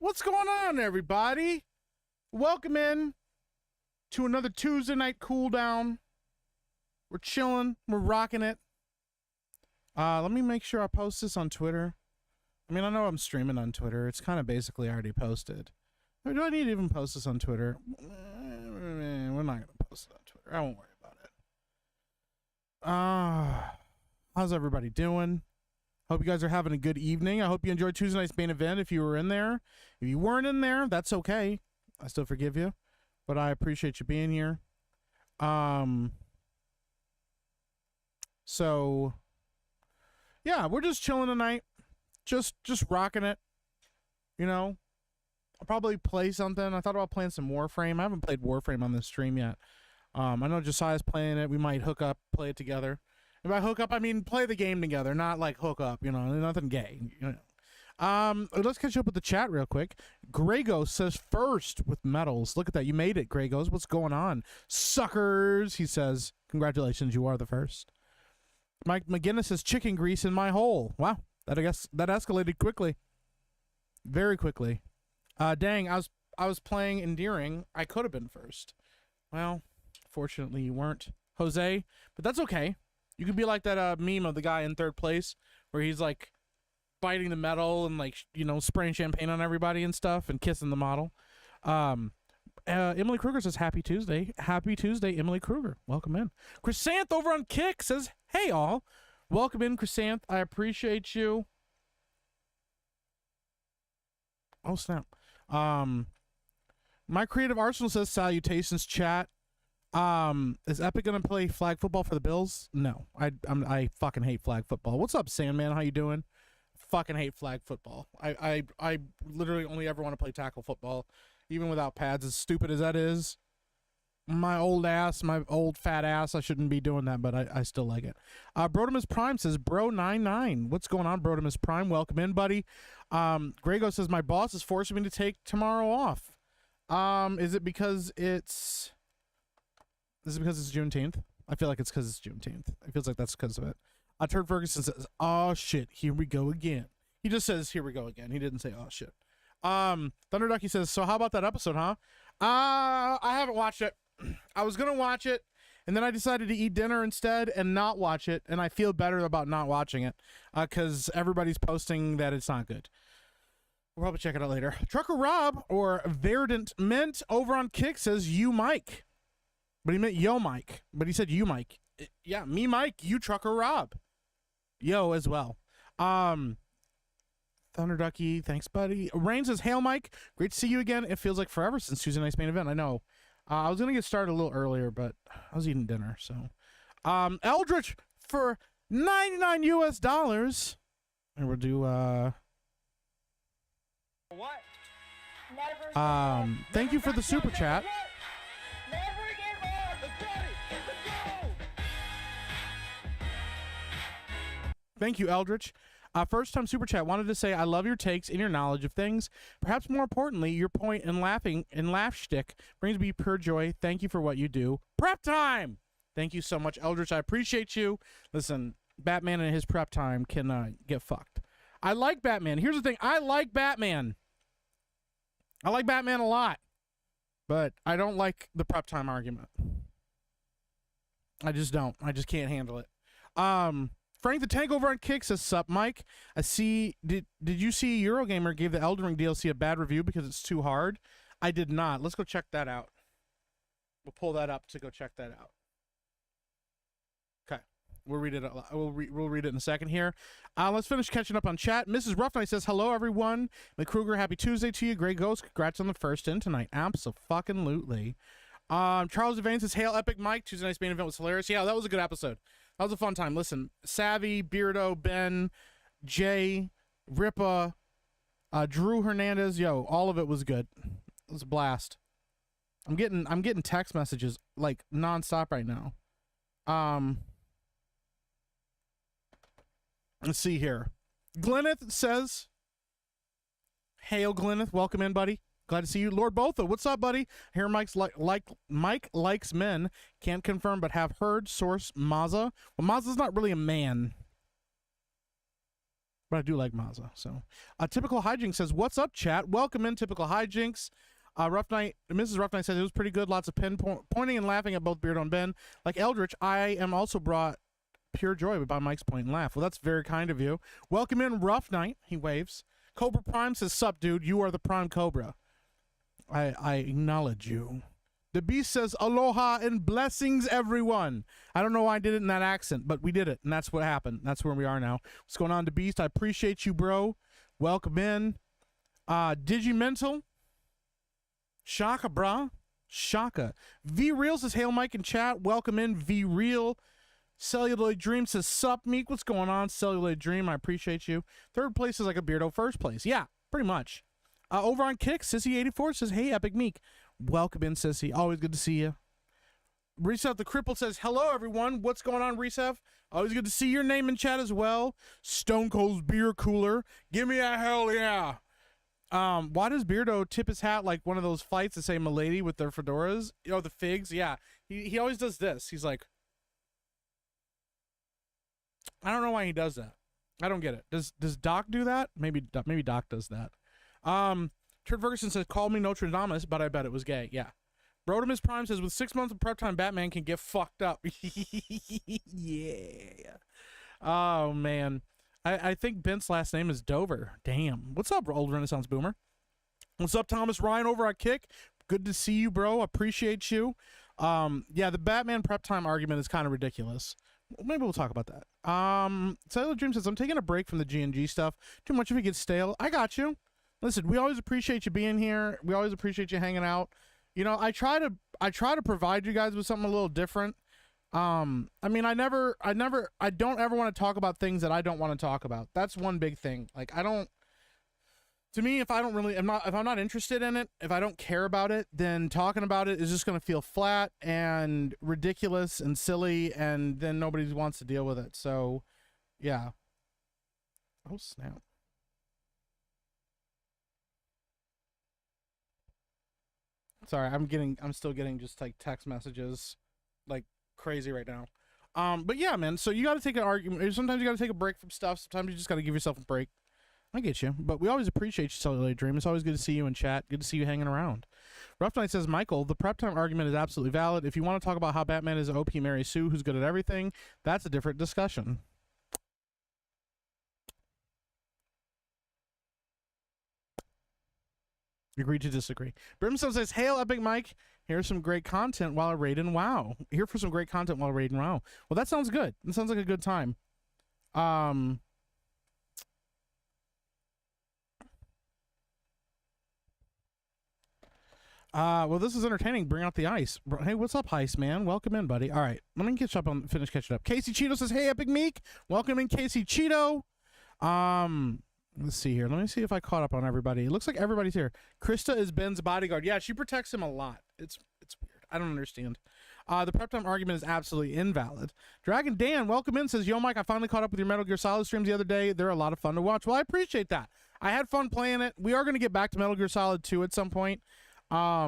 What's going on, everybody? Welcome in to another Tuesday night cooldown. We're chilling. We're rocking it. Let me make sure I post this on Twitter. I mean, I know I'm streaming on Twitter. It's kind of basically already posted. Or do I need to even post this on Twitter? We're not going to post it on Twitter. I won't worry about it. How's everybody doing? Hope you guys are having a good evening. I hope you enjoyed Tuesday night's main event if you were in there. If you weren't in there, that's okay. I still forgive you. But I appreciate you being here. So yeah, we're just chilling tonight. Just rocking it. You know, I'll probably play something. I thought about playing some Warframe. I haven't played Warframe on this stream yet. I know Josiah's playing it. We might hook up, play it together. And by hook up, I mean play the game together, not like hook up, you know, nothing gay. You know. Let's catch up with the chat real quick. Grego says first with medals. Look at that. You made it, Gregos. What's going on? Suckers, he says. Congratulations, you are the first. Mike McGinnis says chicken grease in my hole. Wow. I guess that escalated quickly. Very quickly. Dang, I was playing Endearing. I could have been first. Well, fortunately you weren't, Jose, but that's okay. You could be like that meme of the guy in third place where he's like biting the metal and like, you know, spraying champagne on everybody and stuff and kissing the model. Emily Kruger says happy Tuesday. Happy Tuesday, Emily Kruger. Welcome in. Chrysanth over on Kick says, hey all. Welcome in, Chrysanth. I appreciate you. Oh snap. My Creative Arsenal says salutations, chat. Is Epic gonna play flag football for the Bills? No, I fucking hate flag football. What's up, Sandman? How you doing? Fucking hate flag football. I literally only ever want to play tackle football, even without pads. As stupid as that is, my old fat ass. I shouldn't be doing that, but I still like it. Brodemus Prime says, bro99. What's going on, Brodemus Prime? Welcome in, buddy. Grego says my boss is forcing me to take tomorrow off. Is it because it's Juneteenth? I feel like it's because it's Juneteenth. It feels like that's because of it. Turd Ferguson says, oh shit, here we go again. He just says, here we go again. He didn't say, oh shit. Thunder Ducky says, so how about that episode, huh? I haven't watched it. I was going to watch it, and then I decided to eat dinner instead and not watch it, and I feel better about not watching it because everybody's posting that it's not good. We'll probably check it out later. Trucker Rob, or Verdant Mint, over on Kick says, you Mike. But he meant yo Mike. But he said you Mike. Yeah, me Mike, you Trucker Rob. Yo as well. Thunder Ducky, thanks buddy. Rain says, hail Mike. Great to see you again. It feels like forever since Tuesday night's main event. I know. I was gonna get started a little earlier, but I was eating dinner, so. Eldritch for $99 US. And we'll do what? Thank you for the super chat. Thank you, Eldritch. First time super chat. Wanted to say I love your takes and your knowledge of things. Perhaps more importantly, your point and laugh shtick brings me pure joy. Thank you for what you do. Prep time. Thank you so much, Eldritch. I appreciate you. Listen, Batman and his prep time can get fucked. I like Batman. Here's the thing. I like Batman. I like Batman a lot, but I don't like the prep time argument. I just don't. I just can't handle it. Frank the Tank over on Kick says, sup, Mike? I see, did you see Eurogamer gave the Elden Ring DLC a bad review because it's too hard? I did not. Let's go check that out. We'll pull that up to go check that out. Okay. We'll read it. We'll read it in a second here. Let's finish catching up on chat. Mrs. Rough Night says, hello, everyone. McKruger, happy Tuesday to you. Grey Ghost, congrats on the first in tonight. Abso-fucking-lutely. Charles Devane says, hail, Epic Mike. Tuesday night's main event was hilarious. Yeah, that was a good episode. That was a fun time. Listen, Savvy, Beardo, Ben, Jay, Ripa, Drew Hernandez, yo, all of it was good. It was a blast. I'm getting text messages like nonstop right now. Let's see here. Glenneth says, hail Glenneth, welcome in, buddy. Glad to see you. Lord Botha, what's up, buddy? Here Mike likes men. Can't confirm, but have heard. Source, Mazza. Well, Mazza's not really a man. but I do like Mazza. So, Typical Hijinks says, "What's up, chat? Welcome in, Typical Hijinks." Rough Night, Mrs. Rough Night says it was pretty good. Lots of pointing and laughing at both Beardo and Ben. Like Eldritch, I am also brought pure joy by Mike's point and laugh. Well, that's very kind of you. Welcome in, Rough Night. He waves. Cobra Prime says, "Sup, dude? You are the Prime Cobra. I acknowledge you." The Beast says, "Aloha and blessings, everyone." I don't know why I did it in that accent, but we did it, and that's what happened. That's where we are now. What's going on, The Beast? I appreciate you, bro. Welcome in. Digimental. Shaka, brah. Shaka. V-Real says, "Hail, Mike and chat." Welcome in, V-Real. Celluloid Dream says, "Sup, Meek?" What's going on, Celluloid Dream? I appreciate you. Third place is like a Beardo first place. Yeah, pretty much. Over on Kick, Sissy84 says, "Hey, Epic Meek." Welcome in, Sissy. Always good to see you. Resev the Cripple says, "Hello, everyone." What's going on, Resev? Always good to see your name in chat as well. Stone Cold's Beer Cooler. Give me a hell yeah. Why does Beardo tip his hat like one of those fights that say "Milady" with their fedoras? Oh, the figs? Yeah. He always does this. He's like, I don't know why he does that. I don't get it. Does Doc do that? Maybe Doc does that. Trent Ferguson says, "Call me Nostradamus, but I bet it was gay." Yeah. Brodemus Prime says, "With 6 months of prep time, Batman can get fucked up." Yeah. Oh, man. I think Bent's last name is Dover. Damn. What's up, old Renaissance Boomer? What's up, Thomas Ryan over at Kick? Good to see you, bro. Appreciate you. Yeah, the Batman prep time argument is kind of ridiculous. Maybe we'll talk about that. Cellular Dream says, "I'm taking a break from the G&G stuff. Too much of it gets stale." I got you. Listen, we always appreciate you being here. We always appreciate you hanging out. You know, I try to provide you guys with something a little different. I mean, I don't ever want to talk about things that I don't want to talk about. That's one big thing. Like, to me, if I'm not interested in it, if I don't care about it, then talking about it is just going to feel flat and ridiculous and silly, and then nobody wants to deal with it. So, yeah. Oh, snap. Sorry, I'm still getting just like text messages like crazy right now. But yeah, man, so you got to take an argument. Sometimes you got to take a break from stuff. Sometimes you just got to give yourself a break. I get you, but we always appreciate you, Cellular Dream. It's always good to see you in chat. Good to see you hanging around. Rough Night says, "Michael, the prep time argument is absolutely valid. If you want to talk about how Batman is OP Mary Sue, who's good at everything, that's a different discussion." Agree to disagree. Brimstone says, "Hail, Epic Mike. Here's some great content while raiding WoW. Here for some great content while raiding WoW." Well, that sounds good. That sounds like a good time. Well, this is entertaining. Bring out the ice. Hey, what's up, Heist Man? Welcome in, buddy. All right, let me finish catching up. Casey Cheeto says, "Hey, Epic Meek. Welcome in, Casey Cheeto." Let's see here. Let me see if I caught up on everybody. It looks like everybody's here. Krista is Ben's bodyguard. Yeah, she protects him a lot. It's weird. I don't understand. The prep time argument is absolutely invalid. Dragon Dan, welcome in, says, "Yo, Mike, I finally caught up with your Metal Gear Solid streams the other day. They're a lot of fun to watch." Well, I appreciate that. I had fun playing it. We are going to get back to Metal Gear Solid 2 at some point. I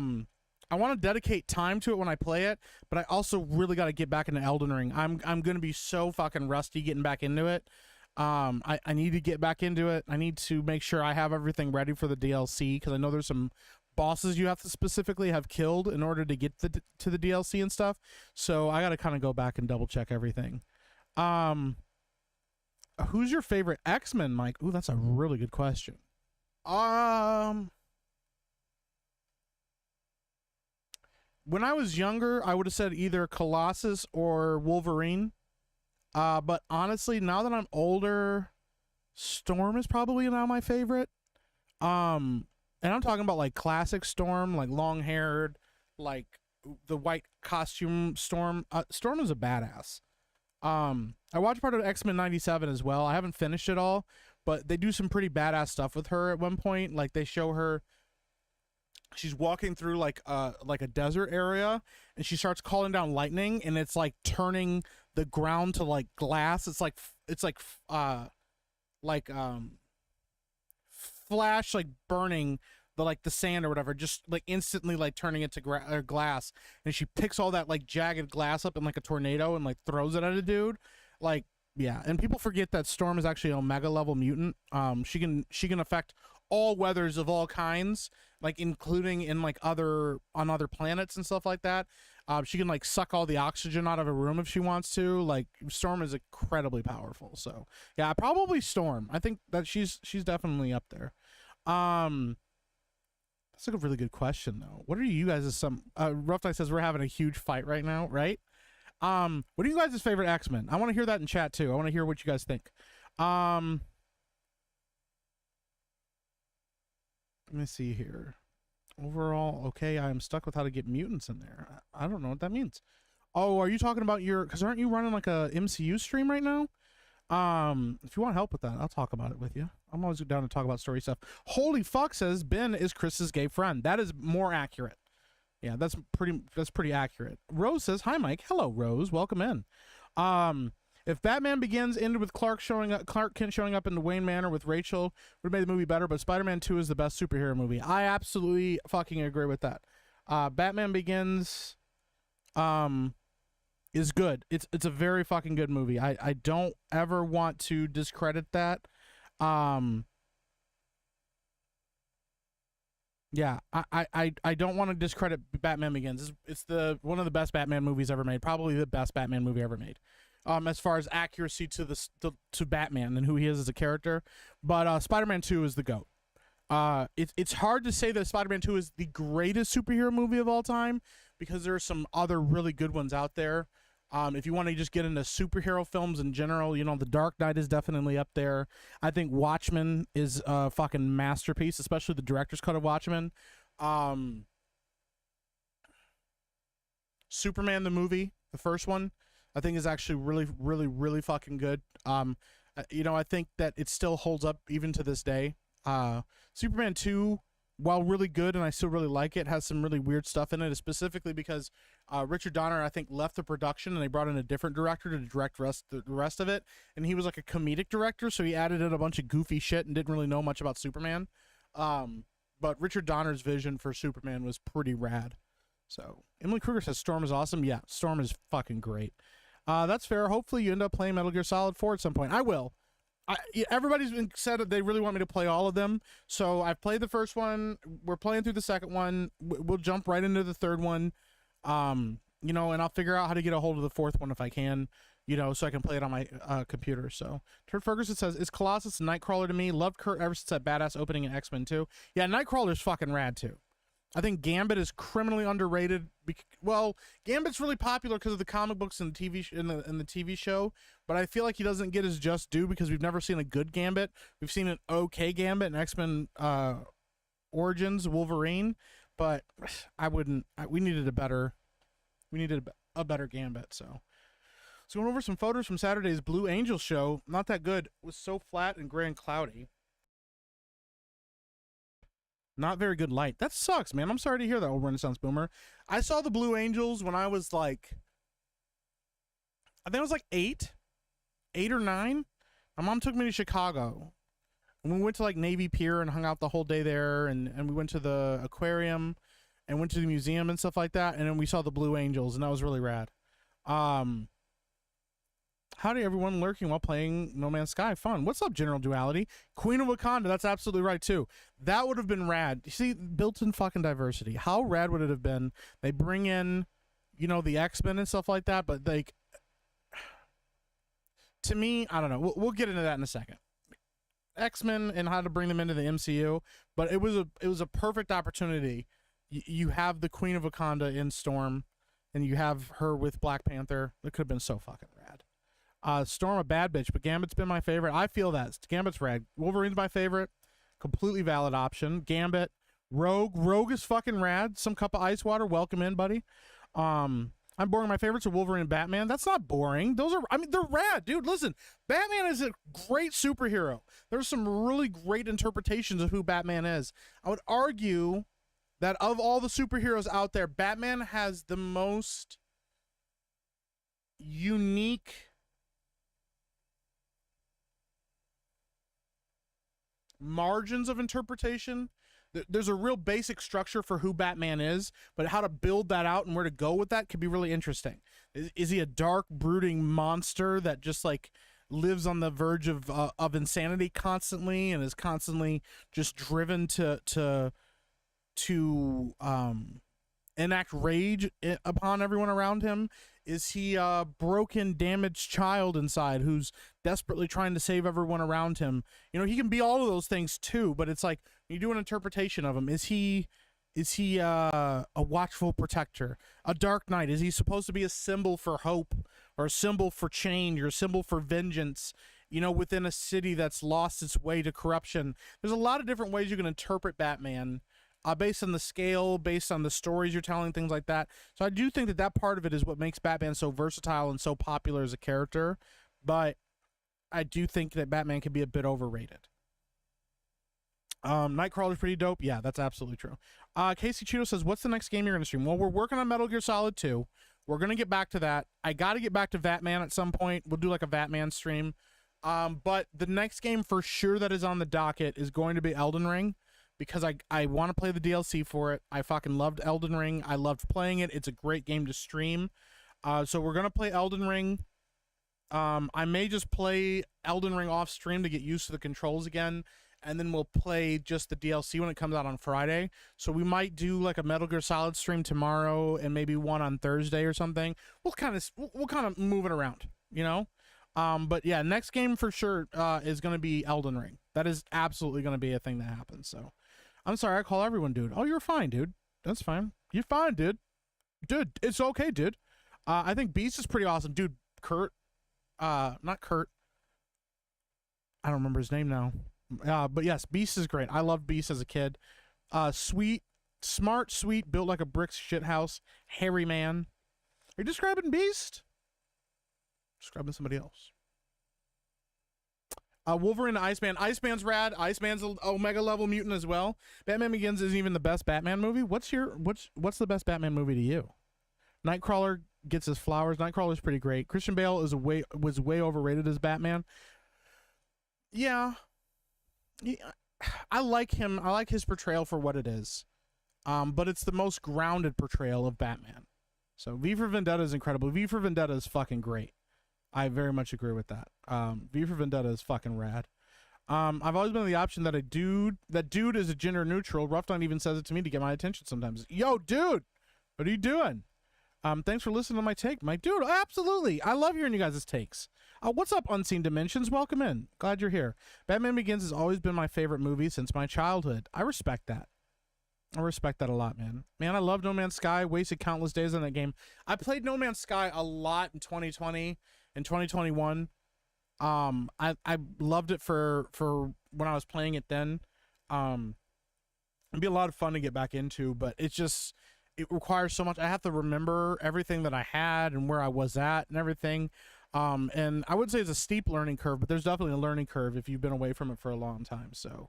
want to dedicate time to it when I play it, but I also really got to get back into Elden Ring. I'm going to be so fucking rusty getting back into it. I need to get back into it. I need to make sure I have everything ready for the DLC, because I know there's some bosses you have to specifically have killed in order to get to the DLC and stuff. So I got to kind of go back and double check everything. Who's your favorite X-Men, Mike? Ooh, that's a really good question. When I was younger, I would have said either Colossus or Wolverine. But honestly, now that I'm older, Storm is probably now my favorite. And I'm talking about like classic Storm, like long-haired, like the white costume Storm. Storm is a badass. I watched part of X-Men 97 as well. I haven't finished it all, but they do some pretty badass stuff with her at one point. Like they show her, she's walking through like a desert area, and she starts calling down lightning, and it's like turning the ground to like glass. It's like flash, like burning the sand or whatever, just like instantly like turning it to glass. And she picks all that like jagged glass up in like a tornado and like throws it at a dude. Like Yeah, and people forget that Storm is actually an Omega level mutant. She can affect all weathers of all kinds, like including in like other planets and stuff like that. She can like suck all the oxygen out of a room if she wants to. Like Storm is incredibly powerful. So yeah, probably Storm. I think that she's definitely up there. That's like a really good question though. What are you guys' Rough Dice says we're having a huge fight right now, right? What are you guys' favorite X-Men? I want to hear that in chat too. I want to hear what you guys think. Let me see here. Overall, okay, I am stuck with how to get mutants in there. I don't know what that means. Oh, are you talking about because aren't you running like a MCU stream right now? If you want help with that, I'll talk about it with you. I'm always down to talk about story stuff. Holy fuck says Ben is Chris's gay friend. That is more accurate. Yeah, that's pretty accurate. Rose says, "Hi, Mike." Hello, Rose. Welcome in. If Batman Begins ended with Clark Kent showing up in the Wayne Manor with Rachel, would have made the movie better. But Spider-Man 2 is the best superhero movie. I absolutely fucking agree with that. Batman Begins, is good. It's a very fucking good movie. I don't ever want to discredit that. Yeah, I don't want to discredit Batman Begins. It's one of the best Batman movies ever made. Probably the best Batman movie ever made. As far as accuracy to Batman and who he is as a character. But Spider-Man 2 is the GOAT. It's hard to say that Spider-Man 2 is the greatest superhero movie of all time because there are some other really good ones out there. If you want to just get into superhero films in general, you know, The Dark Knight is definitely up there. I think Watchmen is a fucking masterpiece, especially the director's cut of Watchmen. Superman the movie, the first one, I think is actually really, really, really fucking good. You know, I think that it still holds up even to this day. Superman 2, while really good and I still really like it, has some really weird stuff in it, specifically because Richard Donner, I think, left the production and they brought in a different director to direct the rest of it. And he was like a comedic director, so he added in a bunch of goofy shit and didn't really know much about Superman. But Richard Donner's vision for Superman was pretty rad. So Emily Kruger says Storm is awesome. Yeah, Storm is fucking great. That's fair. Hopefully you end up playing Metal Gear Solid 4 at some point. I will. Everybody's been said that they really want me to play all of them. So I've played the first one. We're playing through the second one. We'll jump right into the third one. You know, and I'll figure out how to get a hold of the fourth one if I can, you know, so I can play it on my computer. So Turd Ferguson says, is Colossus a Nightcrawler to me? Loved Kurt ever since that badass opening in X-Men 2. Yeah, Nightcrawler's fucking rad too. I think Gambit is criminally underrated. Well, Gambit's really popular because of the comic books and the TV show, but I feel like he doesn't get his just due because we've never seen a good Gambit. We've seen an okay Gambit in X-Men Origins Wolverine, but we needed a better Gambit. So going over some photos from Saturday's Blue Angel show. Not that good. It was so flat and gray and cloudy. Not very good light. That sucks, man. I'm sorry to hear that, old Renaissance Boomer. I saw the Blue Angels when I was like, I think I was like 8 or 9. My mom took me to Chicago. And we went to like Navy Pier and hung out the whole day there. And we went to the aquarium and went to the museum and stuff like that. And then we saw the Blue Angels, and that was really rad. Howdy, everyone lurking while playing No Man's Sky. Fun. What's up, General Duality? Queen of Wakanda. That's absolutely right, too. That would have been rad. You see, built-in fucking diversity. How rad would it have been? They bring in, you know, the X-Men and stuff like that, but, like, to me, I don't know. We'll get into that in a second. X-Men and how to bring them into the MCU, but it was a perfect opportunity. You have the Queen of Wakanda in Storm, and you have her with Black Panther. It could have been so fucking rad. Storm a bad bitch, but Gambit's been my favorite. I feel that. Gambit's rad. Wolverine's my favorite. Completely valid option. Gambit. Rogue is fucking rad. Some cup of ice water. Welcome in, buddy. I'm boring. My favorites are Wolverine and Batman. That's not boring. They're rad, dude. Listen, Batman is a great superhero. There's some really great interpretations of who Batman is. I would argue that of all the superheroes out there, Batman has the most unique margins of interpretation. There's a real basic structure for who Batman is, but how to build that out and where to go with that could be really interesting. Is he a dark, brooding monster that just like lives on the verge of insanity constantly and is constantly just driven to enact rage upon everyone around him? Is he a broken, damaged child inside who's desperately trying to save everyone around him? You know, he can be all of those things too, but it's like you do an interpretation of him. Is he a watchful protector, a dark knight? Is he supposed to be a symbol for hope, or a symbol for change, or a symbol for vengeance, you know, within a city that's lost its way to corruption? There's a lot of different ways you can interpret Batman, based on the scale, based on the stories you're telling, things like that. So I do think that that part of it is what makes Batman so versatile and so popular as a character, but I do think that Batman can be a bit overrated. Nightcrawler's pretty dope. Yeah, that's absolutely true. Casey Cheeto says, what's the next game you're going to stream? Well, we're working on Metal Gear Solid 2. We're going to get back to that. I got to get back to Batman at some point. We'll do like a Batman stream. But the next game for sure that is on the docket is going to be Elden Ring, because I want to play the DLC for it. I fucking loved Elden Ring. I loved playing it. It's a great game to stream. So we're going to play Elden Ring. I may just play Elden Ring off stream to get used to the controls again, and then we'll play just the DLC when it comes out on Friday. So we might do like a Metal Gear Solid stream tomorrow and maybe one on Thursday or something. We'll kind of move it around, you know? But yeah, next game for sure is going to be Elden Ring. That is absolutely going to be a thing that happens. So I'm sorry I call everyone dude. Oh, you're fine, dude. That's fine. You're fine, dude. Dude, it's okay, dude. I think Beast is pretty awesome. Dude, Kurt. Not Kurt. I don't remember his name now. But yes, Beast is great. I loved Beast as a kid. Sweet, smart, sweet, built like a brick shithouse, hairy man. Are you describing Beast? Describing somebody else. Wolverine to Iceman. Iceman's rad. Iceman's an Omega level mutant as well. Batman Begins isn't even the best Batman movie. What's the best Batman movie to you? Nightcrawler gets his flowers. Nightcrawler's pretty great. Christian Bale was way overrated as Batman. Yeah. I like him. I like his portrayal for what it is. But it's the most grounded portrayal of Batman. So V for Vendetta is incredible. V for Vendetta is fucking great. I very much agree with that. V for Vendetta is fucking rad. I've always been of the option that dude is a gender neutral. Rough Night even says it to me to get my attention sometimes. Yo, dude, what are you doing? Thanks for listening to my take. My dude, absolutely. I love hearing you guys' takes. What's up, Unseen Dimensions? Welcome in. Glad you're here. Batman Begins has always been my favorite movie since my childhood. I respect that. I respect that a lot, man. Man, I love No Man's Sky. Wasted countless days on that game. I played No Man's Sky a lot in 2020 and 2021. I loved it for when I was playing it then. It'd be a lot of fun to get back into, but it requires so much. I have to remember everything that I had and where I was at and everything. And I would say it's a steep learning curve, but there's definitely a learning curve if you've been away from it for a long time. So,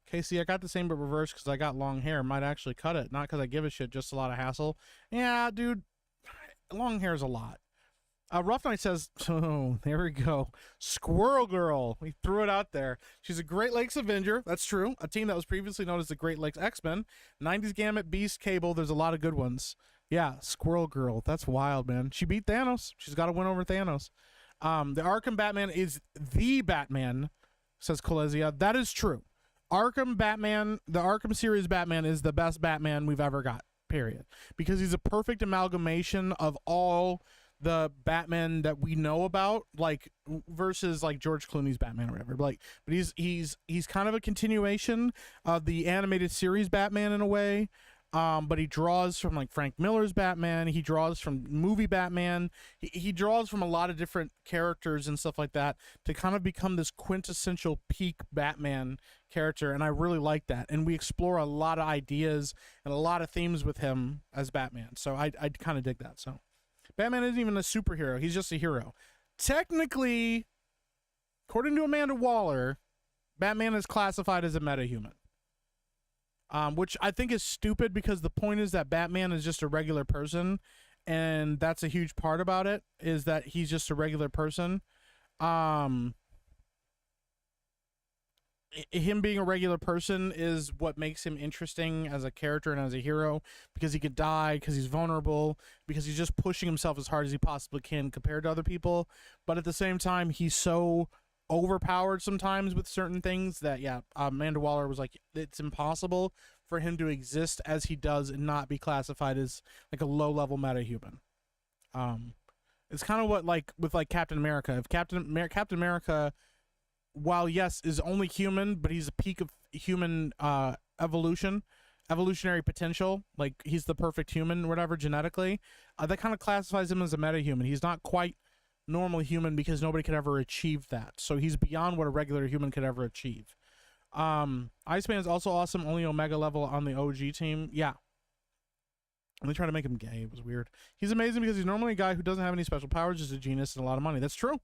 Casey, I got the same but reverse because I got long hair. Might actually cut it, not because I give a shit, just a lot of hassle. Yeah, dude, long hair is a lot. Rough Night says, oh, there we go. Squirrel Girl. We threw it out there. She's a Great Lakes Avenger. That's true. A team that was previously known as the Great Lakes X-Men. 90s Gambit, Beast, Cable. There's a lot of good ones. Yeah, Squirrel Girl. That's wild, man. She beat Thanos. She's got to win over Thanos. The Arkham Batman is the Batman, says Colesia. That is true. Arkham Batman, the Arkham series Batman is the best Batman we've ever got, period. Because he's a perfect amalgamation of all the Batman that we know about, like versus like George Clooney's Batman or whatever. But he's kind of a continuation of the animated series Batman in a way. But he draws from like Frank Miller's Batman. He draws from movie Batman. He draws from a lot of different characters and stuff like that to kind of become this quintessential peak Batman character. And I really like that. And we explore a lot of ideas and a lot of themes with him as Batman. So I kind of dig that. So Batman isn't even a superhero. He's just a hero. Technically, according to Amanda Waller, Batman is classified as a metahuman. Which I think is stupid because the point is that Batman is just a regular person, and that's a huge part about it, is that he's just a regular person. him being a regular person is what makes him interesting as a character and as a hero, because he could die, because he's vulnerable, because he's just pushing himself as hard as he possibly can compared to other people. But at the same time, he's so overpowered sometimes with certain things that, yeah, Amanda Waller was like, it's impossible for him to exist as he does and not be classified as like a low-level meta-human. It's kind of what, like, with like Captain America. If Captain America, while yes is only human, but he's a peak of human evolutionary potential, like he's the perfect human, whatever, genetically, that kind of classifies him as a meta-human. He's not quite normal human because nobody could ever achieve that, so he's beyond what a regular human could ever achieve. Iceman is also awesome, only Omega level on the OG team. Yeah, and they try to make him gay. It was weird. He's amazing because he's normally a guy who doesn't have any special powers, just a genius and a lot of money. That's true.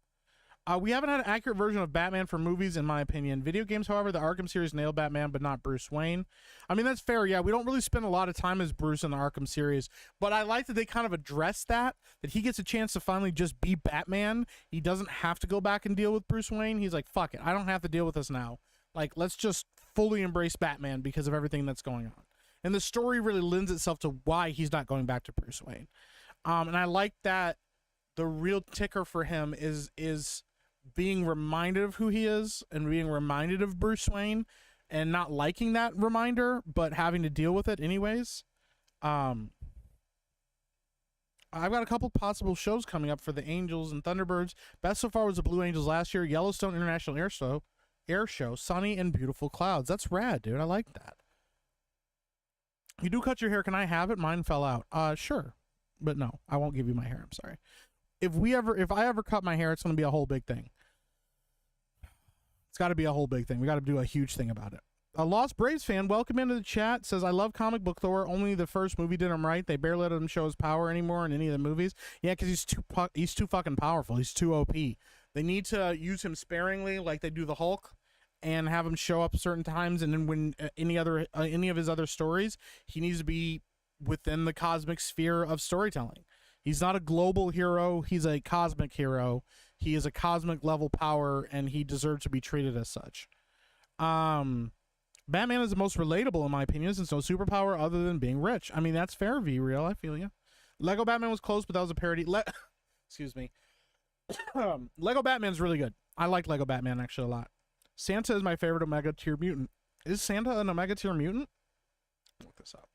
We haven't had an accurate version of Batman for movies, in my opinion. Video games, however, the Arkham series nailed Batman, but not Bruce Wayne. I mean, that's fair. Yeah, we don't really spend a lot of time as Bruce in the Arkham series, but I like that they kind of address that he gets a chance to finally just be Batman. He doesn't have to go back and deal with Bruce Wayne. He's like, fuck it, I don't have to deal with this now. Like, let's just fully embrace Batman because of everything that's going on. And the story really lends itself to why he's not going back to Bruce Wayne. And I like that the real ticker for him is being reminded of who he is and being reminded of Bruce Wayne and not liking that reminder, but having to deal with it anyways. I've got a couple possible shows coming up for the Angels and Thunderbirds. Best so far was the Blue Angels last year, Yellowstone International Air Show, sunny and beautiful clouds. That's rad, dude. I like that. You do cut your hair. Can I have it? Mine fell out. Sure. But no, I won't give you my hair. I'm sorry. If I ever cut my hair, it's going to be a whole big thing. It's got to be a whole big thing. We got to do a huge thing about it. A Lost Braves fan, welcome into the chat, says, I love comic book Thor. Only the first movie did him right. They barely let him show his power anymore in any of the movies. Yeah, because he's too fucking powerful. He's too OP. They need to use him sparingly like they do the Hulk and have him show up certain times. And then when any of his other stories, he needs to be within the cosmic sphere of storytelling. He's not a global hero. He's a cosmic hero. He is a cosmic level power, and he deserves to be treated as such. Batman is the most relatable, in my opinion, since no superpower other than being rich. I mean, that's fair, V-Real. I feel you. Lego Batman was close, but that was a parody. Excuse me. Lego Batman's really good. I like Lego Batman, actually, a lot. Santa is my favorite Omega tier mutant. Is Santa an Omega tier mutant? Look this up.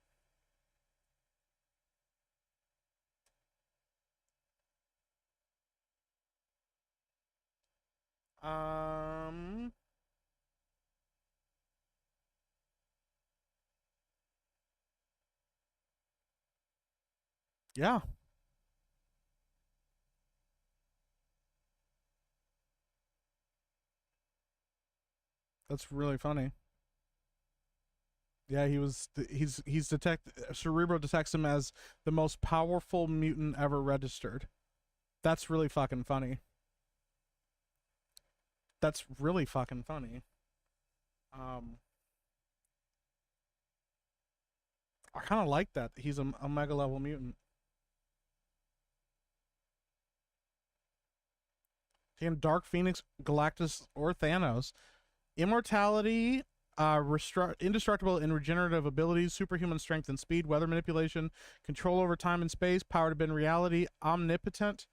Yeah. That's really funny. Yeah, Cerebro detects him as the most powerful mutant ever registered. That's really fucking funny. That's really fucking funny. I kind of like that. He's a mega level mutant. Can Dark Phoenix, Galactus, or Thanos. Immortality, indestructible and regenerative abilities, superhuman strength and speed, weather manipulation, control over time and space, power to bend reality, omnipotent,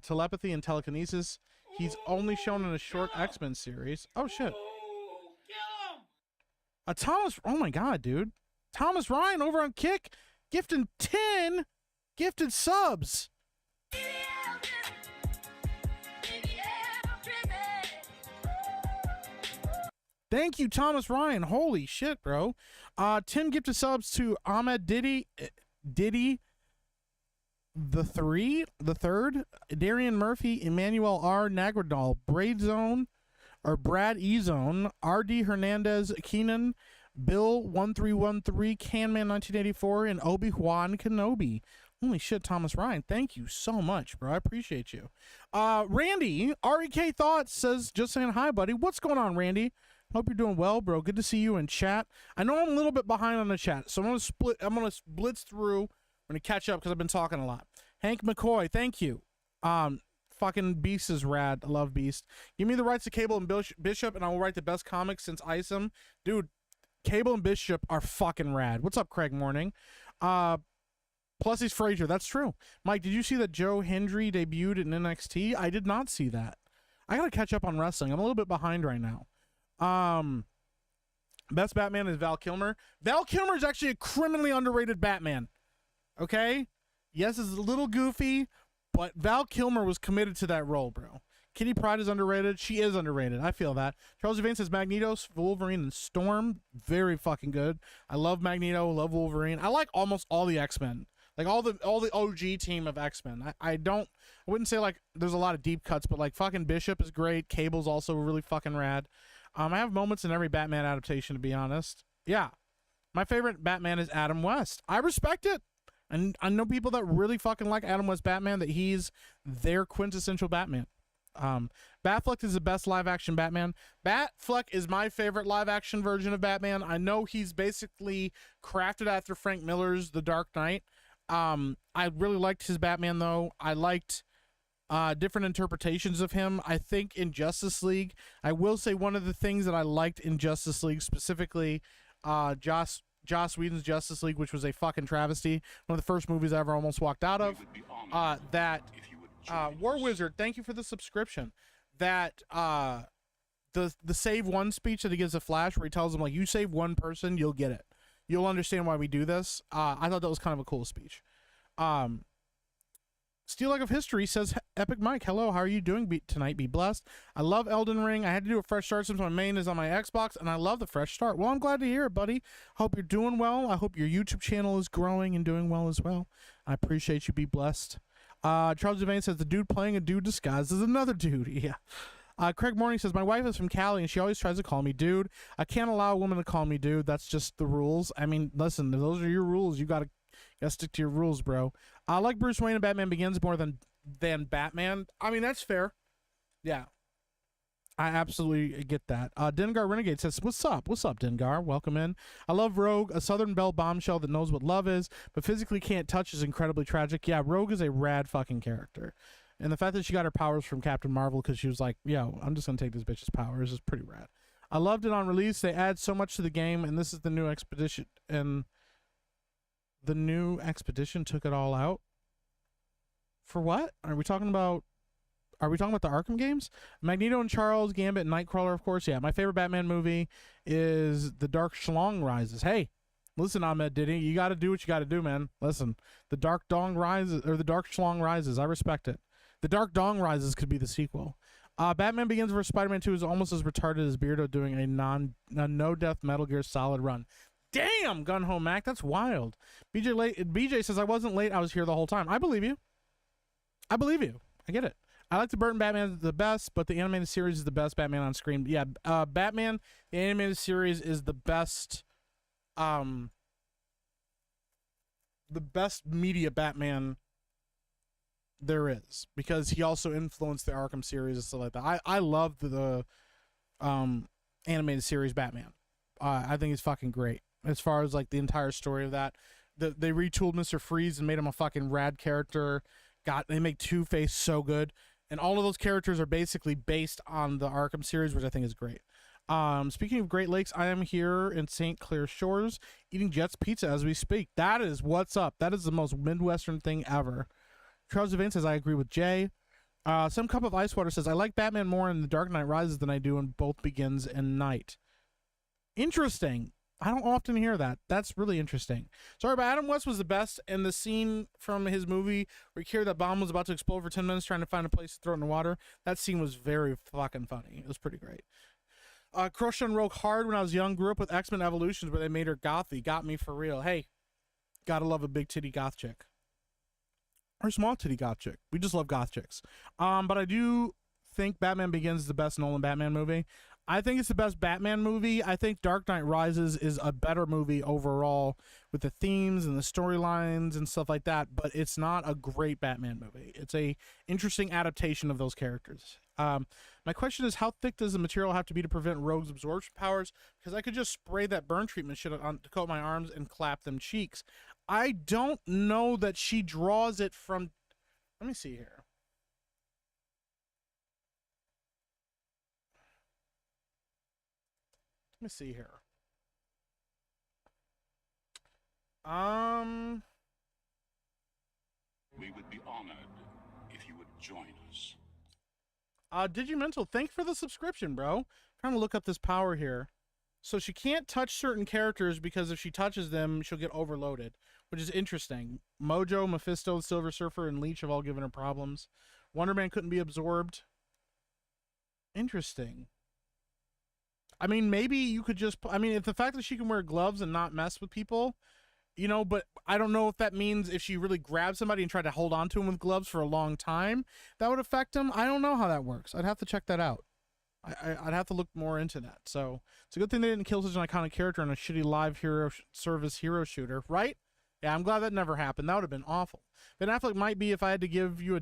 telepathy, and telekinesis. He's only shown in a short X-Men series. Oh, shit. Thomas, oh my god, dude. Thomas Ryan over on Kick, gifting 10 gifted subs. Thank you, Thomas Ryan. Holy shit, bro. 10 gifted subs to Ahmed Diddy the third, Darian Murphy, Emmanuel R. Nagradal, Brad E. Zone, R.D. Hernandez, Keenan, Bill 1313, Canman 1984, and Obi-Wan Kenobi. Holy shit, Thomas Ryan. Thank you so much, bro. I appreciate you. Randy, REK Thoughts says, just saying hi, buddy. What's going on, Randy? Hope you're doing well, bro. Good to see you in chat. I know I'm a little bit behind on the chat, so I'm gonna blitz through. I'm gonna catch up because I've been talking a lot. Hank McCoy, thank you. Fucking Beast is rad. I love Beast. Give me the rights to Cable and Bishop, and I will write the best comics since Isom. Dude, Cable and Bishop are fucking rad. What's up, Craig Morning? Plus he's Frazier. That's true. Mike, did you see that Joe Hendry debuted in NXT? I did not see that. I gotta catch up on wrestling. I'm a little bit behind right now. Best Batman is Val Kilmer. Val Kilmer is actually a criminally underrated Batman. Okay? Yes, it's a little goofy, but Val Kilmer was committed to that role, bro. Kitty Pryde is underrated. She is underrated. I feel that. Charles Devane says Magneto, Wolverine, and Storm. Very fucking good. I love Magneto. Love Wolverine. I like almost all the X-Men. Like all the OG team of X-Men. I wouldn't say like there's a lot of deep cuts, but like fucking Bishop is great. Cable's also really fucking rad. I have moments in every Batman adaptation, to be honest. Yeah. My favorite Batman is Adam West. I respect it. And I know people that really fucking like Adam West Batman, that he's their quintessential Batman. Batfleck is the best live-action Batman. Batfleck is my favorite live-action version of Batman. I know he's basically crafted after Frank Miller's The Dark Knight. I really liked his Batman, though. I liked different interpretations of him. I think in Justice League, I will say one of the things that I liked in Justice League, specifically Joss Whedon's Justice League, which was a fucking travesty, one of the first movies I ever almost walked out of, War Wizard, thank you for the subscription, that the save one speech that he gives to Flash, where he tells him, like, you save one person, you'll get it. You'll understand why we do this. I thought that was kind of a cool speech. Steel Leg of History says, Epic Mike, hello, how are you doing tonight? Be blessed. I love Elden Ring. I had to do a fresh start since my main is on my Xbox, and I love the fresh start. Well, I'm glad to hear it, buddy. Hope you're doing well. I hope your YouTube channel is growing and doing well as well. I appreciate you. Be blessed. Charles Devane says, the dude playing a dude disguised as another dude. Yeah. Craig Morning says, my wife is from Cali, and she always tries to call me dude. I can't allow a woman to call me dude. That's just the rules. I mean, listen, if those are your rules, you gotta stick to your rules, bro. I like Bruce Wayne and Batman Begins more than Batman. I mean, that's fair. Yeah. I absolutely get that. Dengar Renegade says, what's up? What's up, Dengar? Welcome in. I love Rogue, a Southern Belle bombshell that knows what love is, but physically can't touch is incredibly tragic. Yeah, Rogue is a rad fucking character. And the fact that she got her powers from Captain Marvel because she was like, yo, I'm just going to take this bitch's powers is pretty rad. I loved it on release. They add so much to the game, and this is the new expedition. And the new expedition took it all out. For what? Are we talking about the Arkham games? Magneto and Charles, Gambit, and Nightcrawler, of course. Yeah, my favorite Batman movie is The Dark Schlong Rises. Hey, listen, Ahmed Diddy, you got to do what you got to do, man. Listen, The Dark Dong Rises, or The Dark Schlong Rises. I respect it. The Dark Dong Rises could be the sequel. Batman Begins vs. Spider-Man 2 is almost as retarded as Beardo doing a no-death Metal Gear Solid run. Damn, Gun Home Mac, that's wild. BJ says, I wasn't late, I was here the whole time. I believe you. I believe you. I get it. I like the Burton Batman the best, but the animated series is the best Batman on screen. Yeah, Batman, the animated series is the best media Batman there is, because he also influenced the Arkham series and stuff like that. I love the animated series Batman. I think it's fucking great as far as like the entire story of that. They retooled Mr. Freeze and made him a fucking rad character. They make Two-Face so good, and all of those characters are basically based on the Arkham series, which I think is great. Speaking of Great Lakes, I am here in St. Clair Shores eating Jet's Pizza as we speak. That is what's up. That is the most Midwestern thing ever. Charles Devane says, I agree with Jay. Some Cup of Ice Water says, I like Batman more in The Dark Knight Rises than I do in both Begins and Night. Interesting. I don't often hear that. That's really interesting. Sorry, but Adam West was the best, and the scene from his movie where he carried that bomb was about to explode for 10 minutes trying to find a place to throw it in the water. That scene was very fucking funny. It was pretty great. Crushed on Rogue hard when I was young. Grew up with X-Men Evolutions where they made her gothy. Got me for real. Hey, gotta love a big titty goth chick. Or small titty goth chick. We just love goth chicks. But I do think Batman Begins is the best Nolan Batman movie. I think it's the best Batman movie. I think Dark Knight Rises is a better movie overall with the themes and the storylines and stuff like that, but it's not a great Batman movie. It's a interesting adaptation of those characters. My question is, how thick does the material have to be to prevent Rogue's absorption powers? Because I could just spray that burn treatment shit on to coat my arms and clap them cheeks. I don't know that she draws it from... Let me see here. Let me see here. We would be honored if you would join us. Digimental, thanks for the subscription, bro. Trying to look up this power here. So she can't touch certain characters because if she touches them, she'll get overloaded, which is interesting. Mojo, Mephisto, Silver Surfer, and Leech have all given her problems. Wonder Man couldn't be absorbed. Interesting. I mean, maybe you could just... I mean, if the fact that she can wear gloves and not mess with people, you know, but I don't know if that means if she really grabs somebody and tried to hold on to him with gloves for a long time, that would affect him. I don't know how that works. I'd have to check that out. I'd have to look more into that. So it's a good thing they didn't kill such an iconic character in a shitty live service hero shooter, right? Yeah, I'm glad that never happened. That would have been awful. Ben Affleck might be, if I had to give you a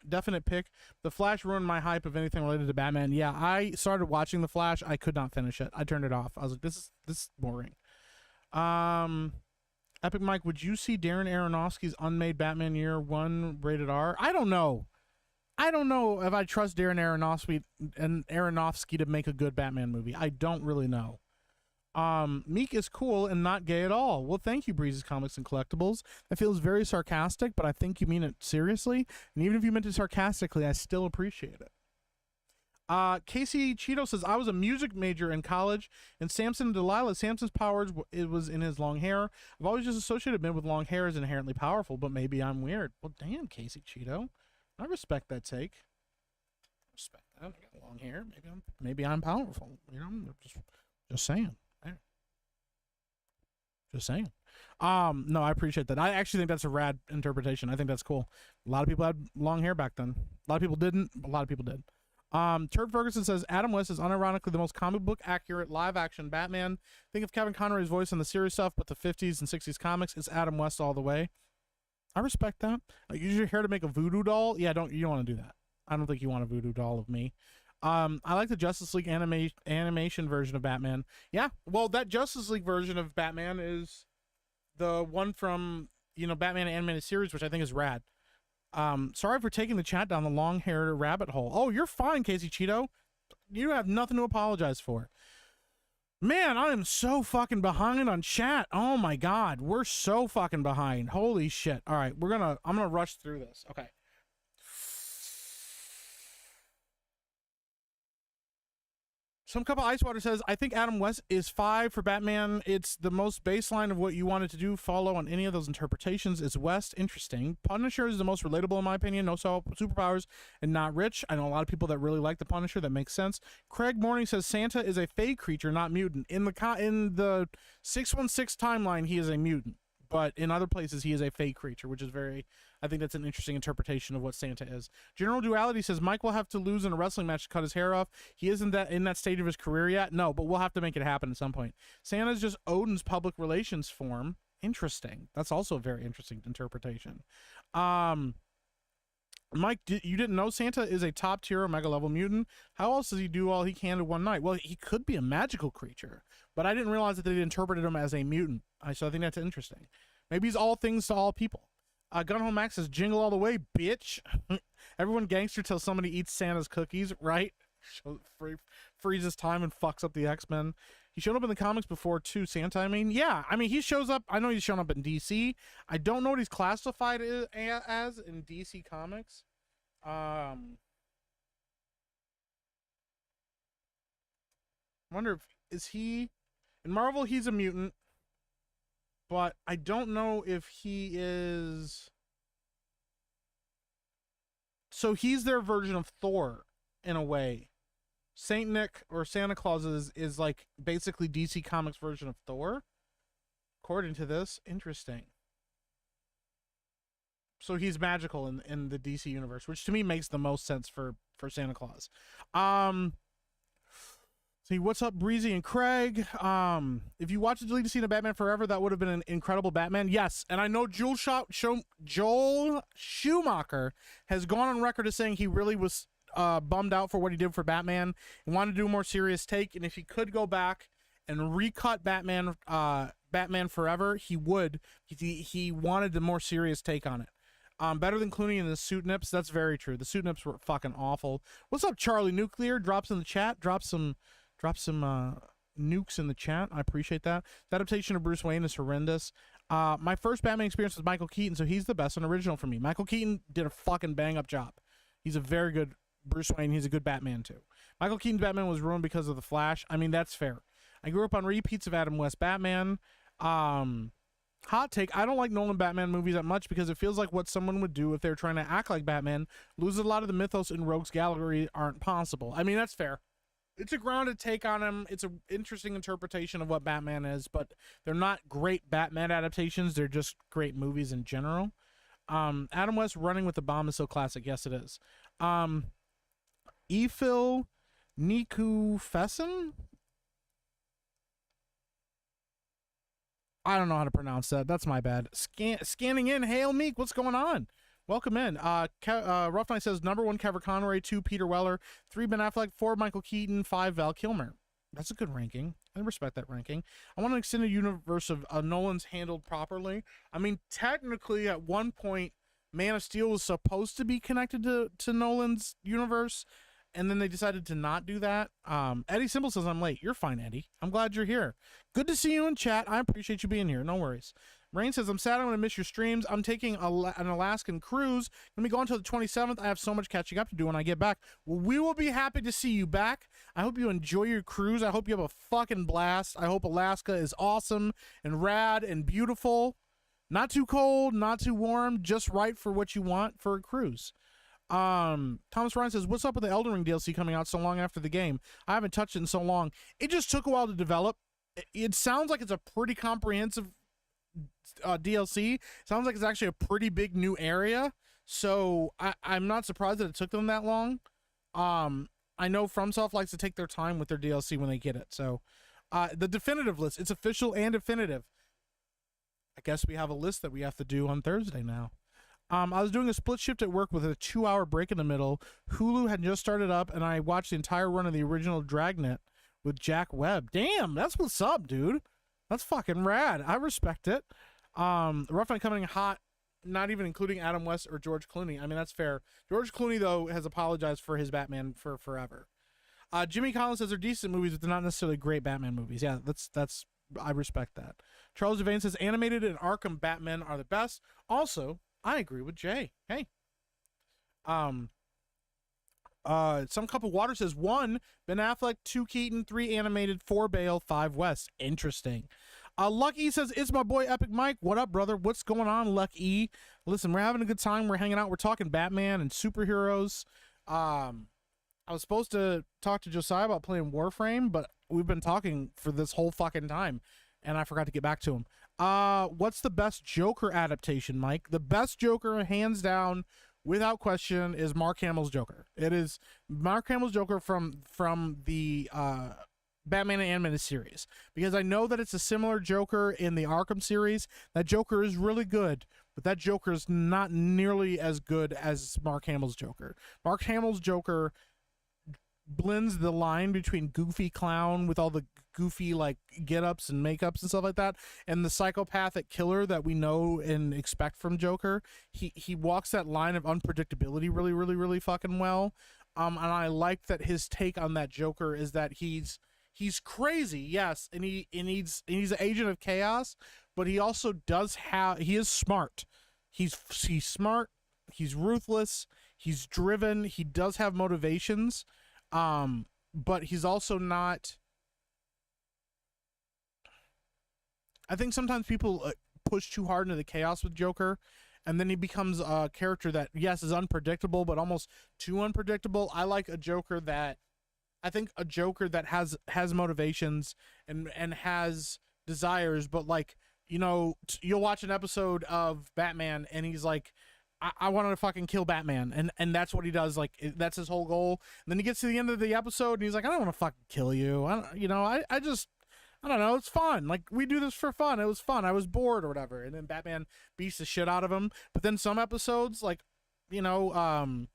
definite pick. The Flash ruined my hype of anything related to Batman. Yeah, I started watching The Flash. I could not finish it. I turned it off. I was like, this is boring. Epic Mike, would you see Darren Aronofsky's unmade Batman Year 1 rated R? I don't know. I don't know if I trust Darren Aronofsky to make a good Batman movie. I don't really know. Meek is cool and not gay at all. Well, thank you, Breeze's Comics and Collectibles. That feels very sarcastic, but I think you mean it seriously. And even if you meant it sarcastically, I still appreciate it. Casey Cheeto says, I was a music major in college, and Samson and Delilah, Samson's powers, it was in his long hair. I've always just associated men with long hair as inherently powerful, but maybe I'm weird. Well, damn, Casey Cheeto. I respect that take. I respect that. I got long hair. Maybe I'm powerful. You know, just saying. Just saying. No, I appreciate that. I actually think that's a rad interpretation. I think that's cool. A lot of people had long hair back then. A lot of people didn't, but a lot of people did. Turd Ferguson says, Adam West is unironically the most comic book accurate live action Batman. Think of Kevin Conroy's voice on the series stuff, but the 50s and 60s comics, it's Adam West all the way. I respect that. Use your hair to make a voodoo doll? Yeah, you don't want to do that. I don't think you want a voodoo doll of me. I like the Justice League animation version of Batman. Yeah, well, that Justice League version of Batman is the one from, you know, Batman animated series, which I think is rad. Sorry for taking the chat down the long-haired rabbit hole. Oh, you're fine, Casey Cheeto. You have nothing to apologize for. Man, I am so fucking behind on chat. Oh my god, we're so fucking behind. Holy shit. All right, I'm gonna rush through this. Okay. Some Cup of Ice Water says, I think Adam West is 5 for Batman. It's the most baseline of what you wanted to do. Follow on any of those interpretations is West. Interesting. Punisher is the most relatable in my opinion. No superpowers and not rich. I know a lot of people that really like the Punisher. That makes sense. Craig Morning says Santa is a fey creature, not mutant. In the 616 timeline, he is a mutant. But in other places, he is a fey creature, which is I think that's an interesting interpretation of what Santa is. General Duality says, Mike will have to lose in a wrestling match to cut his hair off. He isn't in that stage of his career yet. No, but we'll have to make it happen at some point. Santa's just Odin's public relations form. Interesting. That's also a very interesting interpretation. Mike, you didn't know Santa is a top tier Omega level mutant? How else does he do all he can in one night? Well, he could be a magical creature, but I didn't realize that they interpreted him as a mutant. So I think that's interesting. Maybe he's all things to all people. Gunhole Max says, jingle all the way, bitch. Everyone gangster till somebody eats Santa's cookies, right? Freezes time and fucks up the X-Men. He showed up in the comics before too, Santa, I mean. Yeah, I mean, he shows up. I know he's shown up in DC. I don't know what he's classified as in DC Comics. I wonder is he... In Marvel, he's a mutant. But I don't know if he is... So he's their version of Thor, in a way. Saint Nick, or Santa Claus, is like basically DC Comics version of Thor. According to this. Interesting. So he's magical in the DC universe, which to me makes the most sense for Santa Claus. See, what's up, Breezy and Craig? If you watch the deleted scene of Batman Forever, that would have been an incredible Batman. Yes, and I know Joel Schumacher has gone on record as saying he really was bummed out for what he did for Batman and wanted to do a more serious take. And if he could go back and recut Batman Forever, he would. He wanted the more serious take on it. Better than Clooney in the suit nips. That's very true. The suit nips were fucking awful. What's up, Charlie Nuclear? Drops in the chat. Drop some nukes in the chat. I appreciate that. The adaptation of Bruce Wayne is horrendous. My first Batman experience was Michael Keaton, so he's the best and original for me. Michael Keaton did a fucking bang up job. He's a very good Bruce Wayne. He's a good Batman too. Michael Keaton's Batman was ruined because of the Flash. I mean, that's fair. I grew up on repeats of Adam West Batman. Hot take, I don't like Nolan Batman movies that much because it feels like what someone would do if they're trying to act like Batman. Loses a lot of the mythos in Rogue's Gallery aren't possible. I mean, that's fair. It's a grounded take on him. It's an interesting interpretation of what Batman is, but they're not great Batman adaptations. They're just great movies in general. Adam West running with the bomb is so classic. Yes, it is. Ephil Niku Fesson? I don't know how to pronounce that. That's my bad. Scanning in. Hail Meek. What's going on? Welcome in. Rough Knight says number 1 Kevin Conroy, 2 Peter Weller, 3 Ben Affleck, 4 Michael Keaton, 5 Val Kilmer. That's a good ranking. I respect that ranking. I want an extended universe of Nolan's handled properly. I mean, technically, at one point, Man of Steel was supposed to be connected to Nolan's universe, and then they decided to not do that. Eddie Simple says, I'm late. You're fine, Eddie. I'm glad you're here. Good to see you in chat. I appreciate you being here. No worries. Rain says, I'm sad I'm going to miss your streams. I'm taking an Alaskan cruise. Let me go until the 27th. I have so much catching up to do when I get back. Well, we will be happy to see you back. I hope you enjoy your cruise. I hope you have a fucking blast. I hope Alaska is awesome and rad and beautiful. Not too cold, not too warm, just right for what you want for a cruise. Thomas Ryan says, what's up with the Elden Ring DLC coming out so long after the game? I haven't touched it in so long. It just took a while to develop. It sounds like it's a pretty comprehensive DLC. Sounds like it's actually a pretty big new area. So I'm not surprised that it took them that long. I know FromSoft likes to take their time with their DLC when they get it. So the definitive list, it's official and definitive. I guess we have a list that we have to do on Thursday now. I was doing a split shift at work with a 2-hour break in the middle. Hulu had just started up, and I watched the entire run of the original Dragnet with Jack Webb. Damn, that's what's up, dude. That's fucking rad. I respect it. Rough Night coming in hot, not even including Adam West or George Clooney. I mean, that's fair. George Clooney, though, has apologized for his Batman for forever. Jimmy Collins says they're decent movies, but they're not necessarily great Batman movies. Yeah, that's I respect that. Charles Devane says animated and Arkham Batman are the best. Also, I agree with Jay. Hey. Some Cup of Water says 1 Ben Affleck, 2 Keaton, 3 animated, 4 Bale, 5 West. Interesting. Lucky says, it's my boy Epic Mike. What up, brother? What's going on, Lucky? Listen, we're having a good time. We're hanging out. We're talking Batman and superheroes. I was supposed to talk to Josiah about playing Warframe, but we've been talking for this whole fucking time, and I forgot to get back to him. What's the best Joker adaptation, Mike? The best Joker, hands down, without question, is Mark Hamill's Joker. It is Mark Hamill's Joker from the Batman Animated series, because I know that it's a similar Joker in the Arkham series. That Joker is really good, but that Joker is not nearly as good as Mark Hamill's Joker. Mark Hamill's Joker blends the line between goofy clown with all the goofy like get-ups and makeups and stuff like that, and the psychopathic killer that we know and expect from Joker. He walks that line of unpredictability really fucking well. And I like that his take on that Joker is that he's crazy, yes, and he's an agent of chaos, but he also he is smart. He's smart, he's ruthless, he's driven, he does have motivations. But he's also not. I think sometimes people push too hard into the chaos with Joker, and then he becomes a character that, yes, is unpredictable, but almost too unpredictable. I like a Joker that, I think a Joker that has motivations and has desires, but like, you know, you'll watch an episode of Batman and he's like, I wanted to fucking kill Batman, and that's what he does. Like, that's his whole goal. And then he gets to the end of the episode, and he's like, I don't want to fucking kill you. I don't know. It's fun. Like, we do this for fun. It was fun. I was bored or whatever. And then Batman beats the shit out of him. But then some episodes, like, you know,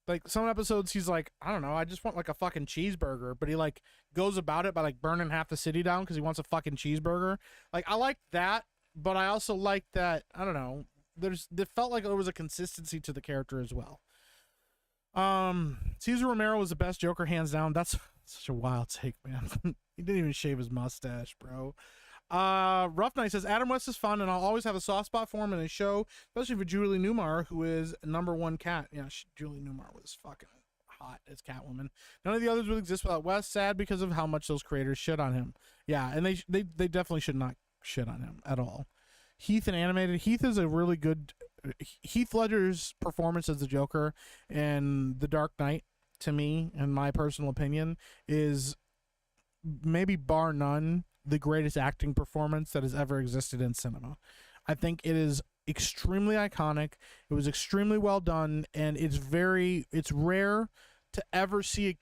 like some episodes, he's like, I don't know, I just want like a fucking cheeseburger. But he like goes about it by like burning half the city down because he wants a fucking cheeseburger. Like, I like that, but I also like that, I don't know, it felt like there was a consistency to the character as well. Cesar Romero was the best Joker, hands down. That's Such a wild take, man. He didn't even shave his mustache, bro. Rough Night says Adam West is fun, and I'll always have a soft spot for him in a show, especially for Julie Newmar, who is #1 cat. Yeah, Julie Newmar was fucking hot as Catwoman. None of the others would exist without West. Sad because of how much those creators shit on him. Yeah, and they definitely should not shit on him at all. Heath and animated. Heath is a really good. Heath Ledger's performance as the Joker in The Dark Knight, to me, in my personal opinion, is maybe bar none the greatest acting performance that has ever existed in cinema. I think it is extremely iconic. It was extremely well done, and it's rare to ever see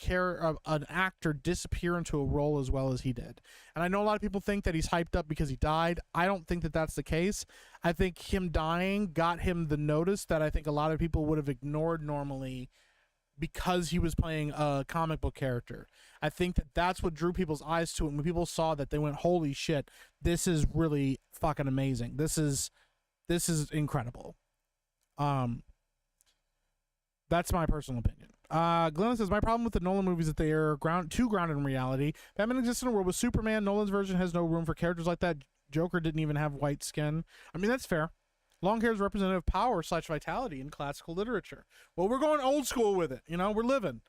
an actor disappear into a role as well as he did. And I know a lot of people think that he's hyped up because he died. I don't think that that's the case. I think him dying got him the notice that I think a lot of people would have ignored normally because he was playing a comic book character. I think that that's what drew people's eyes to it. When people saw that, they went, holy shit, this is really fucking amazing. This is incredible. That's my personal opinion. Glenn says, my problem with the Nolan movies is that they are too grounded in reality. Batman exists in a world with Superman. Nolan's version has no room for characters like that. Joker didn't even have white skin. I mean, that's fair. Long hair is representative of power / vitality in classical literature. Well, we're going old school with it. You know, we're living.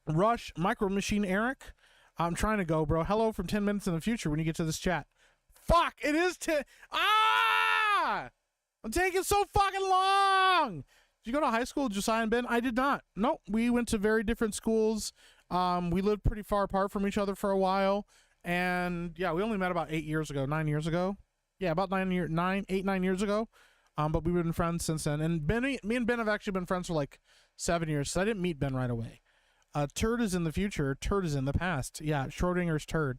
Rush, Micro Machine Eric. I'm trying to go, bro. Hello from 10 minutes in the future when you get to this chat. Fuck, it is 10. I'm taking so fucking long. Did you go to high school, Josiah and Ben? I did not. Nope. We went to very different schools. We lived pretty far apart from each other for a while. And yeah, we only met about 9 years ago. Yeah, about 9 years ago. But we've been friends since then. And me and Ben have actually been friends for like 7 years. So I didn't meet Ben right away. Turd is in the future. Turd is in the past. Yeah, Schrodinger's turd.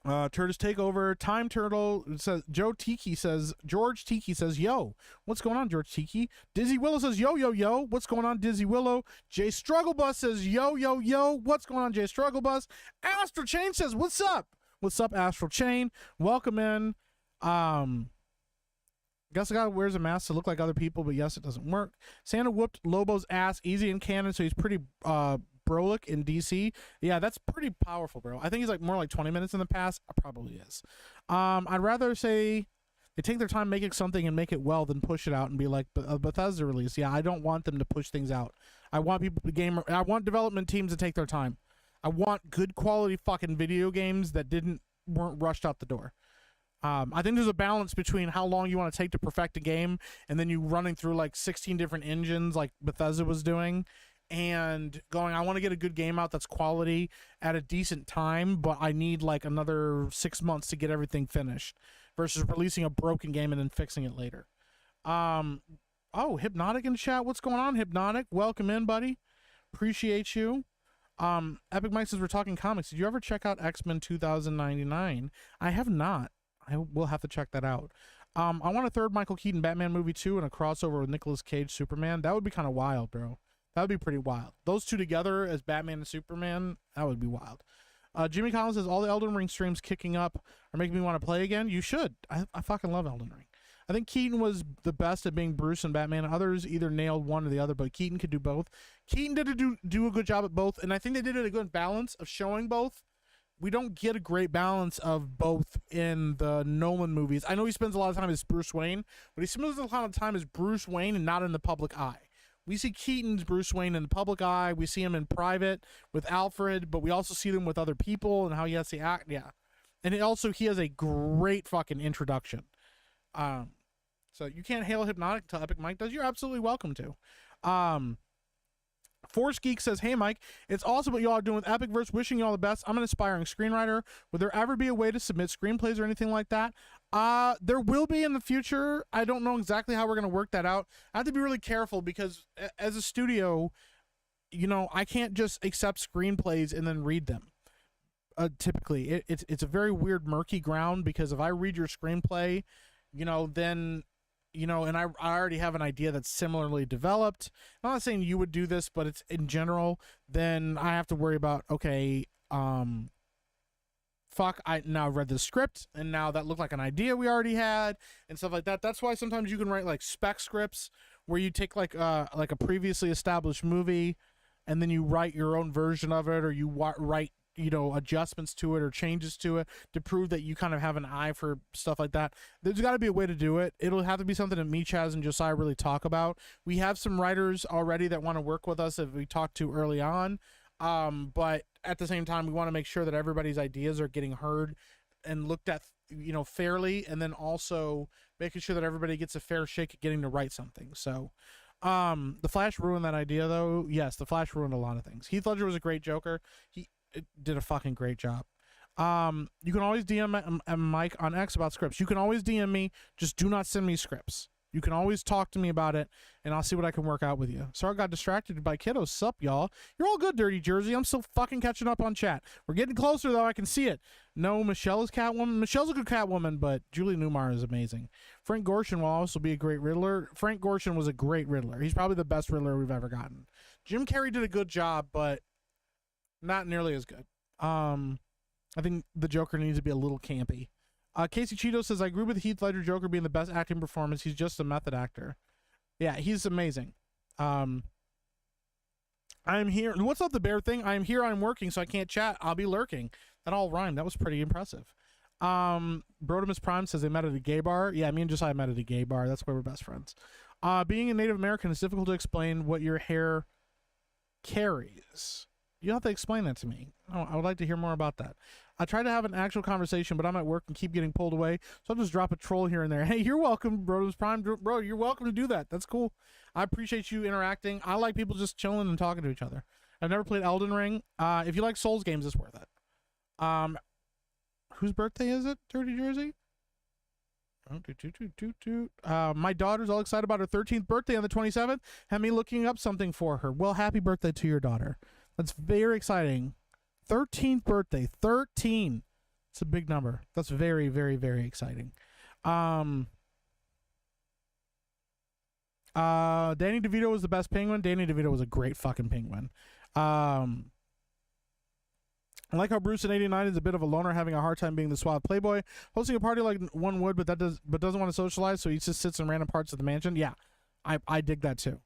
Turd is takeover. Time Turtle says, George Tiki says, yo, what's going on, George Tiki? Dizzy Willow says, yo, yo, yo, what's going on, Dizzy Willow? Jay Struggle Bus says, yo, yo, yo, what's going on, Jay Struggle Bus? Astral Chain says, what's up? What's up, Astral Chain? Welcome in. Guess the guy wears a mask to look like other people, but yes, it doesn't work. Santa whooped Lobo's ass easy in canon, so he's pretty brolic in DC. Yeah, that's pretty powerful, bro. I think he's like more like 20 minutes in the past. Probably is. I'd rather say they take their time making something and make it well than push it out and be like a Bethesda release. Yeah, I don't want them to push things out. I want I want development teams to take their time. I want good quality fucking video games that weren't rushed out the door. I think there's a balance between how long you want to take to perfect a game and then you running through like 16 different engines like Bethesda was doing and going, I want to get a good game out that's quality at a decent time, but I need like another 6 months to get everything finished versus releasing a broken game and then fixing it later. Oh, Hypnotic in chat. What's going on, Hypnotic? Welcome in, buddy. Appreciate you. Epic Mike says, we're talking comics. Did you ever check out X-Men 2099? I have not. I will have to check that out. I want a third Michael Keaton Batman movie too and a crossover with Nicolas Cage Superman. That would be kind of wild, bro. That would be pretty wild. Those two together as Batman and Superman, that would be wild. Jimmy Collins says, all the Elden Ring streams kicking up are making me want to play again. You should. I fucking love Elden Ring. I think Keaton was the best at being Bruce and Batman. Others either nailed one or the other, but Keaton could do both. Keaton did do a good job at both, and I think they did a good balance of showing both. We don't get a great balance of both in the Nolan movies. I know he spends a lot of time as Bruce Wayne, but he spends a lot of time as Bruce Wayne and not in the public eye. We see Keaton's Bruce Wayne in the public eye. We see him in private with Alfred, but we also see them with other people and how he has to act. Yeah. And he has a great fucking introduction. So you can't hail Hypnotic until Epic Mike does. You're absolutely welcome to. Force Geek says, hey Mike, it's awesome what y'all are doing with Epicverse. Wishing y'all the best. I'm an aspiring screenwriter. Would there ever be a way to submit screenplays or anything like that? There will be in the future. I don't know exactly how we're going to work that out. I have to be really careful because as a studio, you know, I can't just accept screenplays and then read them. Typically, it's a very weird, murky ground because if I read your screenplay, you know, then, you know, and I already have an idea that's similarly developed. I'm not saying you would do this, but it's in general, then I have to worry about, okay, fuck, I now read the script and now that looked like an idea we already had and stuff like that. That's why sometimes you can write like spec scripts where you take like a previously established movie, and then you write your own version of it, or you write adjustments to it or changes to it to prove that you kind of have an eye for stuff like that. There's got to be a way to do it. It'll have to be something that me, Chaz, and Josiah really talk about. We have some writers already that want to work with us that we talked to early on, but at the same time, we want to make sure that everybody's ideas are getting heard and looked at, fairly, and then also making sure that everybody gets a fair shake at getting to write something. So the Flash ruined that idea, though. Yes, the Flash ruined a lot of things. Heath Ledger was a great Joker. He did a fucking great job. You can always DM Mike on X about scripts. You can always DM me. Just do not send me scripts. You can always talk to me about it, and I'll see what I can work out with you. Sorry I got distracted by kiddos. Sup, y'all? You're all good, Dirty Jersey. I'm still fucking catching up on chat. We're getting closer, though. I can see it. No, Michelle is Catwoman. Michelle's a good Catwoman, but Julie Newmar is amazing. Frank Gorshin will also be a great Riddler. Frank Gorshin was a great Riddler. He's probably the best Riddler we've ever gotten. Jim Carrey did a good job, but not nearly as good. I think the Joker needs to be a little campy. Casey Cheeto says, I agree with Heath Ledger Joker being the best acting performance. He's just a method actor. Yeah, he's amazing. I'm here. What's up, the bear thing? I'm here. I'm working, so I can't chat. I'll be lurking. That all rhymed. That was pretty impressive. Brodemus Prime says they met at a gay bar. Yeah, me and Josiah met at a gay bar. That's why we're best friends. Being a Native American, it's difficult to explain what your hair carries. You'll have to explain that to me. I would like to hear more about that. I try to have an actual conversation, but I'm at work and keep getting pulled away, so I'll just drop a troll here and there. Hey, you're welcome, Brodemus Prime. Bro, you're welcome to do that. That's cool. I appreciate you interacting. I like people just chilling and talking to each other. I've never played Elden Ring. If you like Souls games, it's worth it. Whose birthday is it, Dirty Jersey? My daughter's all excited about her 13th birthday on the 27th. Have me looking up something for her. Well, happy birthday to your daughter. That's very exciting. 13th birthday. 13. It's a big number. That's very, very, very exciting. Danny DeVito was the best penguin. Danny DeVito was a great fucking penguin. I like how Bruce in '89 is a bit of a loner, having a hard time being the suave playboy, hosting a party like one would, but doesn't want to socialize, so he just sits in random parts of the mansion. Yeah, I dig that too.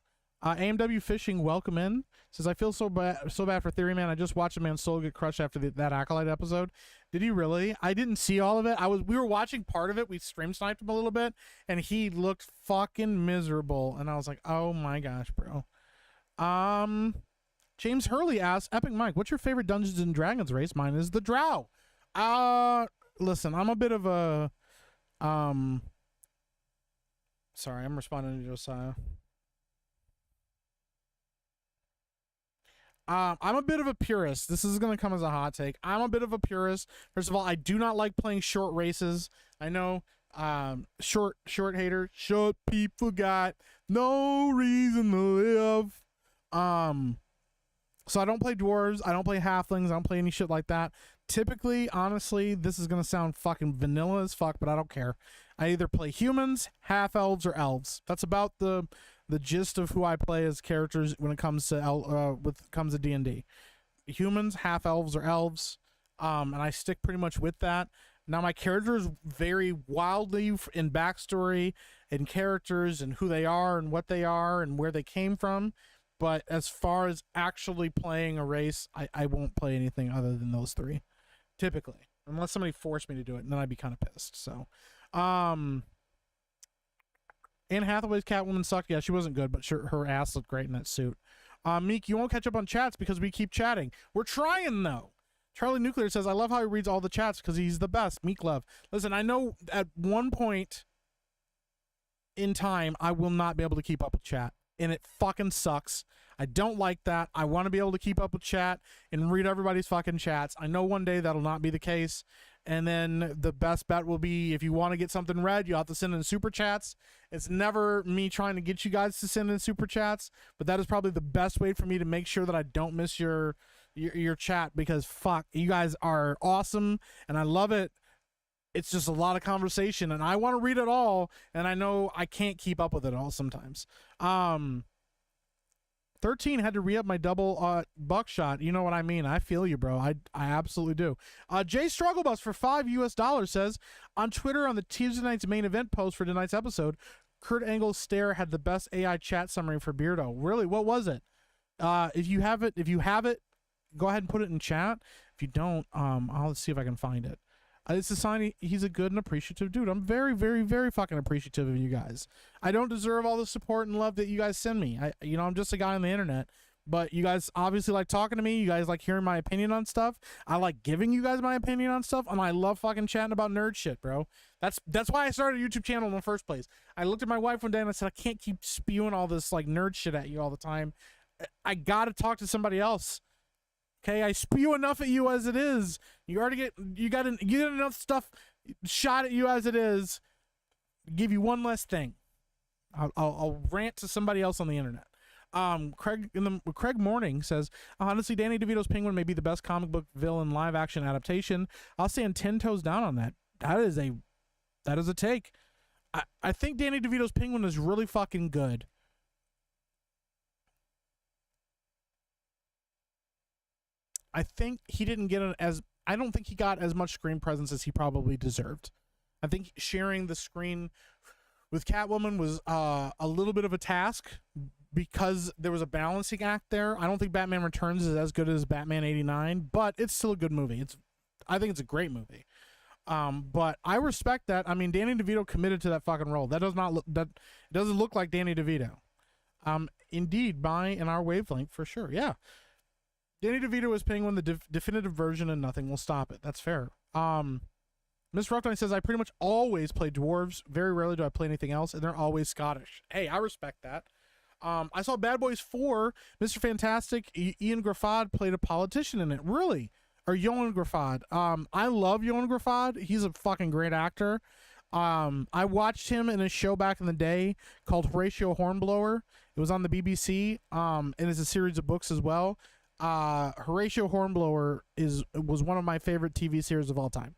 AMW Fishing, welcome in. Says, I feel so bad for Theory Man. I just watched a man's soul get crushed after that Acolyte episode. Did he really? I didn't see all of it. We were watching part of it. We stream sniped him a little bit, and he looked fucking miserable. And I was like, oh my gosh, bro. James Hurley asks, Epic Mike, what's your favorite Dungeons and Dragons race? Mine is the Drow. Listen, I'm a bit of a sorry, I'm responding to Josiah. I'm a bit of a purist. This is going to come as a hot take. I'm a bit of a purist. First of all, I do not like playing short races. I know, short hater. Short people got no reason to live. So I don't play dwarves. I don't play halflings. I don't play any shit like that. Typically, honestly, this is going to sound fucking vanilla as fuck, but I don't care. I either play humans, half-elves, or elves. That's about the gist of who I play as characters when it comes to D&D. Humans, half-elves, or elves, and I stick pretty much with that. Now, my characters vary wildly in backstory and characters and who they are and what they are and where they came from. But as far as actually playing a race, I won't play anything other than those three, typically. Unless somebody forced me to do it, and then I'd be kind of pissed. So, Anne Hathaway's Catwoman sucked. Yeah, she wasn't good, but sure, her ass looked great in that suit. Meek, you won't catch up on chats because we keep chatting. We're trying, though. Charlie Nuclear says, I love how he reads all the chats because he's the best. Meek love. Listen, I know at one point in time, I will not be able to keep up with chat. And it fucking sucks. I don't like that. I want to be able to keep up with chat and read everybody's fucking chats. I know one day that'll not be the case. And then the best bet will be if you want to get something read, you have to send in super chats. It's never me trying to get you guys to send in super chats, but that is probably the best way for me to make sure that I don't miss your chat, because fuck, you guys are awesome and I love it. It's just a lot of conversation and I want to read it all, and I know I can't keep up with it all sometimes. 13 had to re-up my double buckshot. You know what I mean? I feel you, bro. I absolutely do. Jay Strugglebus for $5 US says, on Twitter on the Tuesday night's main event post for tonight's episode, Kurt Angle's stare had the best AI chat summary for Beardo. Really? What was it? If you have it, go ahead and put it in chat. If you don't, I'll see if I can find it. It's a sign he's a good and appreciative dude. I'm very, very, very fucking appreciative of you guys. I don't deserve all the support and love that you guys send me. I'm just a guy on the internet, but you guys obviously like talking to me. You guys like hearing my opinion on stuff. I like giving you guys my opinion on stuff, and I love fucking chatting about nerd shit, bro. That's why I started a YouTube channel in the first place. I looked at my wife one day and I said, I can't keep spewing all this like nerd shit at you all the time. I gotta talk to somebody else. Okay, I spew enough at you as it is. You get enough stuff shot at you as it is. Give you one less thing. I'll rant to somebody else on the internet. Craig Morning says, honestly, Danny DeVito's Penguin may be the best comic book villain live action adaptation. I'll stand 10 toes down on that. That is a take. I think Danny DeVito's Penguin is really fucking good. I think he didn't get I don't think he got as much screen presence as he probably deserved. I think sharing the screen with Catwoman was a little bit of a task because there was a balancing act there. I don't think Batman Returns is as good as Batman 89, but it's still a good movie. I think it's a great movie. But I respect that. I mean, Danny DeVito committed to that fucking role. That doesn't look like Danny DeVito. Indeed, in our wavelength for sure. Yeah. Danny DeVito is Penguin, the definitive version, and nothing will stop it. That's fair. Miss Rockline says, I pretty much always play dwarves. Very rarely do I play anything else, and they're always Scottish. Hey, I respect that. I saw Bad Boys 4. Mr. Fantastic, Ian Grafad played a politician in it. Really? Or Johan Grafad. I love Johan Grafad. He's a fucking great actor. I watched him in a show back in the day called Horatio Hornblower. It was on the BBC, and it's a series of books as well. Horatio Hornblower was one of my favorite TV series of all time.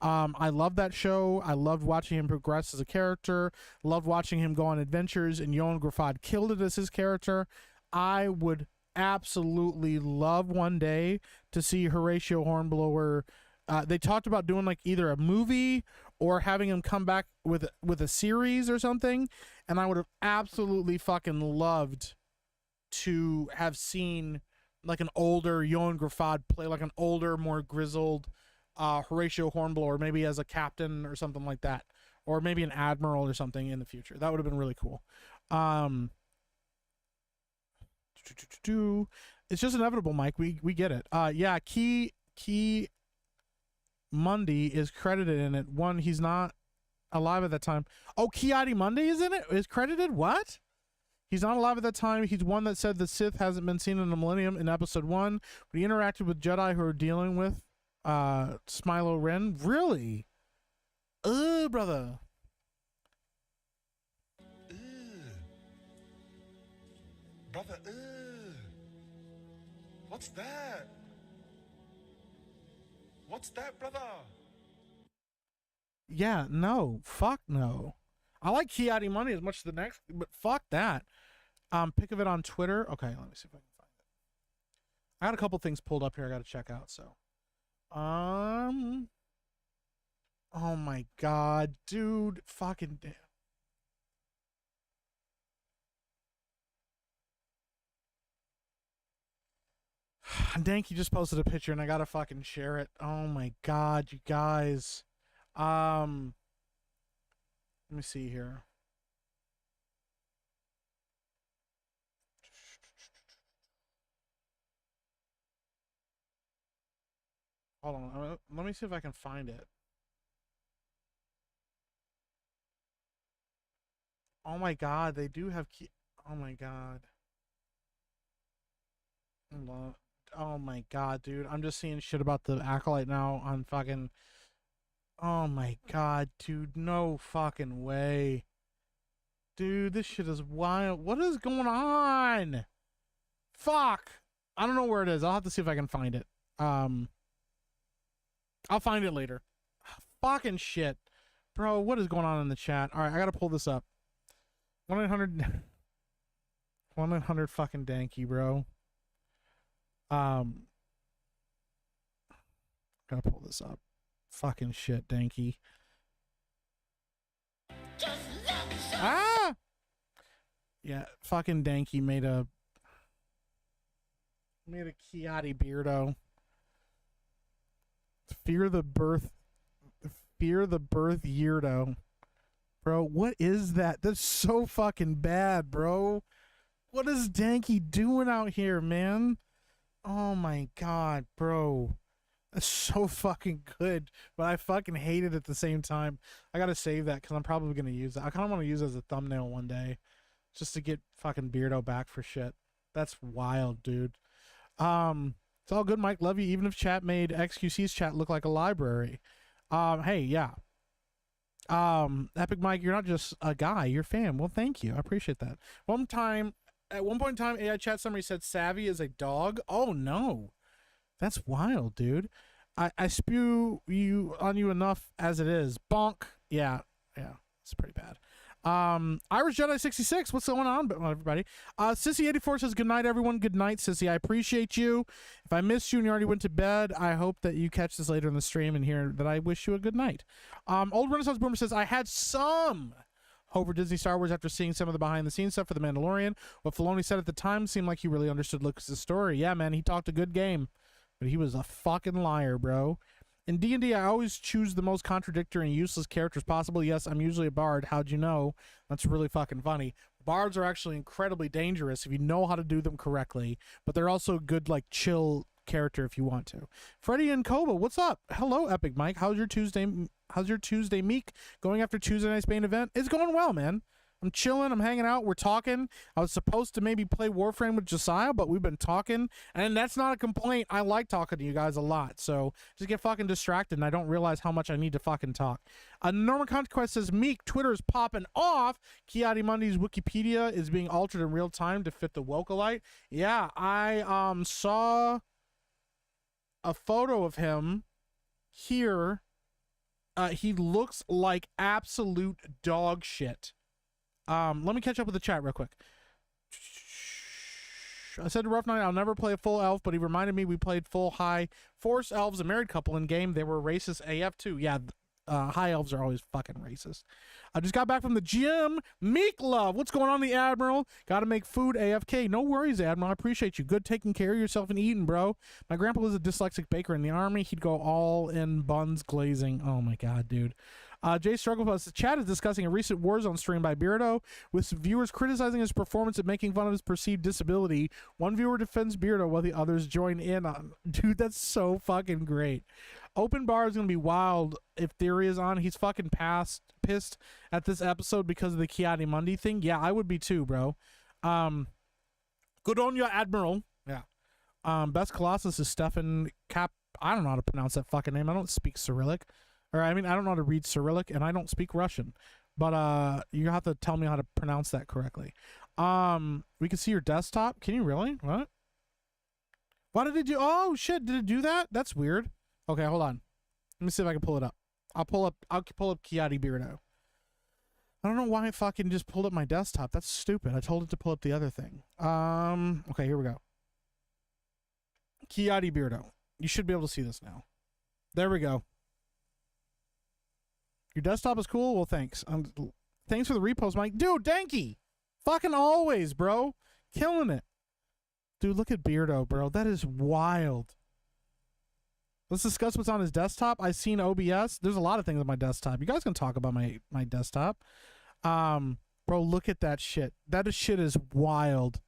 I love that show. I loved watching him progress as a character. Loved watching him go on adventures, and Johan Grafad killed it as his character. I would absolutely love one day to see Horatio Hornblower. They talked about doing like either a movie or having him come back with a series or something, and I would have absolutely fucking loved to have seen like an older Johan Grafad play like an older, more grizzled Horatio Hornblower, maybe as a captain or something like that, or maybe an admiral or something in the future. That would have been really cool. It's just inevitable, Mike. We get it. Yeah, Key Mundy is credited in it. One, he's not alive at that time. Oh, Key Mundy is in it? Is credited? What? He's not alive at that time. He's one that said the Sith hasn't been seen in a millennium in episode 1. But he interacted with Jedi who are dealing with Smilo Ren. Really? Brother. Brother, what's that? What's that, brother? Yeah, no. Fuck no. I like Kiadi Money as much as the next, but fuck that. Pick of it on Twitter. Okay, let me see if I can find it. I got a couple things pulled up here I got to check out, so. Oh my god, dude. Fucking damn. Danky just posted a picture and I gotta fucking share it. Oh my god, you guys. Let me see here. Hold on, let me see if I can find it. Oh my god, they do have key. Oh my god. Oh my god, dude. I'm just seeing shit about the Acolyte now on fucking. Oh my god, dude. No fucking way. Dude, this shit is wild. What is going on? Fuck. I don't know where it is. I'll have to see if I can find it. I'll find it later. Fucking shit. Bro, what is going on in the chat? Alright, I gotta pull this up. 1-800 1-800 fucking Danky, bro. Gotta pull this up. Fucking shit, Danky. Ah! Yeah, fucking Danky made a Kiati Beardo. Fear the birth Yeardo. Bro, what is that? That's so fucking bad, bro. What is Danky doing out here, man? Oh my god, bro. That's so fucking good, but I fucking hate it at the same time. I gotta save that because I'm probably gonna use it. I kind of want to use it as a thumbnail one day, just to get fucking Beardo back for shit. That's wild, dude. It's all good, Mike. Love you. Even if chat made XQC's chat look like a library. Hey, yeah. Epic Mike, you're not just a guy, you're fam. Well, thank you. I appreciate that. At one point in time, AI chat summary said Savvy is a dog. Oh no. That's wild, dude. I spew on you enough as it is. Bonk. Yeah. It's pretty bad. Irish Jedi 66, what's going on, everybody? Sissy 84 says good night, everyone. Good night, Sissy. I appreciate you. If I missed you and you already went to bed, I hope that you catch this later in the stream and hear that I wish you a good night. Old Renaissance Boomer says I had some hope for Disney Star Wars after seeing some of the behind the scenes stuff for The Mandalorian. What Filoni said at the time seemed like he really understood Lucas' story. Yeah, man, he talked a good game, but he was a fucking liar, bro. In D&D, I always choose the most contradictory and useless characters possible. Yes, I'm usually a bard. How'd you know? That's really fucking funny. Bards are actually incredibly dangerous if you know how to do them correctly, but they're also a good, like, chill character if you want to. Freddie and Koba, what's up? Hello, Epic Mike. How's your Tuesday, Meek? Going after Tuesday night's main event? It's going well, man. I'm chilling. I'm hanging out. We're talking. I was supposed to maybe play Warframe with Josiah, but we've been talking, and that's not a complaint. I like talking to you guys a lot, so just get fucking distracted, and I don't realize how much I need to fucking talk. Norman Conquest says, Meek, Twitter is popping off. Kiati Mundy's Wikipedia is being altered in real time to fit the Acolyte. Yeah, I saw a photo of him here. He looks like absolute dog shit. Let me catch up with the chat real quick. I said to Rough Night, I'll never play a full elf, but he reminded me we played full high force elves, a married couple in game. They were racist AF too. Yeah, high elves are always fucking racist. I just got back from the gym. Meek love. What's going on, the Admiral? Got to make food AFK. No worries, Admiral. I appreciate you. Good taking care of yourself and eating, bro. My grandpa was a dyslexic baker in the army. He'd go all in buns glazing. Oh my god, dude. Jay Strugglefuss, the chat is discussing a recent Warzone stream by Beardo, with some viewers criticizing his performance and making fun of his perceived disability. One viewer defends Beardo while the others join in on. Dude, that's so fucking great. Open bar is going to be wild if Theory is on. He's fucking pissed at this episode because of the Kiati Mundi thing. Yeah, I would be too, bro. Good on you, Admiral. Yeah. Best Colossus is Stefan Cap. I don't know how to pronounce that fucking name. I don't speak Cyrillic. Or, I mean, I don't know how to read Cyrillic, and I don't speak Russian. But you have to tell me how to pronounce that correctly. We can see your desktop. Can you really? What? Why did it do? Oh, shit. Did it do that? That's weird. Okay, hold on. Let me see if I can pull it up. I'll pull up Kiati Beardo. I don't know why it fucking just pulled up my desktop. That's stupid. I told it to pull up the other thing. Okay, here we go. Kiati Beardo. You should be able to see this now. There we go. Your desktop is cool? Well, thanks. Thanks for the repost, Mike. Dude, Danky! Fucking always, bro. Killing it. Dude, look at Beardo, bro. That is wild. Let's discuss what's on his desktop. I've seen OBS. There's a lot of things on my desktop. You guys can talk about my desktop. Bro, look at that shit. That shit is wild.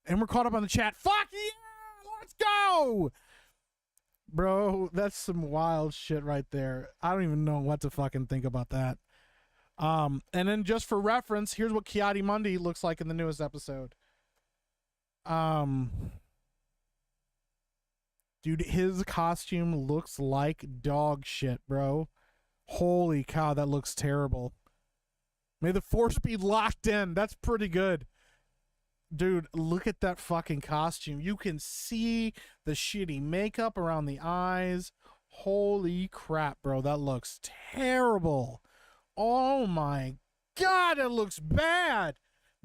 And we're caught up on the chat. Fuck yeah! Let's go! Bro, that's some wild shit right there. I don't even know what to fucking think about that. And then just for reference, here's what Kiati Mundi looks like in the newest episode. Dude, his costume looks like dog shit, bro. Holy cow, that looks terrible. May the force be locked in. That's pretty good. Dude, look at that fucking costume. You can see the shitty makeup around the eyes. Holy crap, bro. That looks terrible. Oh my god, it looks bad.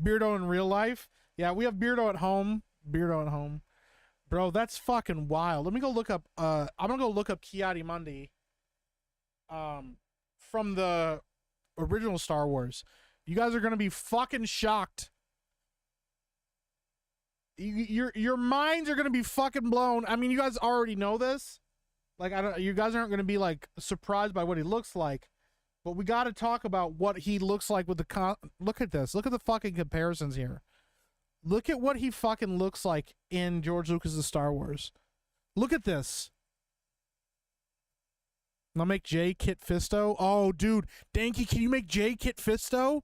Beardo in real life. Yeah, we have Beardo at home. Beardo at home. Bro, that's fucking wild. Let me go look up, I'm gonna go look up Kiati Mundi. From the original Star Wars. You guys are gonna be fucking shocked your minds are gonna be fucking blown. I mean, you guys already know this. Like, you guys aren't gonna be like surprised by what he looks like, but we got to talk about what he looks like with the Look at this. Look at the fucking comparisons here. Look at what he fucking looks like in George Lucas's Star Wars. Look at this. I'll make Jay Kit Fisto. Oh, dude, Danky, can you make Jay Kit Fisto?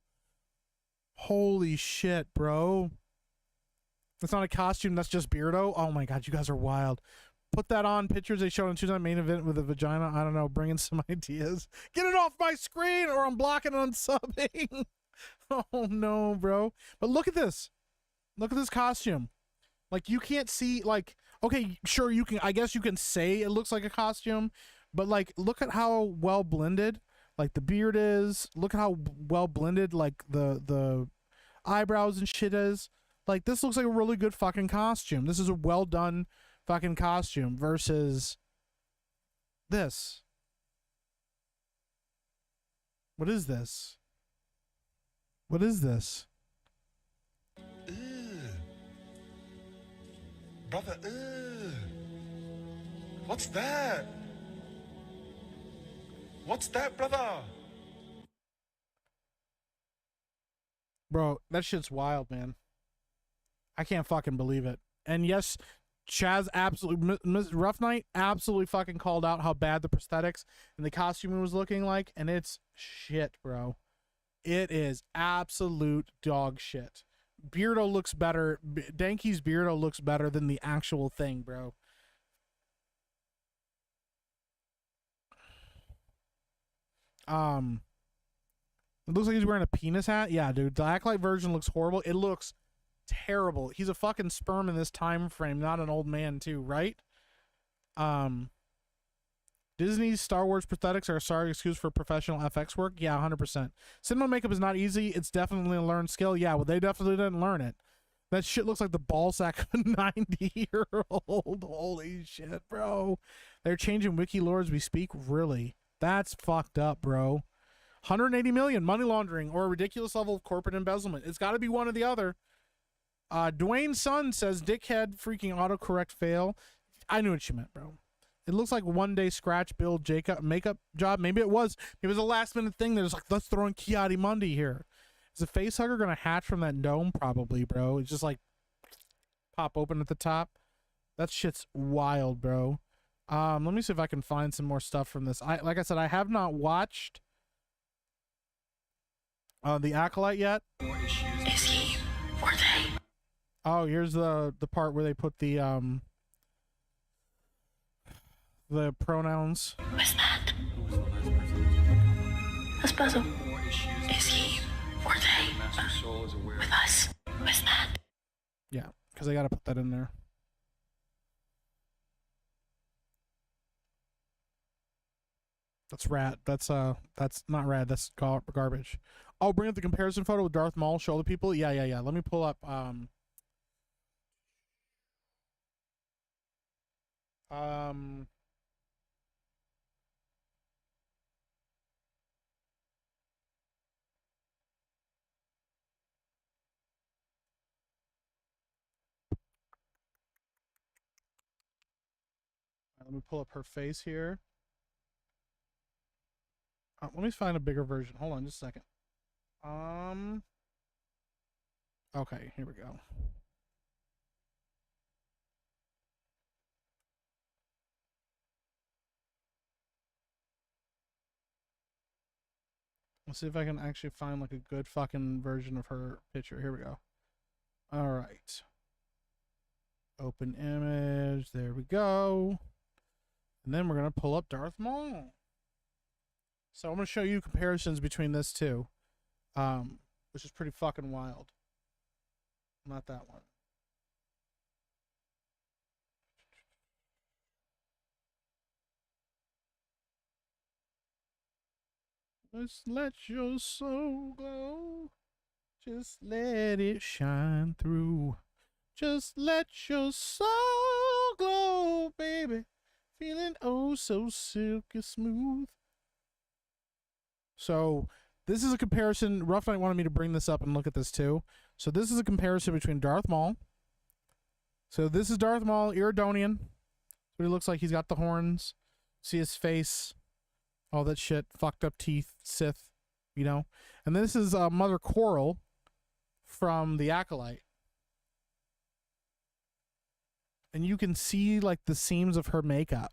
Holy shit, bro. That's not a costume, that's just Beardo. Oh my god, you guys are wild. Put that on pictures they showed in Tuesday main event with a vagina. I don't know, bring in some ideas. Get it off my screen or I'm blocking on subbing. Oh no, bro. But look at this. Look at this costume. Like, you can't see, like, okay, sure, you can, I guess you can say it looks like a costume, but like, look at how well blended like the beard is. Look at how well blended like the eyebrows and shit is. Like, this looks like a really good fucking costume. This is a well done fucking costume versus this. What is this? What is this? Ugh. Brother, ugh. What's that? What's that, brother? Bro, that shit's wild, man. I can't fucking believe it. And yes, Chaz absolutely, Rough Night absolutely fucking called out how bad the prosthetics and the costuming was looking like, and it's shit, bro. It is absolute dog shit. Beardo looks better. Danky's Beardo looks better than the actual thing, bro. It looks like he's wearing a penis hat. Yeah, dude. The Acolyte version looks horrible. It looks terrible. He's a fucking sperm in this time frame, not an old man too, right? Disney's Star Wars prosthetics are a sorry excuse for professional FX work. Yeah, 100%. Cinema makeup is not easy. It's definitely a learned skill. Yeah, well, they definitely didn't learn it. That shit looks like the ball sack of a 90-year-old. Holy shit, bro. They're changing wiki lore as we speak. Really? That's fucked up, bro. 180 million, money laundering, or a ridiculous level of corporate embezzlement. It's got to be one or the other. Dwayne's son says, dickhead, freaking autocorrect fail. I knew what you meant, bro. It looks like one day scratch build Jacob makeup job. Maybe it was. It was a last minute thing. There's like, let's throw in Kiadi Mundi here. Is a face hugger going to hatch from that dome? Probably, bro. It's just like pop open at the top. That shit's wild, bro. Let me see if I can find some more stuff from this. Like I said, I have not watched the Acolyte yet. Is he or they? Oh, here's the part where they put the pronouns. What's that? That's puzzle. Is he or they? With us? What's that? Yeah, because I got to put that in there. That's rat. That's not rad. That's garbage. Oh, bring up the comparison photo with Darth Maul. Show the people. Yeah. Let me pull up. Let me pull up her face here. Let me find a bigger version. Hold on just a second. Okay, here we go. Let's see if I can actually find like a good fucking version of her picture. Here we go. All right. Open image. There we go. And then we're going to pull up Darth Maul. So I'm going to show you comparisons between this two, which is pretty fucking wild. Not that one. Just let your soul glow. Just let it shine through. Just let your soul glow, baby. Feeling oh so silky smooth. So this is a comparison. Rough Night wanted me to bring this up and look at this too. So this is a comparison between Darth Maul So this is Darth Maul, Iridonian. What he looks like. He's got the horns. See his face. All that shit. Fucked up teeth. Sith. You know. And this is Mother Coral from the Acolyte. And you can see like the seams of her makeup.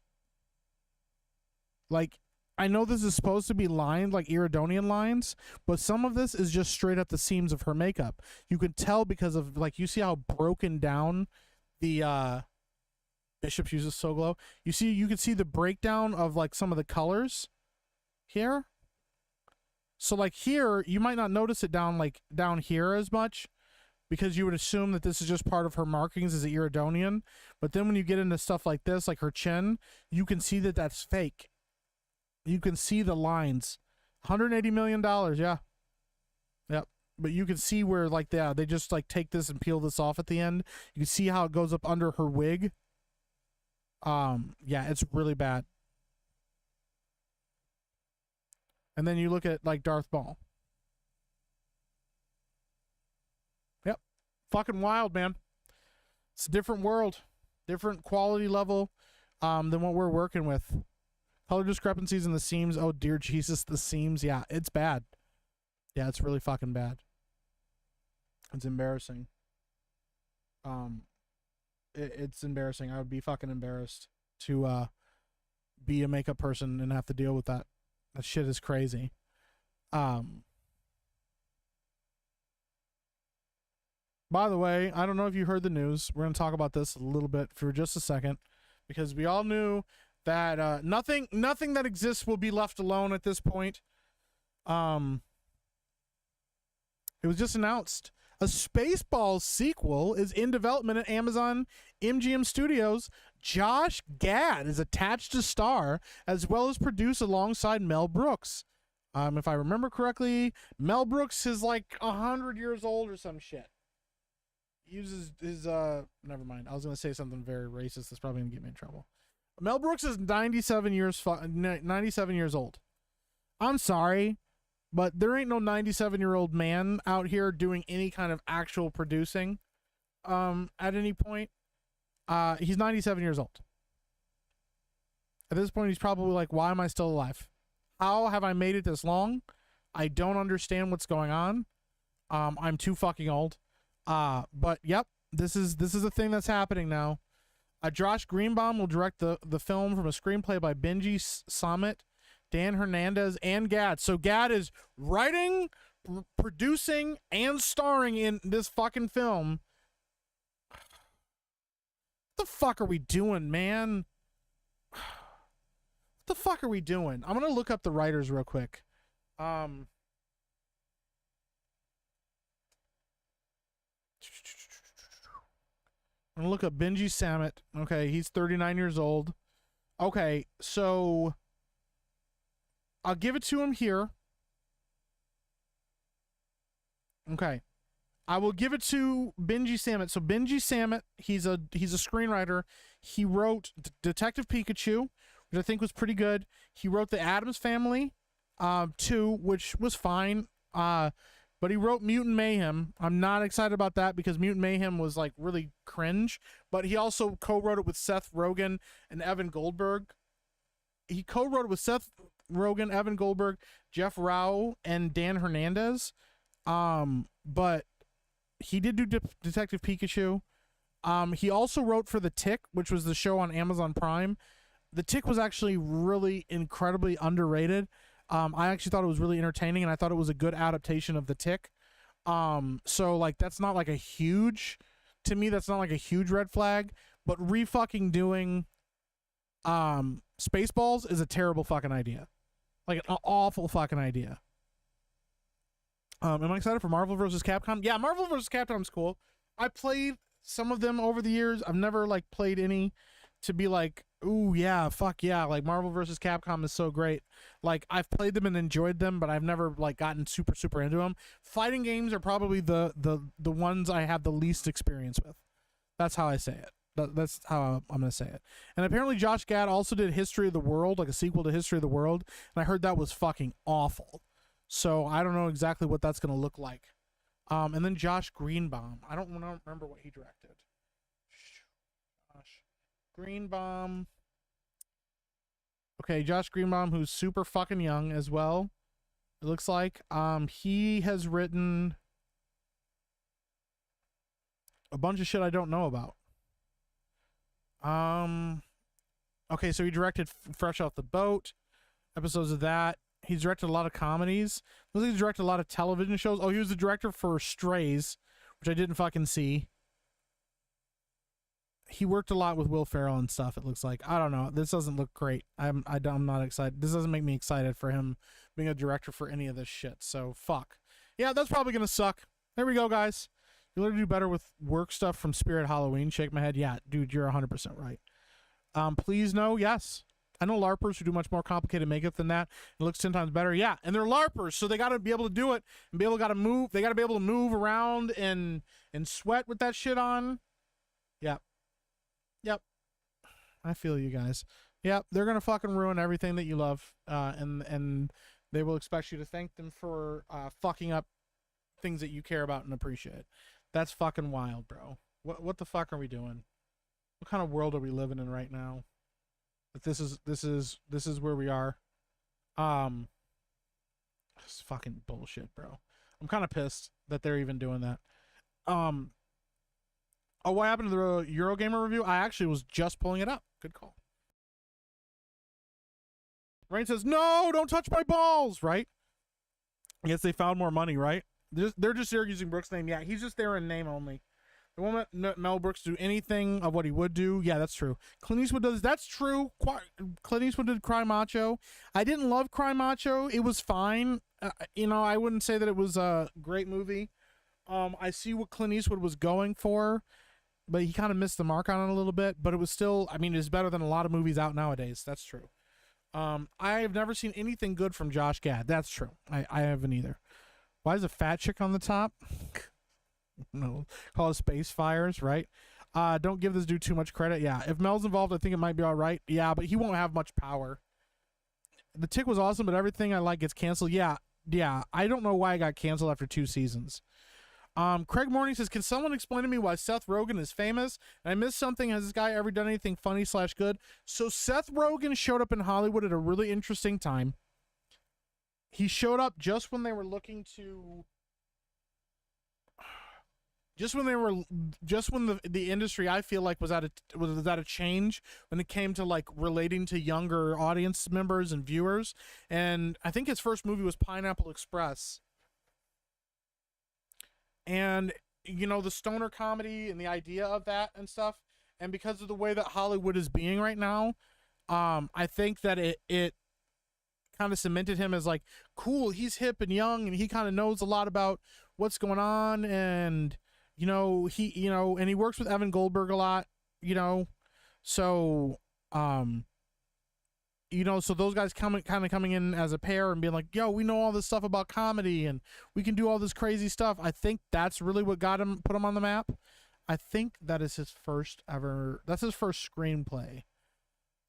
Like, I know this is supposed to be lined like Iridonian lines, but some of this is just straight up the seams of her makeup. You can tell because of, like, you see how broken down the Bishop's uses So Glow. You can see the breakdown of like some of the colors here. So like here, you might not notice it down here as much because you would assume that this is just part of her markings as an Iridonian. But then when you get into stuff like this, like her chin, you can see that that's fake. You can see the lines. $180 million, yeah. Yep. But you can see where, like, they just, like, take this and peel this off at the end. You can see how it goes up under her wig. Yeah, it's really bad. And then you look at, like, Darth Maul. Yep. Fucking wild, man. It's a different world. Different quality level than what we're working with. Color discrepancies in the seams. Oh, dear Jesus, the seams. Yeah, it's bad. Yeah, it's really fucking bad. It's embarrassing. It's embarrassing. I would be fucking embarrassed to be a makeup person and have to deal with that. That shit is crazy. By the way, I don't know if you heard the news. We're going to talk about this a little bit for just a second because we all knew that nothing that exists will be left alone at this point. It was just announced a Spaceballs sequel is in development at Amazon MGM Studios. Josh Gad is attached to star as well as produce alongside Mel Brooks. If I remember correctly, Mel Brooks is like 100 years old or some shit. He uses his never mind. I was gonna say something very racist that's probably gonna get me in trouble. Mel Brooks is 97 years old. I'm sorry, but there ain't no 97-year-old man out here doing any kind of actual producing at any point. He's 97 years old. At this point, he's probably like, why am I still alive? How have I made it this long? I don't understand what's going on. I'm too fucking old. But yep, this is a thing that's happening now. Josh Greenbaum will direct the film from a screenplay by Benji Samit, Dan Hernandez, and Gad. So Gad is writing, producing, and starring in this fucking film. What the fuck are we doing, man? What the fuck are we doing? I'm gonna look up the writers real quick. I'm gonna look up Benji Samit. Okay, he's 39 years old. Okay, so I'll give it to him here. Okay. I will give it to Benji Samit. So Benji Samit, he's a screenwriter. He wrote Detective Pikachu, which I think was pretty good. He wrote The Addams Family 2, which was fine. But he wrote Mutant Mayhem. I'm not excited about that because Mutant Mayhem was like really cringe. But he also co-wrote it with Seth Rogen and Evan Goldberg. He co-wrote it with Seth Rogen, Evan Goldberg, Jeff Rao, and Dan Hernandez. But he did do Detective Pikachu. He also wrote for The Tick, which was the show on Amazon Prime. The Tick was actually really incredibly underrated. I actually thought it was really entertaining, and I thought it was a good adaptation of The Tick. So like that's not like a huge, to me that's not like a huge red flag, but re-fucking doing Spaceballs is a terrible fucking idea. Like an awful fucking idea. Am I excited for Marvel vs. Capcom? Yeah, Marvel vs. Capcom's cool. I played some of them over the years. I've never like played any to be like, ooh yeah, fuck yeah, like Marvel vs. Capcom is so great. Like I've played them and enjoyed them, but I've never like gotten super into them. Fighting games are probably the ones I have the least experience with. That's how I say it. That's how I'm gonna say it. And apparently Josh Gad also did History of the World, like a sequel to History of the World, and I heard that was fucking awful. So I don't know exactly what that's gonna look like. And then Josh Greenbaum. I don't remember what he directed. Greenbaum. Okay, Josh Greenbaum, who's super fucking young as well. It looks like he has written a bunch of shit I don't know about. Okay, so he directed Fresh Off the Boat, episodes of that. He's directed a lot of comedies. Looks like he's directed a lot of television shows. Oh, he was the director for Strays, which I didn't fucking see. He worked a lot with Will Ferrell and stuff, it looks like. I don't know. This doesn't look great. I'm not excited. This doesn't make me excited for him being a director for any of this shit. So, fuck. Yeah, that's probably going to suck. There we go, guys. You learn to do better with work stuff from Spirit Halloween. Shake my head. Yeah, dude, you're 100% right. Please no, yes. I know LARPers who do much more complicated makeup than that. It looks 10 times better. Yeah, and they're LARPers, so they got to be able to do it and be able to move. They got to be able to move around and sweat with that shit on. Yep. Yep. I feel you guys. Yep, they're going to fucking ruin everything that you love, and they will expect you to thank them for fucking up things that you care about and appreciate. That's fucking wild, bro. What the fuck are we doing? What kind of world are we living in right now? That this is where we are. It's fucking bullshit, bro. I'm kind of pissed that they're even doing that. Oh, what happened to the Eurogamer review? I actually was just pulling it up. Good call. Rain says, "No, don't touch my balls." Right? I guess they found more money, right? They're just there using Brooks' name. Yeah, he's just there in name only. They won't let Mel Brooks do anything of what he would do. Yeah, that's true. Clint Eastwood does. That's true. Clint Eastwood did Cry Macho. I didn't love Cry Macho. It was fine. I wouldn't say that it was a great movie. I see what Clint Eastwood was going for, but he kind of missed the mark on it a little bit. But it was still, it's better than a lot of movies out nowadays. That's true. I have never seen anything good from Josh Gad. That's true. I haven't either. Why is a fat chick on the top? No, call it Space Fires, right? Don't give this dude too much credit. Yeah, if Mel's involved, I think it might be all right. Yeah, but he won't have much power. The Tick was awesome, but everything I like gets canceled. Yeah. I don't know why it got canceled after 2 seasons. Craig Morning says, "Can someone explain to me why Seth Rogen is famous? And I missed something. Has this guy ever done anything funny / good?" So Seth Rogen showed up in Hollywood at a really interesting time. He showed up just when they were looking to. Just when the industry, I feel like, was at a change when it came to like relating to younger audience members and viewers. And I think his first movie was Pineapple Express. And the stoner comedy and the idea of that and stuff. And because of the way that Hollywood is being right now, I think that it kind of cemented him as like, cool, he's hip and young and he kind of knows a lot about what's going on, and and he works with Evan Goldberg a lot, so so those guys coming in as a pair and being like, yo, we know all this stuff about comedy and we can do all this crazy stuff. I think that's really what put him on the map. I think that is that's his first screenplay.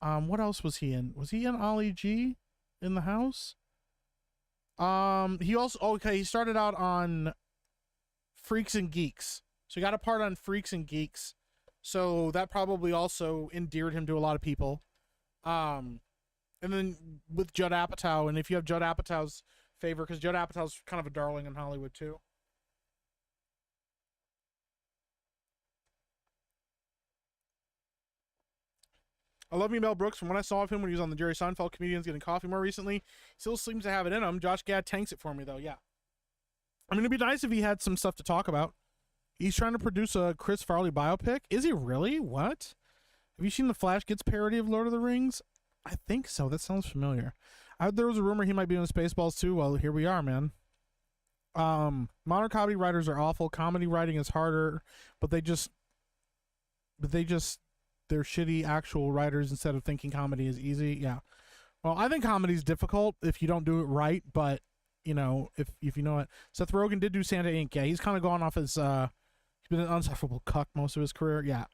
What else was he in? Was he in Ollie G in the House? He started out on Freaks and Geeks. So he got a part on Freaks and Geeks. So that probably also endeared him to a lot of people. And then with Judd Apatow, and if you have Judd Apatow's favor, because Judd Apatow's kind of a darling in Hollywood too. I love me Mel Brooks. From what I saw of him when he was on the Jerry Seinfeld Comedians Getting Coffee more recently, he still seems to have it in him. Josh Gad tanks it for me though, yeah. It'd be nice if he had some stuff to talk about. He's trying to produce a Chris Farley biopic. Is he really? What? Have you seen the Flash Gets parody of Lord of the Rings? I think so. That sounds familiar. There was a rumor he might be in Spaceballs too. Well, here we are, man. Modern comedy writers are awful. Comedy writing is harder, but they're shitty actual writers instead of thinking comedy is easy. Yeah. Well, I think comedy is difficult if you don't do it right, but if you know it. Seth Rogen did do Santa Inc. Yeah, he's kind of gone off his, he's been an unsufferable cuck most of his career. Yeah.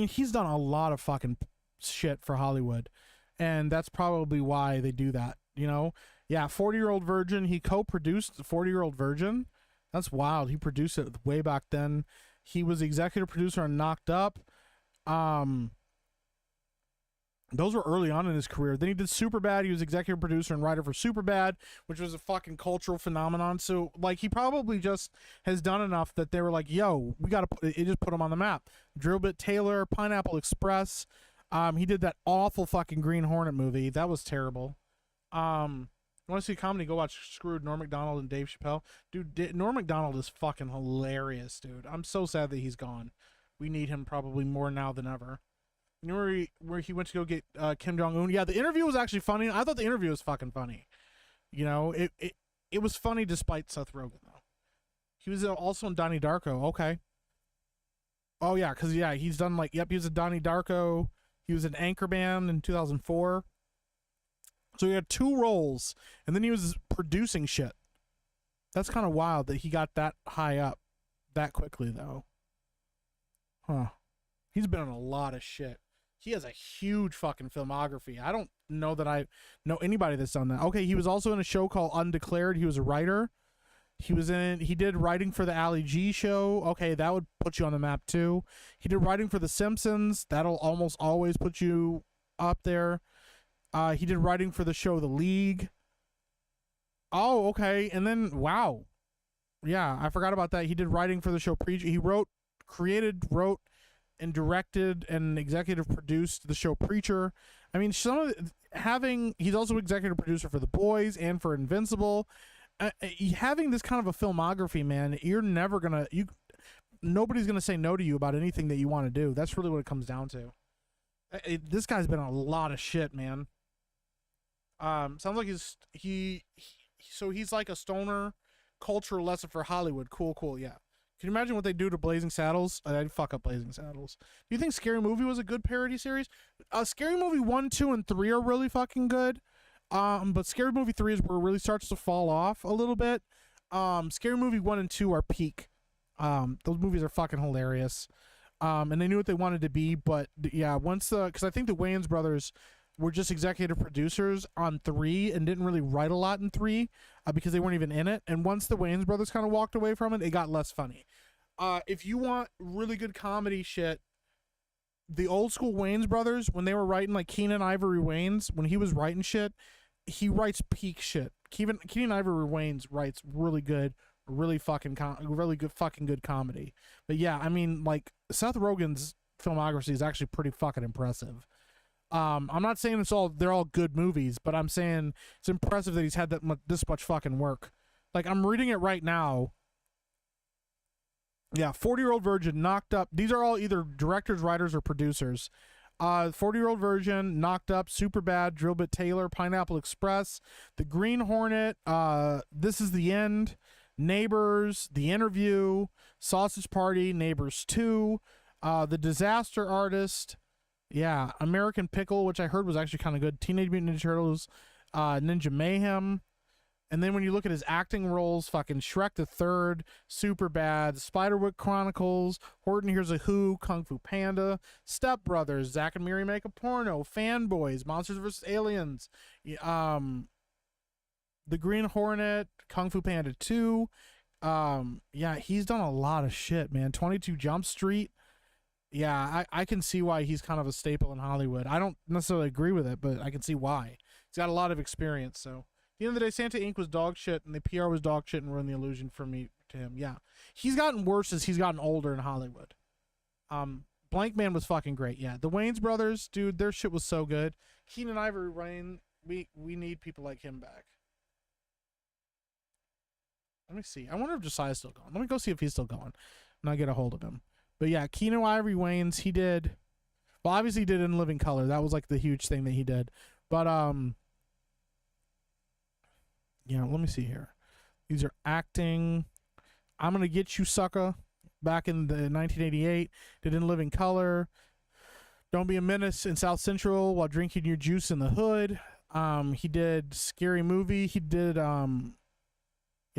He's done a lot of fucking shit for Hollywood, and that's probably why they do that, Yeah, 40-Year-Old Virgin, he co-produced 40-Year-Old Virgin. That's wild. He produced it way back then. He was the executive producer on Knocked Up. Um, those were early on in his career. Then he did Superbad. He was executive producer and writer for Superbad, which was a fucking cultural phenomenon. So, like, he probably just has done enough that they were like, yo, we got to put it, just put him on the map. Drillbit Taylor, Pineapple Express. He did that awful fucking Green Hornet movie. That was terrible. Want to see comedy? Go watch Screwed, Norm Macdonald and Dave Chappelle. Dude, Norm Macdonald is fucking hilarious, dude. I'm so sad that he's gone. We need him probably more now than ever. You know where he went to go get Kim Jong-un? Yeah, the interview was actually funny. I thought the interview was fucking funny. You know, it was funny despite Seth Rogen, though. He was also in Donnie Darko. Okay. Oh, yeah, because, yeah, he's done, like, yep, he was in Donnie Darko. He was in Anchorman in 2004. So he had 2 roles, and then he was producing shit. That's kind of wild that he got that high up that quickly, though. Huh. He's been on a lot of shit. He has a huge fucking filmography. I don't know that I know anybody that's done that. Okay, he was also in a show called Undeclared. He was a writer. He did writing for the Ali G show. Okay, that would put you on the map too. He did writing for The Simpsons. That'll almost always put you up there. He did writing for the show The League. Oh, okay. And then, wow. Yeah, I forgot about that. He did writing for the show Preacher. He wrote, and directed and executive produced the show Preacher. I mean, he's also executive producer for The Boys and for Invincible. Having this kind of a filmography, man, nobody's gonna say no to you about anything that you want to do. That's really what it comes down to. This guy's been on a lot of shit, man. Sounds like he's like a stoner cultural lesson for Hollywood. Cool, yeah. Can you imagine what they do to Blazing Saddles? I'd fuck up Blazing Saddles. Do you think Scary Movie was a good parody series? Scary Movie 1, 2, and 3 are really fucking good. But Scary Movie 3 is where it really starts to fall off a little bit. Scary Movie 1 and 2 are peak. Those movies are fucking hilarious. And they knew what they wanted to be, but yeah, because I think the Wayans brothers were just executive producers on 3 and didn't really write a lot in 3 because they weren't even in it. And once the Wayans brothers kind of walked away from it, it got less funny. If you want really good comedy shit, the old school Wayans brothers, when they were writing like Keenan Ivory Wayans, when he was writing shit, he writes peak shit. Keenan Ivory Wayans writes really good, really good fucking good comedy. But yeah, I mean, like, Seth Rogen's filmography is actually pretty fucking impressive. I'm not saying they're all good movies, but I'm saying it's impressive that he's had this much fucking work. Like, I'm reading it right now. Yeah, 40-Year-Old Virgin, Knocked Up. These are all either directors, writers, or producers. 40-Year-Old Virgin, Knocked Up, Superbad, Drillbit Taylor, Pineapple Express, The Green Hornet, This Is the End, Neighbors, The Interview, Sausage Party, Neighbors 2, The Disaster Artist, yeah, American Pickle, which I heard was actually kind of good, Teenage Mutant Ninja Turtles, Ninja Mayhem. And then when you look at his acting roles, fucking Shrek the Third, Superbad, Spiderwick Chronicles, Horton Hears a Who, Kung Fu Panda, Step Brothers, Zack and Miri Make a Porno, Fanboys, Monsters vs. Aliens, The Green Hornet, Kung Fu Panda 2. Yeah, he's done a lot of shit, man. 22 Jump Street. Yeah, I can see why he's kind of a staple in Hollywood. I don't necessarily agree with it, but I can see why. He's got a lot of experience, so. At the end of the day, Santa Inc. was dog shit, and the PR was dog shit and ruined the illusion for me to him. Yeah. He's gotten worse as he's gotten older in Hollywood. Blank Man was fucking great, yeah. The Wayans brothers, dude, their shit was so good. Keenan Ivory Wayne, we need people like him back. Let me see. I wonder if Josiah's still going. Let me go see if he's still going, and I'll get a hold of him. But yeah, Keenan Ivory Wayans, he did, well, obviously he did In Living Color. That was like the huge thing that he did. But, yeah, let me see here. These are acting. I'm Gonna Get You, Sucker, back in the 1988. Did In Living Color. Don't Be a Menace in South Central While Drinking Your Juice in the Hood. He did Scary Movie. He did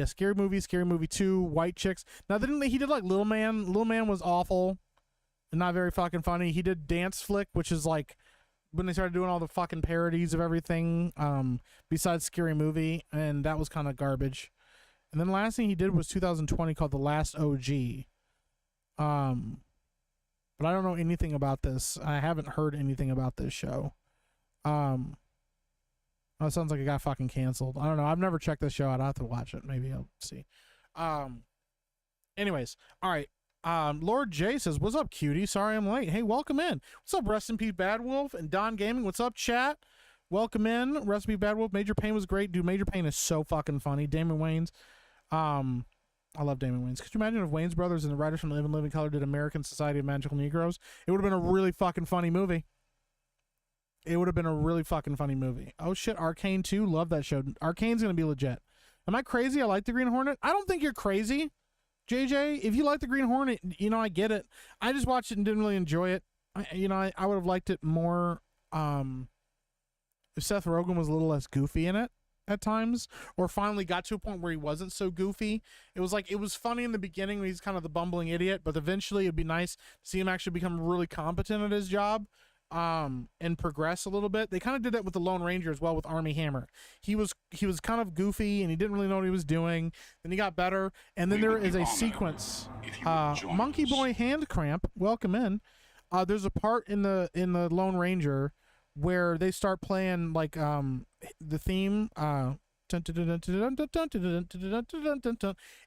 Scary Movie 2, White Chicks. Now he did like Little Man. Little Man was awful and not very fucking funny. He did Dance Flick, which is like when they started doing all the fucking parodies of everything, besides Scary Movie, and that was kind of garbage. And then the last thing he did was 2020 called The Last OG. But but I don't know anything about this. I haven't heard anything about this show. Oh, it sounds like it got fucking canceled. I don't know. I've never checked this show out. I'll have to watch it. Maybe I'll see. Anyways, all right. Lord J says, "What's up, cutie? Sorry I'm late. Hey, welcome in. What's up, Rest in Peace Bad Wolf and Don Gaming? What's up, chat? Welcome in. Rest in Peace Bad Wolf. Major Pain was great, dude. Major Pain is so fucking funny. Damon Wayans. I love Damon Wayans. Could you imagine if Wayans Brothers and the writers from Live and Living Color did American Society of Magical Negroes? It would have been a really fucking funny movie. It would have been a really fucking funny movie. Oh shit, Arcane 2. Love that show. Arcane's gonna be legit. Am I crazy? I like the Green Hornet. I don't think you're crazy, JJ. If you like the Green Hornet, you know, I get it. I just watched it and didn't really enjoy it. I would have liked it more if Seth Rogen was a little less goofy in it at times, or finally got to a point where he wasn't so goofy. It was like, it was funny in the beginning when he's kind of the bumbling idiot, but eventually it'd be nice to see him actually become really competent at his job and progress a little bit. They kind of did that with the Lone Ranger as well with Armie Hammer. He was kind of goofy and he didn't really know what he was doing. Then he got better, and then there is a sequence. Monkey Boy Hand Cramp, welcome in. There's a part in the Lone Ranger where they start playing like the theme and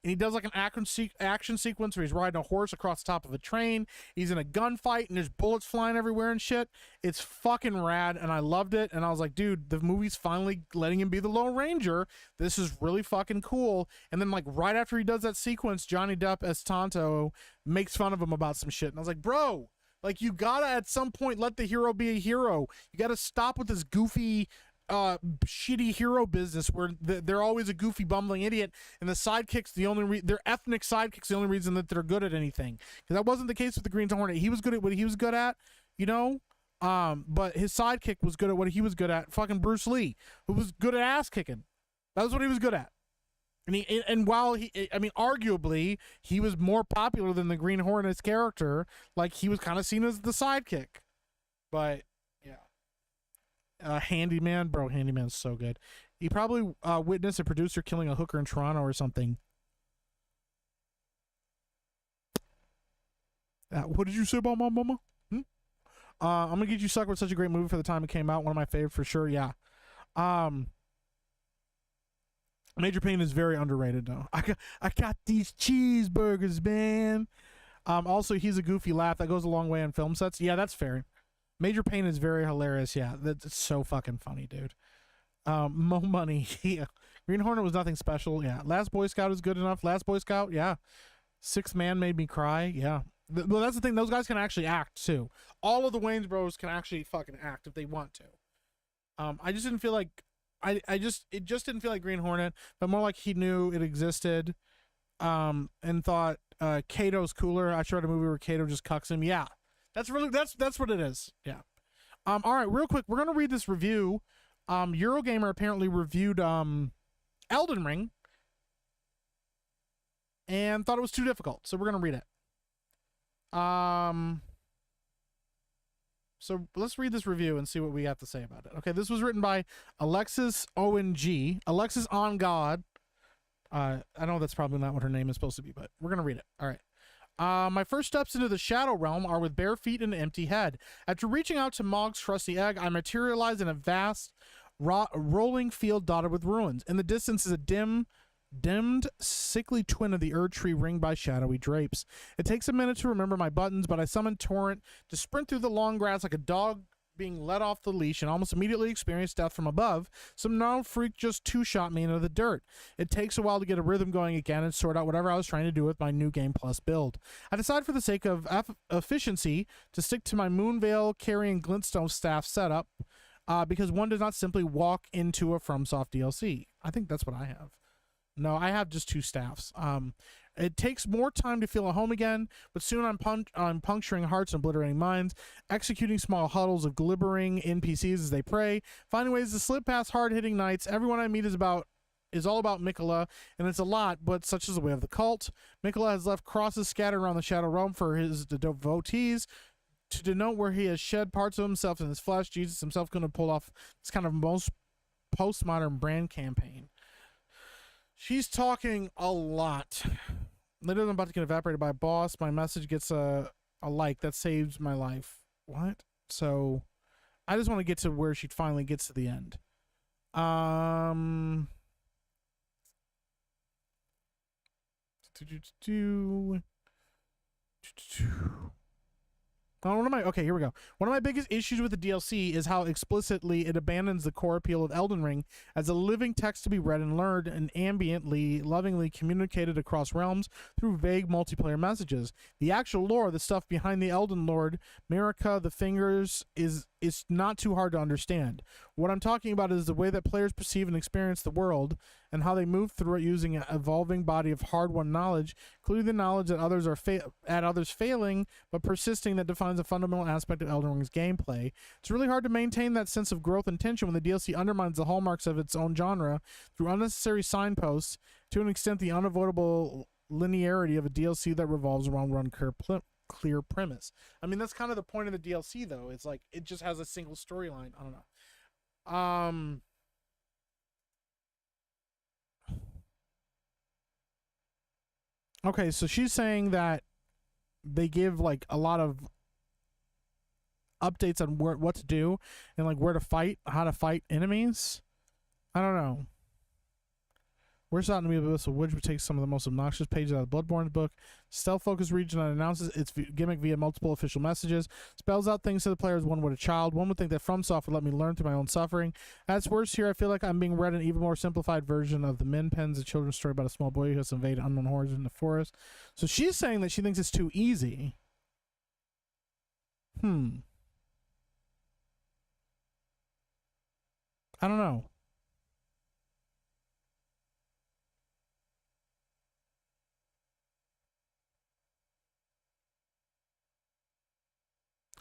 he does like an action sequence where he's riding a horse across the top of a train. He's in a gunfight and there's bullets flying everywhere and shit. It's fucking rad, and I loved it. And I was like, dude, the movie's finally letting him be the Lone Ranger. This is really fucking cool. And then like right after he does that sequence, Johnny Depp as Tonto makes fun of him about some shit, and I was like, bro, like, you gotta at some point let the hero be a hero. You gotta stop with this goofy shitty hero business where they're always a goofy bumbling idiot, and the sidekicks their ethnic sidekicks the only reason that they're good at anything. Because that wasn't the case with the Green Hornet. He was good at what he was good at, you know, but his sidekick was good at what he was good at. Fucking Bruce Lee, who was good at ass kicking. That was what he was good at. And while arguably he was more popular than the Green Hornet's character, like, he was kind of seen as the sidekick. But yeah, Handyman, bro, Handyman's so good. He probably witnessed a producer killing a hooker in Toronto or something. What did you say about my mama? I'm gonna get you sucker with such a great movie for the time it came out. One of my favorite for sure. Yeah. Major Pain is very underrated though. I got these cheeseburgers, man. Also, he's a goofy laugh that goes a long way on film sets. Yeah, that's fair. Major Pain is very hilarious. Yeah, that's so fucking funny, dude. Mo Money. Yeah. Green Hornet was nothing special. Yeah. Last Boy Scout is good enough. Last Boy Scout. Yeah. Sixth Man made me cry. Yeah. Well, that's the thing. Those guys can actually act too. All of the Wayans Bros can actually fucking act if they want to. I just didn't feel like it just didn't feel like Green Hornet, but more like he knew it existed, and thought Kato's cooler. I tried a movie where Kato just cucks him. Yeah, that's what it is. Yeah. All right, real quick, we're gonna read this review. Eurogamer apparently reviewed Elden Ring and thought it was too difficult, so we're gonna read it. So let's read this review and see what we have to say about it. Okay, this was written by Alexis ONG. Alexis on God. I know that's probably not what her name is supposed to be, but we're going to read it. All right. My first steps into the Shadow Realm are with bare feet and an empty head. After reaching out to Mog's trusty egg, I materialize in a vast, rolling field dotted with ruins. In the distance is a dimmed, sickly twin of the Erd Tree ringed by shadowy drapes. It takes a minute to remember my buttons, but I summon Torrent to sprint through the long grass like a dog being let off the leash and almost immediately experience death from above. Some gnarled freak just two-shot me into the dirt. It takes a while to get a rhythm going again and sort out whatever I was trying to do with my new Game Plus build. I decide for the sake of efficiency to stick to my Moonveil carrying Glintstone staff setup because one does not simply walk into a FromSoft DLC. I think that's what I have. No, I have just two staffs. It takes more time to feel at home again, but soon I'm puncturing hearts and obliterating minds, executing small huddles of glibbering NPCs as they pray, finding ways to slip past hard-hitting knights. Everyone I meet is all about Mikola, and it's a lot, but such is the way of the cult. Mikola has left crosses scattered around the Shadow Realm for his devotees to denote where he has shed parts of himself in his flesh. Jesus himself going to pull off this kind of most postmodern brand campaign. She's talking a lot. Later, I'm about to get evaporated by a boss. My message gets a like that saves my life. What? So I just want to get to where she finally gets to the end. Okay, here we go. One of my biggest issues with the DLC is how explicitly it abandons the core appeal of Elden Ring as a living text to be read and learned and ambiently, lovingly communicated across realms through vague multiplayer messages. The actual lore, the stuff behind the Elden Lord, Miraca, the Fingers, is not too hard to understand. What I'm talking about is the way that players perceive and experience the world and how they move through it using an evolving body of hard-won knowledge, including the knowledge that others are others failing but persisting, that defines a fundamental aspect of Elden Ring's gameplay. It's really hard to maintain that sense of growth and tension when the DLC undermines the hallmarks of its own genre through unnecessary signposts, to an extent the unavoidable linearity of a DLC that revolves around one clear premise. I mean, that's kind of the point of the DLC, though. It's like it just has a single storyline. I don't know. Okay, so she's saying that they give like a lot of updates on what to do and like where to fight, how to fight enemies. I don't know. Where's out in the Abyss, which would take some of the most obnoxious pages out of Bloodborne's book. Stealth-focused region that announces its gimmick via multiple official messages. Spells out things to the player as one would a child. One would think that FromSoft would let me learn through my own suffering. That's worse here. I feel like I'm being read an even more simplified version of the Min Pens, a children's story about a small boy who has invaded unknown horrors in the forest. So she's saying that she thinks it's too easy. I don't know.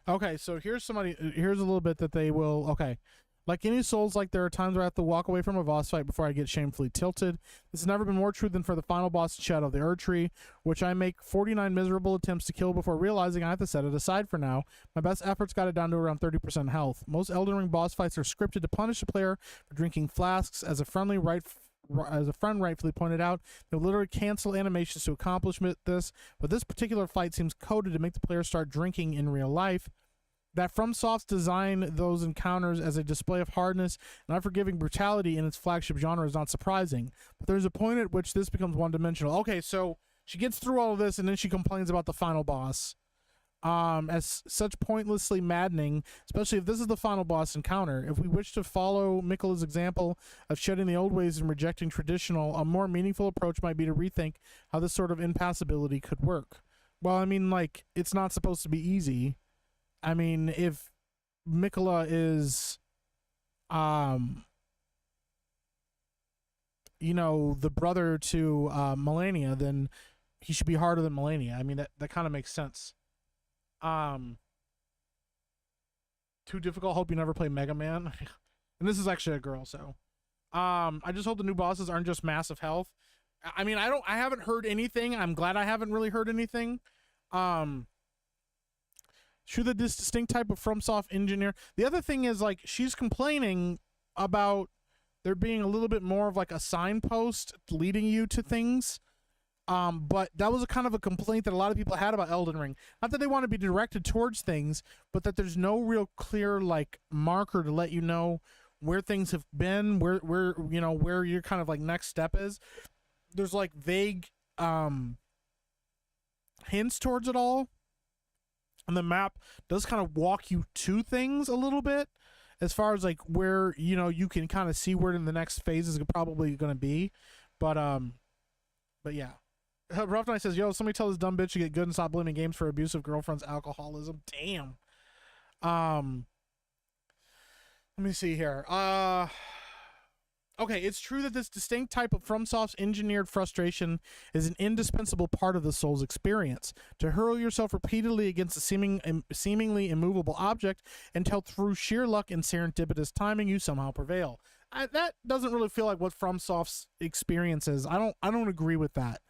Okay, so here's a little bit that they will, okay. Like any Souls, like there are times where I have to walk away from a boss fight before I get shamefully tilted. This has never been more true than for the final boss in Shadow of the Erdtree, which I make 49 miserable attempts to kill before realizing I have to set it aside for now. My best efforts got it down to around 30% health. Most Elden Ring boss fights are scripted to punish the player for drinking flasks. As a friend rightfully pointed out, they'll literally cancel animations to accomplish this, but this particular fight seems coded to make the player start drinking in real life. That FromSoft's design those encounters as a display of hardness and unforgiving brutality in its flagship genre is not surprising, but there's a point at which this becomes one-dimensional. Okay, so she gets through all of this and then she complains about the final boss as such pointlessly maddening, especially if this is the final boss encounter. If we wish to follow Mikola's example of shedding the old ways and rejecting traditional, a more meaningful approach might be to rethink how this sort of impassibility could work. Well, I mean, like, it's not supposed to be easy. I mean, if Mikola is, you know, the brother to Melania, then he should be harder than Melania. I mean, that kind of makes sense. Too difficult. Hope you never play Mega Man. And this is actually a girl, so. I just hope the new bosses aren't just massive health. I mean, I haven't heard anything. I'm glad I haven't really heard anything. Should this distinct type of FromSoft engineer. The other thing is, like, she's complaining about there being a little bit more of like a signpost leading you to things. But that was a kind of a complaint that a lot of people had about Elden Ring. Not that they want to be directed towards things, but that there's no real clear like marker to let you know where things have been, where you know, where your kind of like next step is. There's like vague hints towards it all. And the map does kind of walk you to things a little bit as far as like where, you know, you can kind of see where in the next phase is probably going to be. But yeah. Rough Knight says, yo, somebody tell this dumb bitch to get good and stop blaming games for abusive girlfriend's alcoholism. Damn. Let me see here. Okay, it's true that this distinct type of FromSoft's engineered frustration is an indispensable part of the Souls experience. To hurl yourself repeatedly against a seemingly immovable object until through sheer luck and serendipitous timing you somehow prevail. That doesn't really feel like what FromSoft's experience is. I don't agree with that.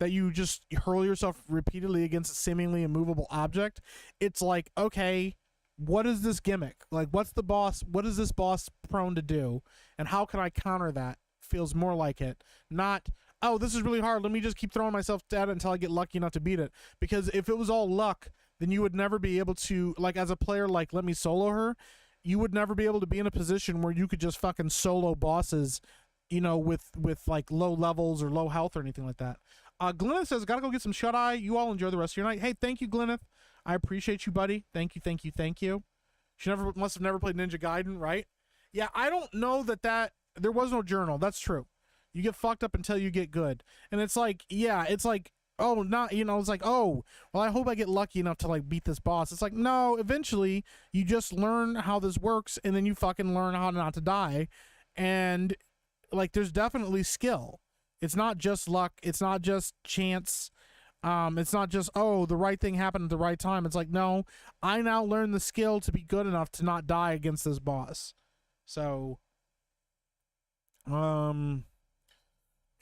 That you just hurl yourself repeatedly against a seemingly immovable object. It's like, okay, what is this gimmick? Like, what's the boss? What is this boss prone to do? And how can I counter that? Feels more like it. Not, oh, this is really hard. Let me just keep throwing myself at it until I get lucky enough to beat it. Because if it was all luck, then you would never be able to, like, as a player, like, let me solo her, you would never be able to be in a position where you could just fucking solo bosses, you know, with like low levels or low health or anything like that. Glenneth says, gotta go get some shut eye. You all enjoy the rest of your night. Hey, thank you, Glenneth. I appreciate you, buddy. Thank you. She must have never played Ninja Gaiden, right? Yeah, I don't know that there was no journal. That's true. You get fucked up until you get good. And it's like, yeah, it's like, oh, not, you know, it's like, oh, well, I hope I get lucky enough to like beat this boss. It's like, no, eventually you just learn how this works and then you fucking learn how not to die. And like, there's definitely skill. It's not just luck. It's not just chance. It's not just, oh, the right thing happened at the right time. It's like, no, I now learn the skill to be good enough to not die against this boss. So,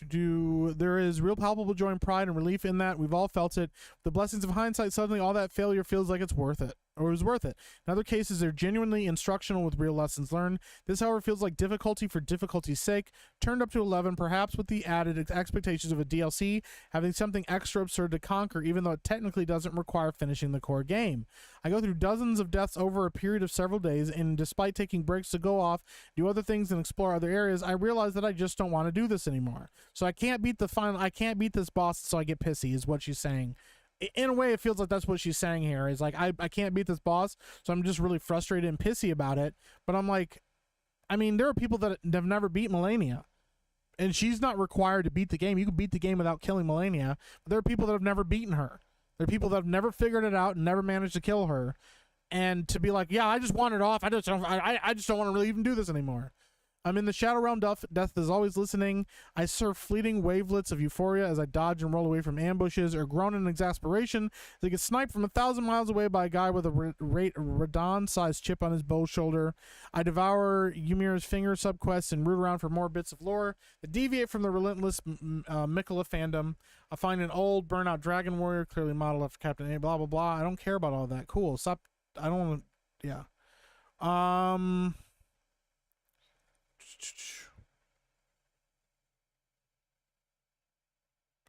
there is real palpable joy and pride and relief in that. We've all felt it. The blessings of hindsight, suddenly all that failure feels like it's worth it, or it was worth it. In other cases, they're genuinely instructional with real lessons learned. This, however, feels like difficulty for difficulty's sake, turned up to 11, perhaps with the added expectations of a DLC, having something extra absurd to conquer, even though it technically doesn't require finishing the core game. I go through dozens of deaths over a period of several days, and despite taking breaks to go off, do other things and explore other areas, I realize that I just don't want to do this anymore. So I can't beat I can't beat this boss, so I get pissy, is what she's saying. In a way, it feels like that's what she's saying here, is like, I can't beat this boss, so I'm just really frustrated and pissy about it. But I'm like, I mean, there are people that have never beat Melania, and she's not required to beat the game. You can beat the game without killing Melania, but there are people that have never beaten her. There are people that have never figured it out and never managed to kill her. And to be like, yeah, I just want it off. I just don't want to really even do this anymore. I'm in the Shadow Realm. Death is always listening. I surf fleeting wavelets of euphoria as I dodge and roll away from ambushes, or groan in exasperation as I get sniped from 1,000 miles away by a guy with a Radon-sized chip on his bow shoulder. I devour Ymir's finger subquests and root around for more bits of lore that deviate from the relentless Mikola fandom. I find an old burnout dragon warrior, clearly modeled after Captain A, blah, blah, blah. I don't care about all that. Cool. Stop. I don't want to, yeah.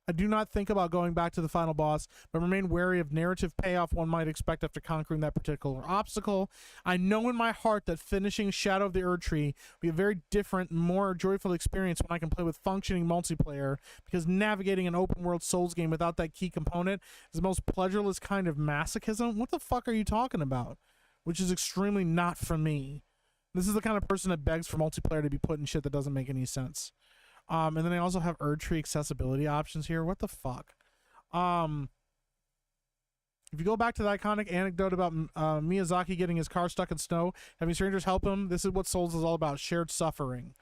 I do not think about going back to the final boss, but remain wary of narrative payoff one might expect after conquering that particular obstacle. I know in my heart that finishing Shadow of the Erdtree will be a very different, more joyful experience when I can play with functioning multiplayer, because navigating an open world Souls game without that key component is the most pleasureless kind of masochism. What the fuck are you talking about? Which is extremely not for me. This is the kind of person that begs for multiplayer to be put in shit that doesn't make any sense. And then I also have Erdtree accessibility options here. What the fuck? If you go back to the iconic anecdote about Miyazaki getting his car stuck in snow, having strangers help him, this is what Souls is all about: shared suffering.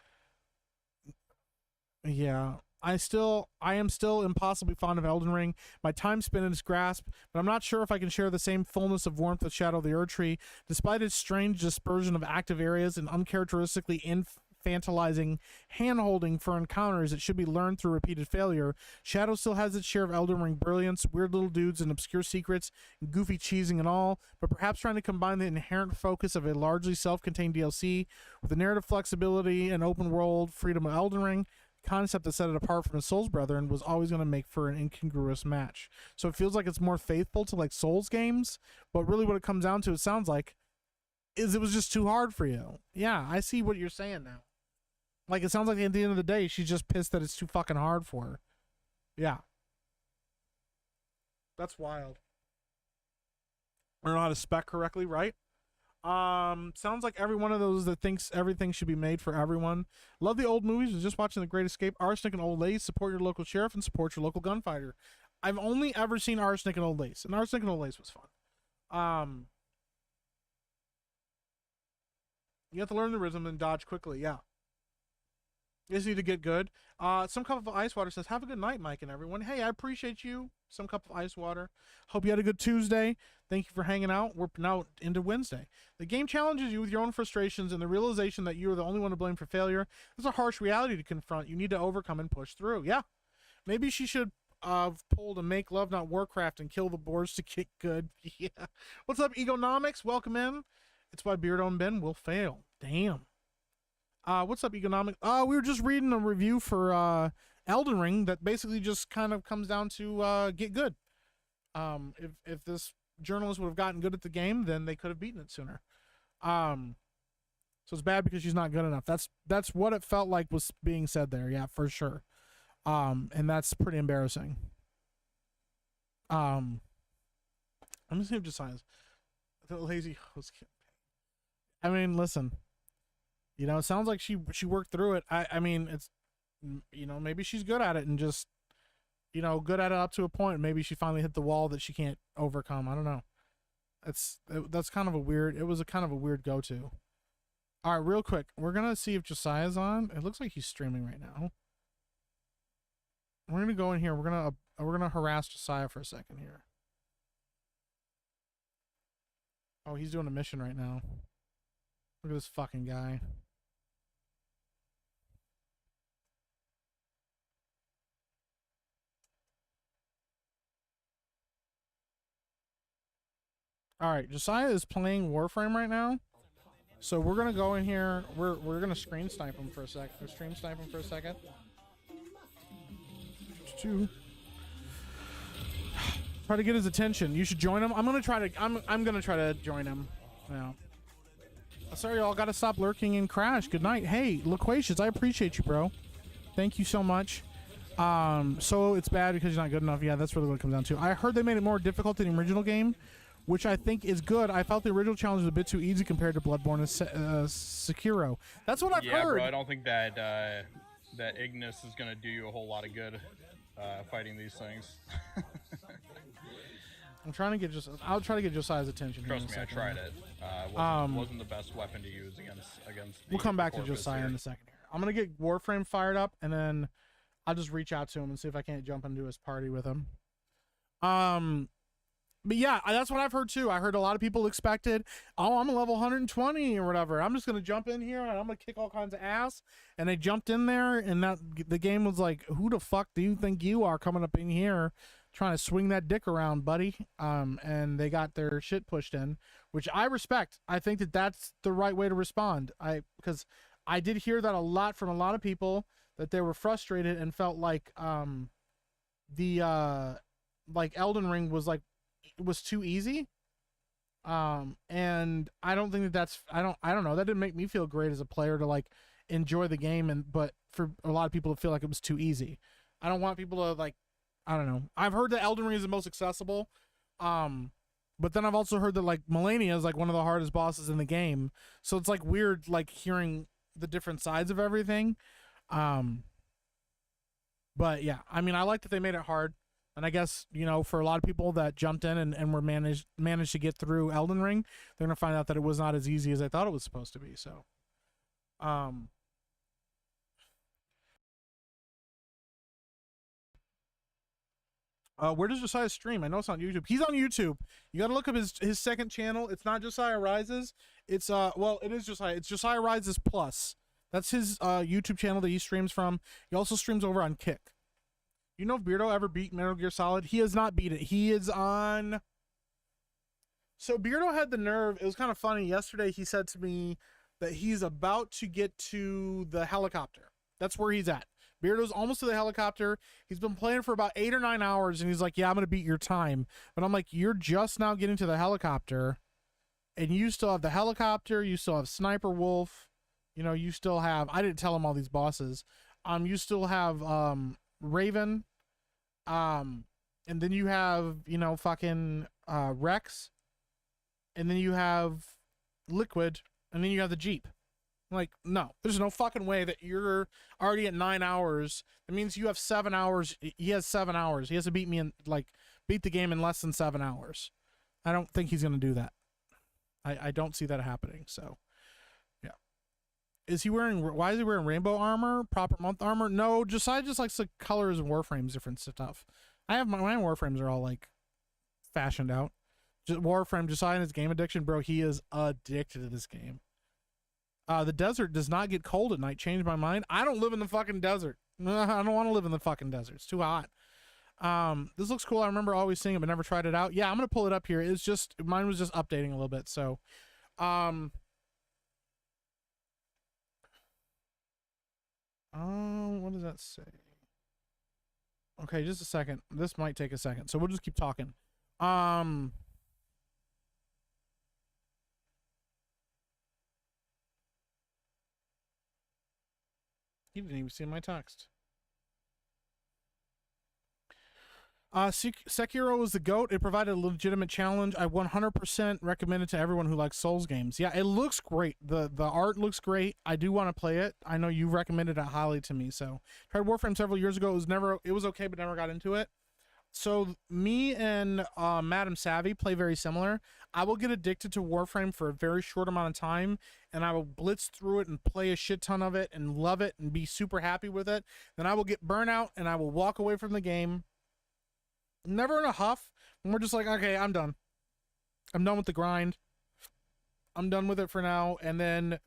Yeah. I am still impossibly fond of Elden Ring. My time spent in its grasp, but I'm not sure if I can share the same fullness of warmth with Shadow of the Erdtree. Despite its strange dispersion of active areas and uncharacteristically infantilizing hand-holding for encounters that should be learned through repeated failure, Shadow still has its share of Elden Ring brilliance, weird little dudes and obscure secrets, and goofy cheesing and all, but perhaps trying to combine the inherent focus of a largely self-contained DLC with the narrative flexibility and open world freedom of Elden Ring, concept that set it apart from his Souls brethren, was always going to make for an incongruous match. So it feels like it's more faithful to like Souls games, but really what it comes down to, it sounds like, is it was just too hard for you. Yeah, I see what you're saying now. Like, it sounds like at the end of the day, she's just pissed that it's too fucking hard for her. Yeah. That's wild. I don't know how to spec correctly, right? Sounds like every one of those that thinks everything should be made for everyone. Love the old movies. Was just watching The Great Escape. Arsenic and Old Lace. Support your local sheriff and support your local gunfighter. I've only ever seen Arsenic and Old Lace, and Arsenic and Old Lace was fun. You have to learn the rhythm and dodge quickly. Yeah. You just need to get good. Some Cup of Ice Water says, have a good night, Mike and everyone. Hey, I appreciate you. Some Cup of Ice Water. Hope you had a good Tuesday. Thank you for hanging out. We're now into Wednesday. The game challenges you with your own frustrations and the realization that you are the only one to blame for failure. It's a harsh reality to confront. You need to overcome and push through. Yeah. Maybe she should pulled a Make Love Not Warcraft and kill the boars to get good. Yeah. What's up, Egonomics? Welcome in. It's why Beardo and Ben will fail. Damn. What's up, Economic? We were just reading a review for Elden Ring that basically just kind of comes down to get good. If this journalists would have gotten good at the game, then they could have beaten it sooner. So it's bad because she's not good enough. That's what it felt like was being said there. Yeah, for sure. And that's pretty embarrassing. Let me see if Josiah's the lazy host campaign. I mean, listen, you know, it sounds like she worked through it. I mean, it's, you know, maybe she's good at it and just, you know, good at it up to a point. Maybe she finally hit the wall that she can't overcome. I don't know. That's kind of a weird, it was a kind of a weird go-to. All right, real quick, we're gonna see if Josiah's on. It looks like he's streaming right now. We're gonna go in here. We're gonna harass Josiah for a second here. Oh, he's doing a mission right now. Look at this fucking guy. All right, Josiah is playing Warframe right now. So we're gonna go in here. We're gonna screen snipe him for a sec. Or stream snipe him for a second. Try to get his attention. You should join him. I'm gonna try to join him. Now. Sorry, y'all. Gotta stop lurking and crash. Good night. Hey, Loquacious, I appreciate you, bro. Thank you so much. So it's bad because you're not good enough. Yeah, that's really what it comes down to. I heard they made it more difficult than the original game, which I think is good. I felt the original challenge was a bit too easy compared to Bloodborne and Sekiro. That's what I've heard. Yeah, bro, I don't think that that Ignis is gonna do you a whole lot of good fighting these things. I'm trying to get I'll try to get Josiah's attention. Trust me, I tried it. Wasn't the best weapon to use against. We'll come back to Josiah in a second here. I'm gonna get Warframe fired up, and then I'll just reach out to him and see if I can't jump into his party with him. But yeah, that's what I've heard too. I heard a lot of people expected, oh, I'm a level 120 or whatever. I'm just gonna jump in here and I'm gonna kick all kinds of ass. And they jumped in there, and the game was like, who the fuck do you think you are coming up in here trying to swing that dick around, buddy? And they got their shit pushed in, which I respect. I think that that's the right way to respond. Because I did hear that a lot from a lot of people, that they were frustrated and felt like like Elden Ring was like, it was too easy. And I don't think that's, I don't know, that didn't make me feel great as a player to like enjoy the game, but for a lot of people to feel like it was too easy. I don't want people to like, I don't know. I've heard that Elden Ring is the most accessible. But then I've also heard that like Melania is like one of the hardest bosses in the game. So it's like weird, like hearing the different sides of everything. But yeah, I mean, I like that they made it hard. And I guess, you know, for a lot of people that jumped in and were managed to get through Elden Ring, they're going to find out that it was not as easy as I thought it was supposed to be. So, where does Josiah stream? I know it's on YouTube. He's on YouTube. You got to look up his second channel. It's not Josiah Rises. It's, well, it is Josiah. It's Josiah Rises Plus. That's his YouTube channel that he streams from. He also streams over on Kick. You know if Beardo ever beat Metal Gear Solid? He has not beat it. He is on... So Beardo had the nerve. It was kind of funny. Yesterday he said to me that he's about to get to the helicopter. That's where he's at. Beardo's almost to the helicopter. He's been playing for about 8 or 9 hours, and he's like, yeah, I'm going to beat your time. But I'm like, you're just now getting to the helicopter, and you still have the helicopter. You still have Sniper Wolf. You know, you still have... I didn't tell him all these bosses. You still have Raven. And then you have, you know, fucking Rex, and then you have Liquid, and then you have the Jeep. Like, no, there's no fucking way that you're already at 9 hours. That means you have 7 hours. He has 7 hours. He has to beat me in, like, beat the game in less than 7 hours. I don't think he's gonna do that. I don't see that happening. So, yeah. Is he wearing? Why is he wearing rainbow armor? Proper month armor? No, Josiah just likes the colors and Warframes, different stuff. I have my Warframes are all like fashioned out. Just Warframe, Josiah and his game addiction, bro. He is addicted to this game. The desert does not get cold at night. Changed my mind. I don't live in the fucking desert. I don't want to live in the fucking desert. It's too hot. This looks cool. I remember always seeing it, but never tried it out. Yeah, I'm gonna pull it up here. It's just mine was just updating a little bit. So, what does that say? Okay, just a second. This might take a second, so we'll just keep talking. He didn't even see my text. Sekiro was the GOAT. It provided a legitimate challenge. I 100% recommend it to everyone who likes Souls games. Yeah, it looks great. The art looks great. I do want to play it. I know you recommended it highly to me. So tried Warframe several years ago. It was okay, but never got into it. So me and Madam Savvy play very similar. I will get addicted to Warframe for a very short amount of time, and I will blitz through it and play a shit ton of it and love it and be super happy with it. Then I will get burnout and I will walk away from the game. Never in a huff. And we're just like, okay, I'm done. I'm done with the grind. I'm done with it for now. And then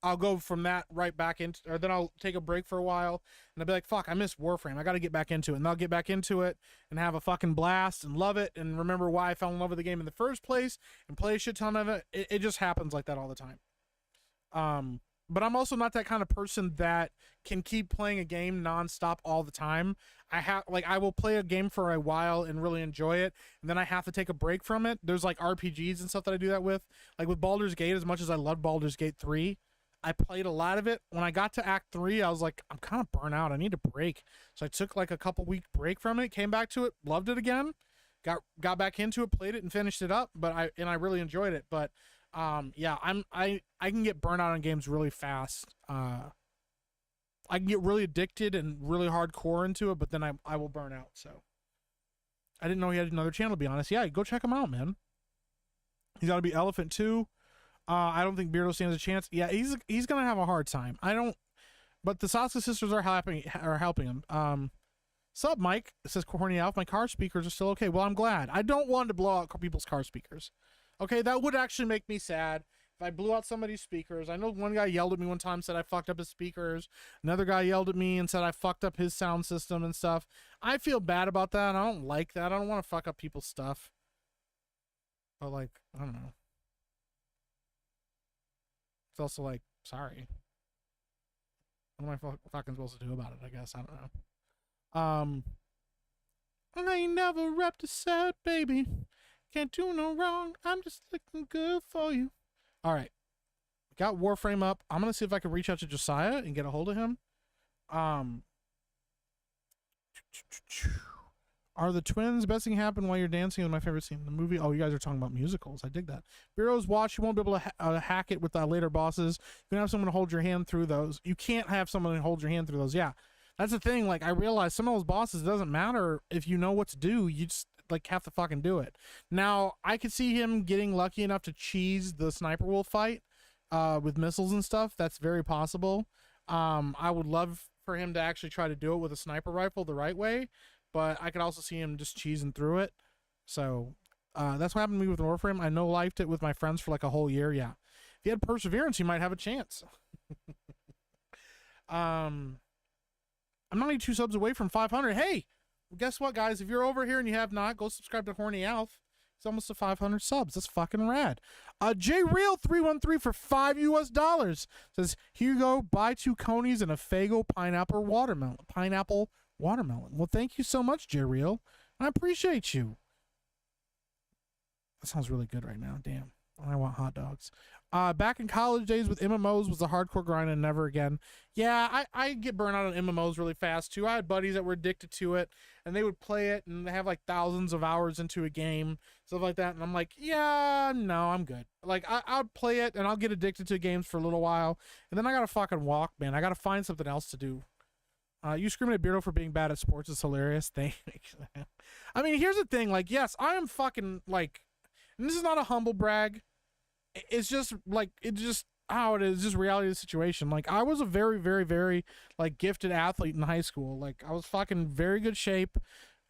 I'll go from that right back into, or then I'll take a break for a while and I'll be like, fuck, I miss Warframe. I got to get back into it. And I'll get back into it and have a fucking blast and love it and remember why I fell in love with the game in the first place and play a shit ton of it. It just happens like that all the time. But I'm also not that kind of person that can keep playing a game nonstop all the time. I will play a game for a while and really enjoy it, and then I have to take a break from it. There's like RPGs and stuff that I do that with. Like with Baldur's Gate, as much as I love Baldur's Gate 3, I played a lot of it. When I got to Act 3, I was like, I'm kind of burnt out. I need a break. So I took like a couple week break from it, came back to it, loved it again, got back into it, played it and finished it up, but I really enjoyed it. But yeah, I can get burnt out on games really fast. I can get really addicted and really hardcore into it, but then I will burn out. So I didn't know he had another channel, to be honest. Yeah, go check him out, man. He's got to be Elephant too. I don't think Beardo stands a chance. Yeah, he's gonna have a hard time. But the Sasuke sisters are helping him. Sup, Mike? It says Corny Alf. My car speakers are still okay. Well, I'm glad. I don't want to blow out people's car speakers. Okay, that would actually make me sad if I blew out somebody's speakers. I know one guy yelled at me one time, said I fucked up his speakers. Another guy yelled at me and said I fucked up his sound system and stuff. I feel bad about that. I don't like that. I don't want to fuck up people's stuff. But like, I don't know. It's also like, sorry. What am I fucking supposed to do about it, I guess? I don't know. I ain't never repped a sad baby. Can't do no wrong. I'm just looking good for you. All right. Got Warframe up. I'm going to see if I can reach out to Josiah and get a hold of him. Are the twins best thing happen while you're dancing is my favorite scene in the movie. Oh, you guys are talking about musicals. I dig that. Bureau's watch. You won't be able to hack it with later bosses. You can have someone to hold your hand through those. You can't have someone to hold your hand through those. Yeah. That's the thing. Like, I realized some of those bosses, it doesn't matter if you know what to do. You just like have to fucking do it. Now, I could see him getting lucky enough to cheese the sniper wolf fight with missiles and stuff. That's very possible. I would love for him to actually try to do it with a sniper rifle the right way, but I could also see him just cheesing through it. So that's what happened to me with Warframe. I no-lifed it with my friends for like a whole year. Yeah. If he had perseverance, he might have a chance. I'm 92 subs away from 500. Hey, guess what, guys? If you're over here and you have not, go subscribe to Horny Alf. It's almost to 500 subs. That's fucking rad. JReal313 for $5 says, here you go, buy 2 conies and a Faygo pineapple watermelon. Well, thank you so much, JReal. I appreciate you. That sounds really good right now. Damn. I want hot dogs. Back in college days with MMOs was a hardcore grind and never again. Yeah, I get burned out on MMOs really fast too. I had buddies that were addicted to it and they would play it and they have like thousands of hours into a game, stuff like that. And I'm like, yeah, no, I'm good. Like I'll play it and I'll get addicted to games for a little while and then I gotta fucking walk, man. I gotta find something else to do. You screaming at Beardo for being bad at sports is hilarious. Thanks. I mean, here's the thing. Like, yes, I am fucking like, and this is not a humble brag. It's just like, it's just how it is, just reality of the situation. Like, I was a very, very, very like gifted athlete in high school. Like, I was fucking very good shape.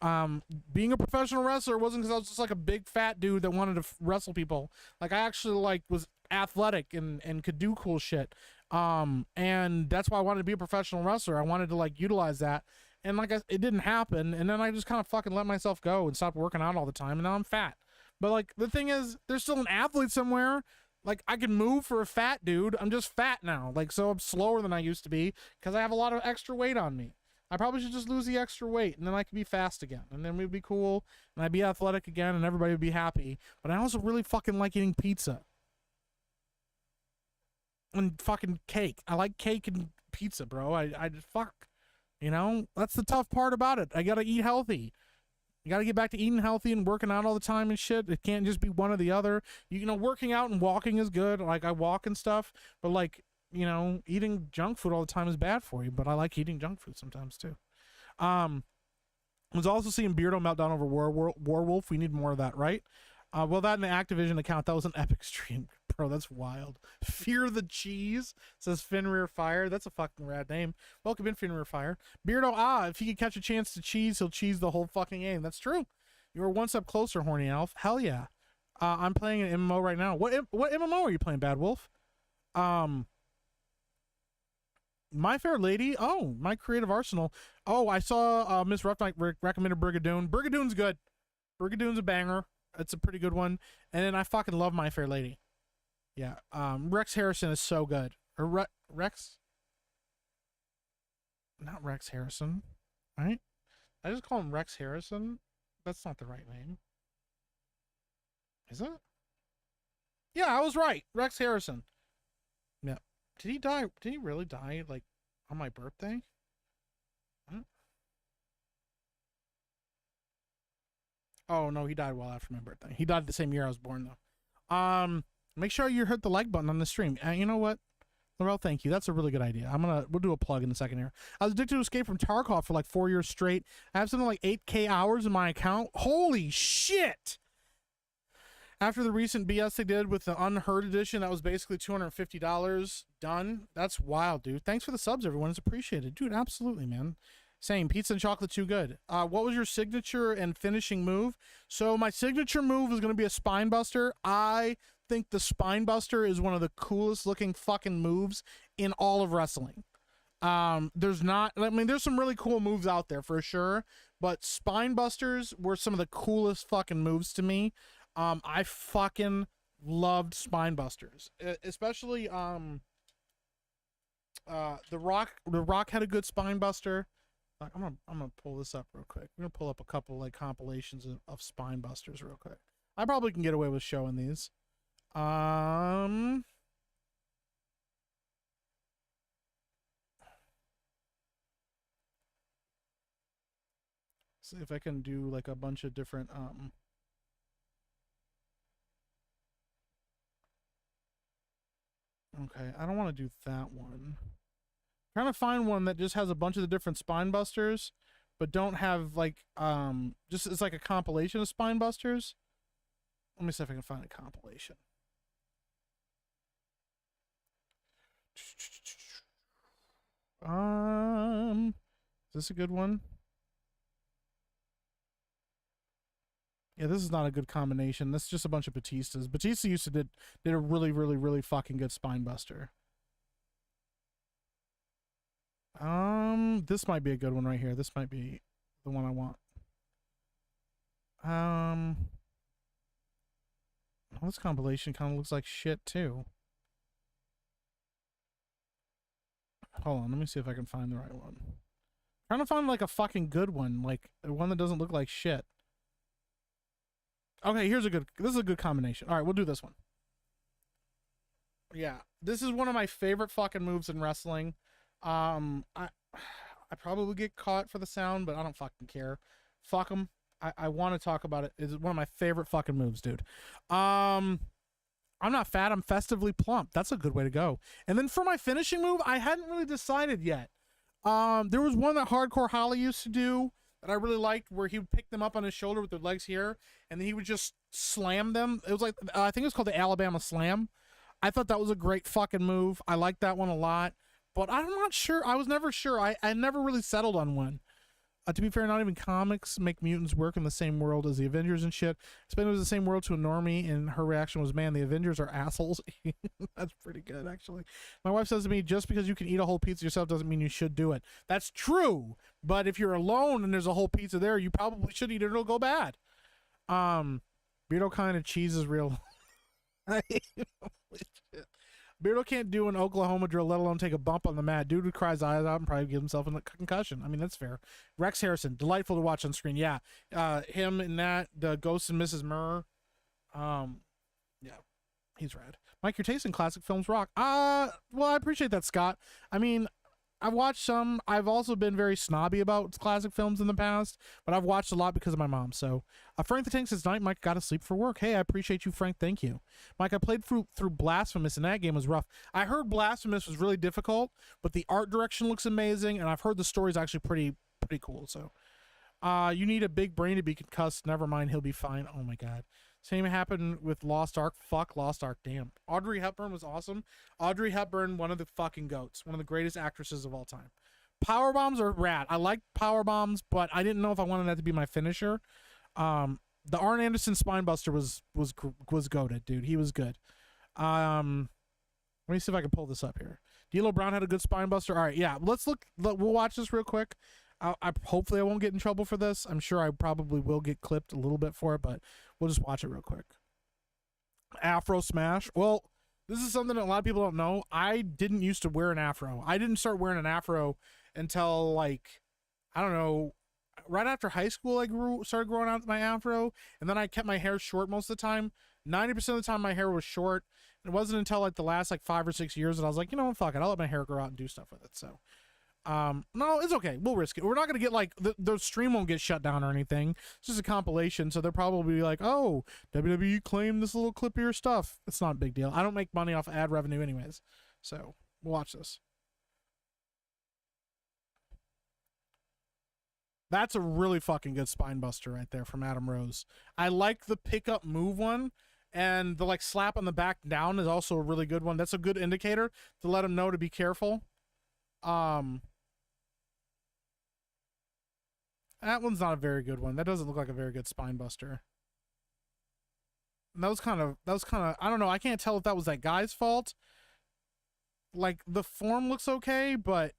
Being a professional wrestler wasn't because I was just like a big fat dude that wanted to wrestle people. Like, I actually like was athletic and could do cool shit. And that's why I wanted to be a professional wrestler. I wanted to like utilize that. And like, it didn't happen. And then I just kind of fucking let myself go and stopped working out all the time. And now I'm fat. But like, the thing is, there's still an athlete somewhere. Like, I can move for a fat dude. I'm just fat now. Like, so I'm slower than I used to be because I have a lot of extra weight on me. I probably should just lose the extra weight and then I could be fast again. And then we'd be cool and I'd be athletic again and everybody would be happy. But I also really fucking like eating pizza. And fucking cake. I like cake and pizza, bro. I just fuck. You know, that's the tough part about it. I gotta eat healthy. You gotta get back to eating healthy and working out all the time and shit. It can't just be one or the other. You know, working out and walking is good. Like I walk and stuff, but like, you know, eating junk food all the time is bad for you. But I like eating junk food sometimes too. Was also seeing Beardo meltdown over Warwolf. We need more of that, right? Well, that in the Activision account, that was an epic stream. Bro, that's wild. Fear the Cheese, says Fenrir Fire. That's a fucking rad name. Welcome in, Fenrir Fire. Beardo, if he could catch a chance to cheese, he'll cheese the whole fucking game. That's true. You were one step closer, Horny Elf. Hell yeah. I'm playing an MMO right now. What MMO are you playing, Bad Wolf? My Fair Lady. Oh, My Creative Arsenal. Oh, I saw Miss Rough Night recommended Brigadoon. Brigadoon's good. Brigadoon's a banger. It's a pretty good one. And then I fucking love My Fair Lady. Yeah. Rex Harrison is so good. Or Rex? Not Rex Harrison. Right? I just call him Rex Harrison. That's not the right name. Is it? Yeah, I was right. Rex Harrison. Yeah. Did he die? Did he really die, like, on my birthday? Huh? Oh, no, he died well after my birthday. He died the same year I was born, though. Make sure you hit the like button on the stream. You know what? Laurel, thank you. That's a really good idea. We'll do a plug in a second here. I was addicted to Escape from Tarkov for like 4 years straight. I have something like 8K hours in my account. Holy shit! After the recent BS they did with the Unheard edition, that was basically $250 done. That's wild, dude. Thanks for the subs, everyone. It's appreciated. Dude, absolutely, man. Same. Pizza and chocolate too good. What was your signature and finishing move? So my signature move is going to be a spine buster. I think the spine buster is one of the coolest looking fucking moves in all of wrestling. There's some really cool moves out there for sure, but spine busters were some of the coolest fucking moves to me. I fucking loved spine busters, especially The Rock had a good spine buster. I'm gonna pull this up real quick. I'm gonna pull up a couple like compilations of spine busters real quick. I probably can get away with showing these. See if I can do like a bunch of different Okay, I don't want to do that one. I'm trying to find one that just has a bunch of the different spine busters, but don't have like just it's like a compilation of spine busters. Let me see if I can find a compilation. Is this a good one? Yeah, this is not a good combination. This is just a bunch of Batistas. Batista used to did a really, really, really fucking good spine buster. This might be a good one right here. This might be the one I want. Well, this compilation kind of looks like shit too. Hold on, let me see if I can find the right one. I'm trying to find like a fucking good one, like one that doesn't look like shit. Okay, this is a good combination. All right, we'll do this one. Yeah, this is one of my favorite fucking moves in wrestling. I probably get caught for the sound, but I don't fucking care. Fuck them. I want to talk about it. It's one of my favorite fucking moves, dude. I'm not fat. I'm festively plump. That's a good way to go. And then for my finishing move, I hadn't really decided yet. There was one that Hardcore Holly used to do that I really liked, where he would pick them up on his shoulder with their legs here, and then he would just slam them. It was like, I think it was called the Alabama Slam. I thought that was a great fucking move. I liked that one a lot, but I'm not sure. I was never sure. I never really settled on one. To be fair, not even comics make mutants work in the same world as the Avengers and shit. Explained it was the same world to a normie, and her reaction was, man, the Avengers are assholes. That's pretty good, actually. My wife says to me, just because you can eat a whole pizza yourself doesn't mean you should do it. That's true, but if you're alone and there's a whole pizza there, you probably should eat it or it'll go bad. Beardo kind of cheese is real. Beardo can't do an Oklahoma drill, let alone take a bump on the mat. Dude who cries eyes out and probably gives himself a concussion. I mean, that's fair. Rex Harrison, delightful to watch on screen. Yeah, him and that, the Ghost and Mrs. Murr. Yeah, he's rad. Mike, your taste in classic films rock. Well, I appreciate that, Scott. I mean, I've watched some. I've also been very snobby about classic films in the past, but I've watched a lot because of my mom. So, Frank the Tank says, "Night, Mike, got to sleep for work." Hey, I appreciate you, Frank. Thank you, Mike. I played through Blasphemous, and that game was rough. I heard Blasphemous was really difficult, but the art direction looks amazing, and I've heard the story's actually pretty cool. So, you need a big brain to be concussed. Never mind, he'll be fine. Oh my god. Same happened with Lost Ark. Fuck Lost Ark. Damn. Audrey Hepburn was awesome. Audrey Hepburn, one of the fucking goats. One of the greatest actresses of all time. Power bombs are rad. I like power bombs, but I didn't know if I wanted that to be my finisher. The Arn Anderson Spinebuster was goated, dude. He was good. Let me see if I can pull this up here. D'Lo Brown had a good Spinebuster. All right, yeah. Let's look. We'll watch this real quick. Hopefully I won't get in trouble for this. I'm sure I probably will get clipped a little bit for it, but we'll just watch it real quick. Afro smash. Well, this is something that a lot of people don't know. I didn't used to wear an afro. I didn't start wearing an afro until, like, I don't know, right after high school. I started growing out my afro, and then I kept my hair short most of the time. 90% of the time my hair was short. And it wasn't until like the last like 5 or 6 years that I was like, you know what, fuck it, I'll let my hair grow out and do stuff with it. So no, it's okay. We'll risk it. We're not going to get like the stream won't get shut down or anything. It's just a compilation. So they'll probably be like, oh, WWE claimed this little clip of your stuff. It's not a big deal. I don't make money off ad revenue anyways. So we'll watch this. That's a really fucking good spine buster right there from Adam Rose. I like the pickup move one, and the like slap on the back down is also a really good one. That's a good indicator to let him know to be careful. That one's not a very good one. That doesn't look like a very good spine buster. And that was kind of, I don't know. I can't tell if that was that guy's fault. Like, the form looks okay, but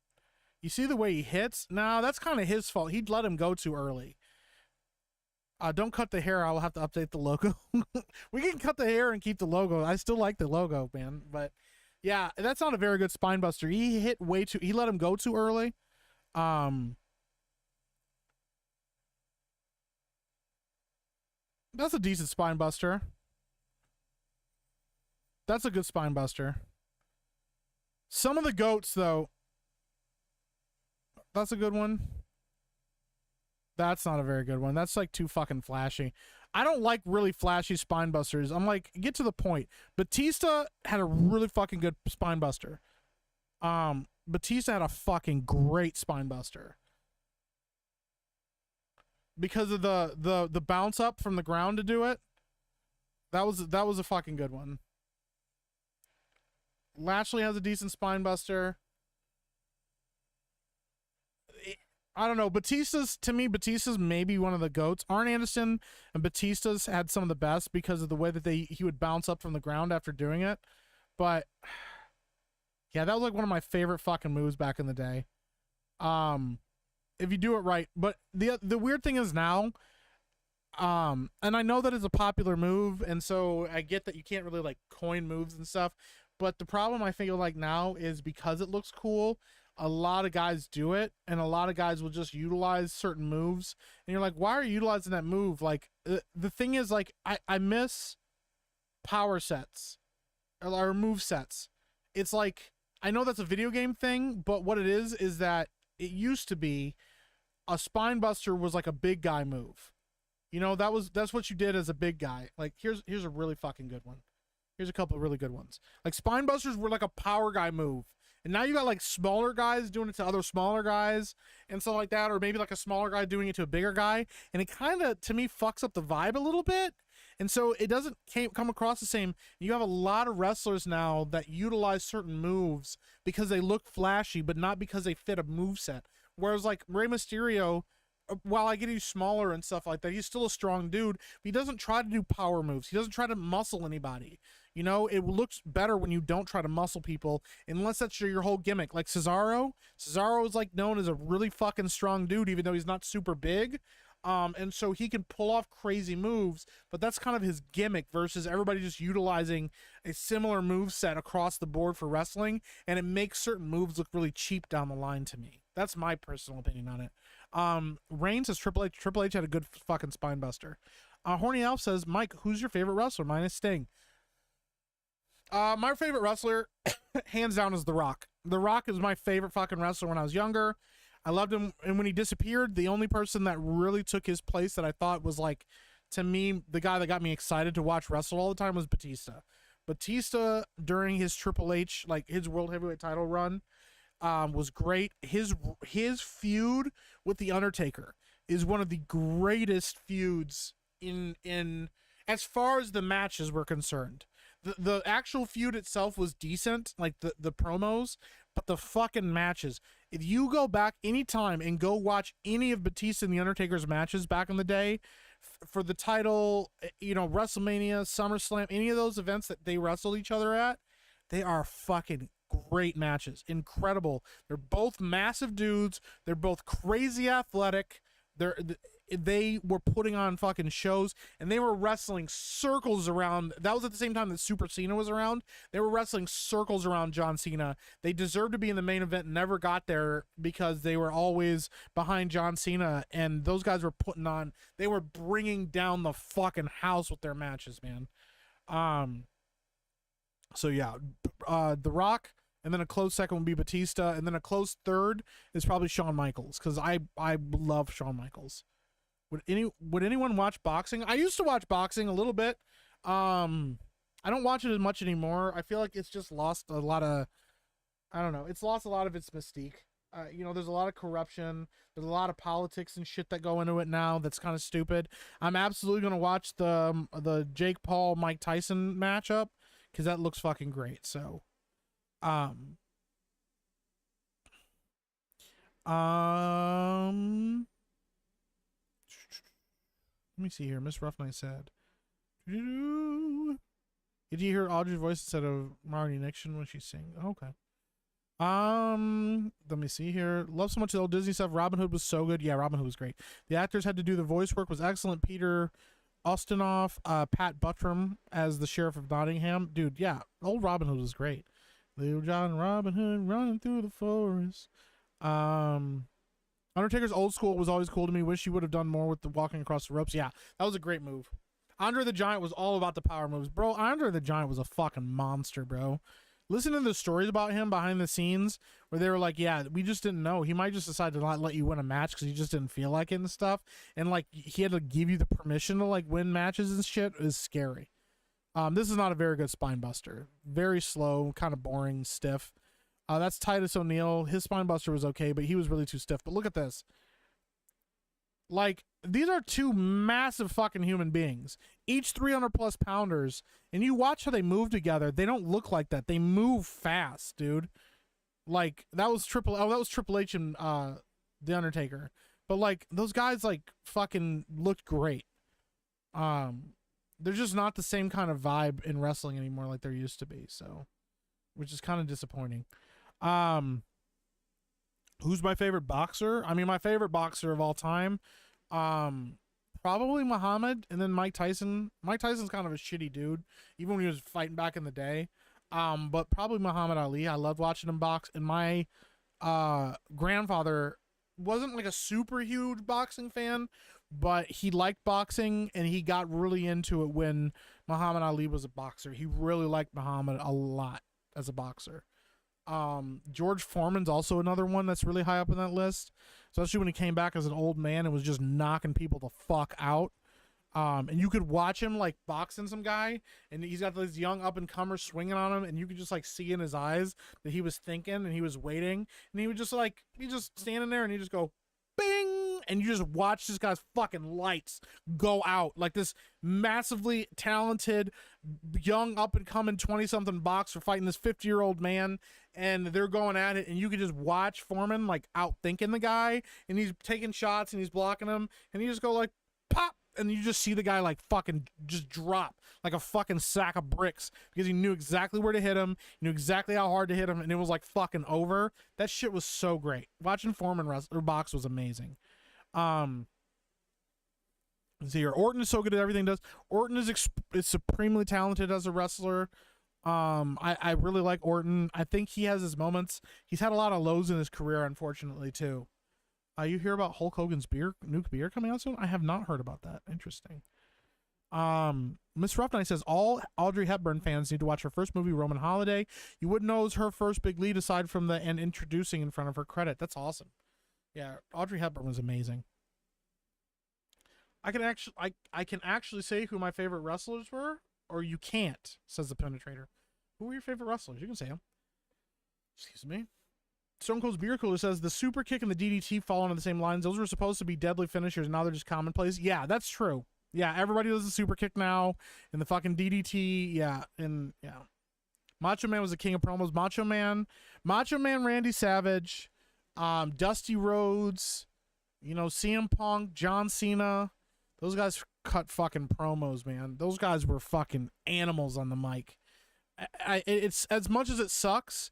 you see the way he hits? No, that's kind of his fault. He'd let him go too early. Don't cut the hair. I will have to update the logo. We can cut the hair and keep the logo. I still like the logo, man. But yeah, that's not a very good spine buster. He hit way too, he let him go too early. That's a decent spine buster. That's a good spine buster. Some of the goats, though. That's a good one. That's not a very good one. That's like too fucking flashy. I don't like really flashy spine busters. I'm like, get to the point. Batista had a really fucking good spine buster. Batista had a fucking great spine buster. Because of the bounce up from the ground to do it. That was a fucking good one. Lashley has a decent spine buster. I don't know. Batista's maybe one of the goats. Arn Anderson and Batista's had some of the best because of the way that he would bounce up from the ground after doing it. But yeah, that was like one of my favorite fucking moves back in the day. If you do it right. But the weird thing is now, and I know that it's a popular move, and so I get that you can't really like coin moves and stuff. But the problem I feel like now is because it looks cool, a lot of guys do it, and a lot of guys will just utilize certain moves, and you're like, why are you utilizing that move? Like, the thing is, like, I miss power sets or move sets. It's like, I know that's a video game thing, but what it is that it used to be a spine buster was like a big guy move. You know, that's what you did as a big guy. Like, here's a really fucking good one. Here's a couple of really good ones. Like, spine busters were like a power guy move. And now you got like smaller guys doing it to other smaller guys and stuff like that. Or maybe like a smaller guy doing it to a bigger guy. And it kind of, to me, fucks up the vibe a little bit. And so it doesn't come across the same. You have a lot of wrestlers now that utilize certain moves because they look flashy, but not because they fit a moveset. Whereas like Rey Mysterio, while I get he's smaller and stuff like that, he's still a strong dude. But he doesn't try to do power moves. He doesn't try to muscle anybody. You know, it looks better when you don't try to muscle people, unless that's your whole gimmick. Like Cesaro is like known as a really fucking strong dude, even though he's not super big. And so he can pull off crazy moves, but that's kind of his gimmick versus everybody just utilizing a similar move set across the board for wrestling, and it makes certain moves look really cheap down the line to me. That's my personal opinion on it. Reign says Triple H. Triple H had a good fucking spine buster. Horny Elf says, Mike, who's your favorite wrestler? Mine is Sting. My favorite wrestler, hands down, is The Rock. The Rock is my favorite fucking wrestler when I was younger. I loved him, and when he disappeared, the only person that really took his place that I thought was like, to me, the guy that got me excited to watch wrestle all the time was Batista. Batista during his Triple H, like his World Heavyweight title run, was great. His feud with the Undertaker is one of the greatest feuds in as far as the matches were concerned. The actual feud itself was decent, like the promos, but the fucking matches. If you go back anytime and go watch any of Batista and the Undertaker's matches back in the day, for the title, WrestleMania, SummerSlam, any of those events that they wrestled each other at, they are fucking great matches. Incredible. They're both massive dudes. They're both crazy athletic. They were putting on fucking shows, and they were wrestling circles around. That was at the same time that Super Cena was around. They were wrestling circles around John Cena. They deserved to be in the main event, never got there because they were always behind John Cena, and those guys were putting on. They were bringing down the fucking house with their matches, man. So yeah, The Rock, and then a close second would be Batista, and then a close third is probably Shawn Michaels, because I love Shawn Michaels. Would anyone watch boxing? I used to watch boxing a little bit. I don't watch it as much anymore. I feel like it's just lost a lot of, I don't know, it's lost a lot of its mystique. There's a lot of corruption. There's a lot of politics and shit that go into it now that's kind of stupid. I'm absolutely going to watch the Jake Paul Mike Tyson matchup, because that looks fucking great. So let me see here. Miss Rough Night said, did you hear Audrey's voice instead of Marnie Nixon when she sings? Okay. Let me see here. Love so much of the old Disney stuff. Robin Hood was so good. Yeah, Robin Hood was great. The actors had to do the voice work was excellent. Peter Ustinov, Pat Buttram as the Sheriff of Nottingham. Dude, yeah, old Robin Hood was great. Little John Robin Hood running through the forest. Undertaker's old school was always cool to me. Wish he would have done more with the walking across the ropes. Yeah, that was a great move. Andre the Giant was all about the power moves. Bro, Andre the Giant was a fucking monster, bro. Listen to the stories about him behind the scenes where they were like, yeah, we just didn't know. He might just decide to not let you win a match because he just didn't feel like it and stuff. And, like, he had to give you the permission to, like, win matches and shit. It was scary. This is not a very good spine buster. Very slow, kind of boring, stiff. That's Titus O'Neil. His spine buster was okay, but he was really too stiff. But look at this. Like, these are two massive fucking human beings, each 300 plus pounders, and you watch how they move together. They don't look like that. They move fast, dude. Like, that was Triple H and The Undertaker. But, like, those guys, like, fucking looked great. They're just not the same kind of vibe in wrestling anymore like there used to be, so, which is kind of disappointing. Who's my favorite boxer? I mean, my favorite boxer of all time, probably Muhammad, and then Mike Tyson. Mike Tyson's kind of a shitty dude, even when he was fighting back in the day. But probably Muhammad Ali. I loved watching him box, and my grandfather wasn't like a super huge boxing fan, but he liked boxing, and he got really into it when Muhammad Ali was a boxer. He really liked Muhammad a lot as a boxer. George Foreman's also another one that's really high up in that list, especially when he came back as an old man and was just knocking people the fuck out. And you could watch him like boxing some guy, and he's got this young up and comer swinging on him, and you could just like see in his eyes that he was thinking and he was waiting, and he would just like, he just standing there and he just go bing, and you just watch this guy's fucking lights go out. Like this massively talented young up and coming 20-something boxer fighting this 50-year-old man, and they're going at it, and you could just watch Foreman like out thinking the guy, and he's taking shots and he's blocking them, and you just go like pop, and you just see the guy like fucking just drop like a fucking sack of bricks because he knew exactly where to hit him, he knew exactly how hard to hit him, and it was like fucking over. That shit was so great. Watching Foreman box was amazing. Let's see here. Orton is so good at everything he does. Orton is supremely talented as a wrestler. I really like Orton. I think he has his moments. He's had a lot of lows in his career, unfortunately, too. You hear about Hulk Hogan's nuke beer coming out soon? I have not heard about that. Interesting. Miss Rough Night says all Audrey Hepburn fans need to watch her first movie, Roman Holiday. You wouldn't know it was her first big lead aside from the and introducing in front of her credit. That's awesome. Yeah, Audrey Hepburn was amazing. I can actually say who my favorite wrestlers were, or you can't, says the Penetrator. Who were your favorite wrestlers? You can say them. Excuse me. Stone Cold's Beer Cooler says the super kick and the DDT fall into the same lines. Those were supposed to be deadly finishers, and now they're just commonplace. Yeah, that's true. Yeah, everybody does the super kick now, and the fucking DDT. Yeah, and yeah. Macho Man was the king of promos. Macho Man, Randy Savage, Dusty Rhodes, CM Punk, John Cena. Those guys cut fucking promos, man. Those guys were fucking animals on the mic. It's as much as it sucks.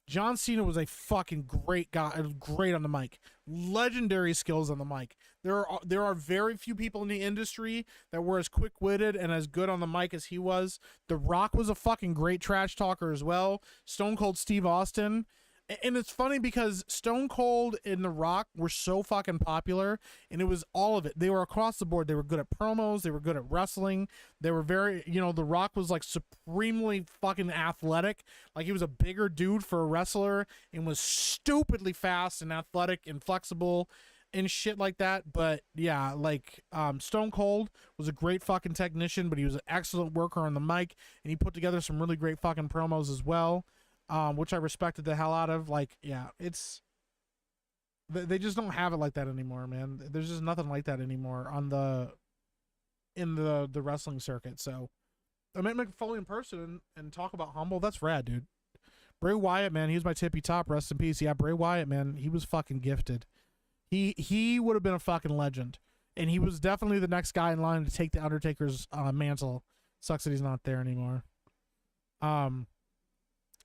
John Cena was a fucking great guy, great on the mic, legendary skills on the mic. There are very few people in the industry that were as quick-witted and as good on the mic as he was. The Rock was a fucking great trash talker as well. Stone Cold Steve Austin. And it's funny because Stone Cold and The Rock were so fucking popular, and it was all of it. They were across the board. They were good at promos. They were good at wrestling. They were very, The Rock was like supremely fucking athletic. Like he was a bigger dude for a wrestler and was stupidly fast and athletic and flexible and shit like that. But yeah, Stone Cold was a great fucking technician, but he was an excellent worker on the mic, and he put together some really great fucking promos as well. Which I respected the hell out of. They just don't have it like that anymore, man. There's just nothing like that anymore in the wrestling circuit. So I met Mick Foley in person and talk about Humble. That's rad, dude. Bray Wyatt, man, he was my tippy top. Rest in peace. Yeah, Bray Wyatt, man, he was fucking gifted. He would have been a fucking legend, and he was definitely the next guy in line to take the Undertaker's mantle. Sucks that he's not there anymore.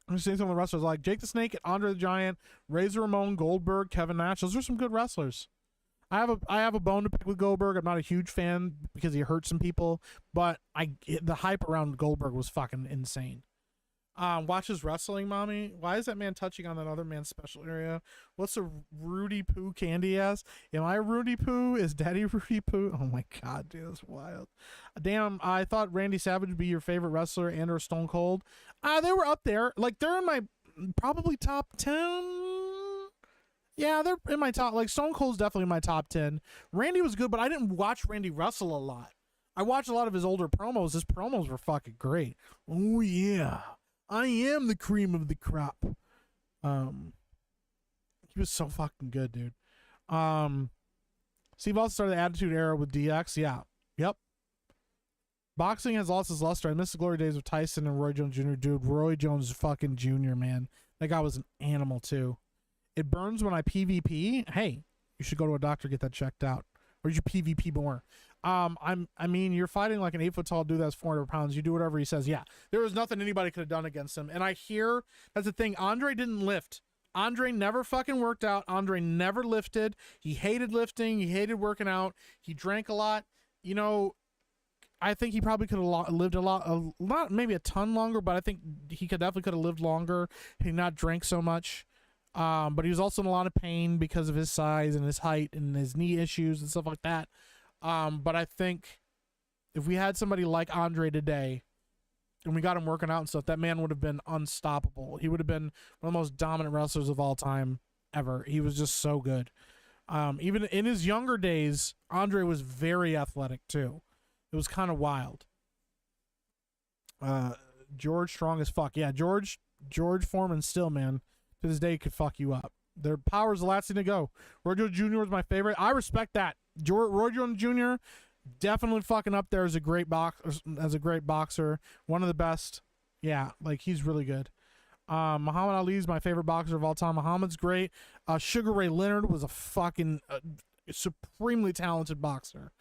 I'm seeing some of the wrestlers like Jake the Snake, Andre the Giant, Razor Ramon, Goldberg, Kevin Nash. Those are some good wrestlers. I have a bone to pick with Goldberg. I'm not a huge fan because he hurt some people, but the hype around Goldberg was fucking insane. Watches wrestling, mommy. Why is that man touching on that other man's special area? What's a Rudy Poo candy ass? Am I Rudy Poo? Is Daddy Rudy Poo? Oh my god, dude, that's wild. Damn, I thought Randy Savage would be your favorite wrestler and or Stone Cold. They were up there. Like they're in my probably top 10. Yeah, they're in my top. Like Stone Cold's definitely in my top 10. Randy was good, but I didn't watch Randy wrestle a lot. I watched a lot of his older promos. His promos were fucking great. Oh yeah. I am the cream of the crop. He was so fucking good, dude. Steve also started the Attitude Era with DX. Yeah. Yep. Boxing has lost its luster. I miss the glory days of Tyson and Roy Jones Jr. Dude, Roy Jones fucking Jr., man. That guy was an animal, too. It burns when I PvP. Hey, you should go to a doctor, get that checked out. Or you should PvP more. You're fighting like an 8 foot tall dude that's 400 pounds. You do whatever he says. Yeah, there was nothing anybody could have done against him. And I hear that's the thing. Andre didn't lift. Andre never fucking worked out. Andre never lifted. He hated lifting. He hated working out. He drank a lot. I think he probably could have lived not maybe a ton longer, but I think he definitely could have lived longer. He not drank so much. But he was also in a lot of pain because of his size and his height and his knee issues and stuff like that. But I think if we had somebody like Andre today and we got him working out and stuff, that man would have been unstoppable. He would have been one of the most dominant wrestlers of all time ever. He was just so good. Even in his younger days, Andre was very athletic too. It was kind of wild. George strong as fuck. Yeah, George Foreman still, man, to this day could fuck you up. Their power's the last thing to go. Roy Jones Jr. was my favorite. I respect that. Roy Jones Jr. definitely fucking up there as a great boxer. One of the best. Yeah, he's really good. Muhammad Ali's my favorite boxer of all time. Muhammad's great. Sugar Ray Leonard was a fucking supremely talented boxer.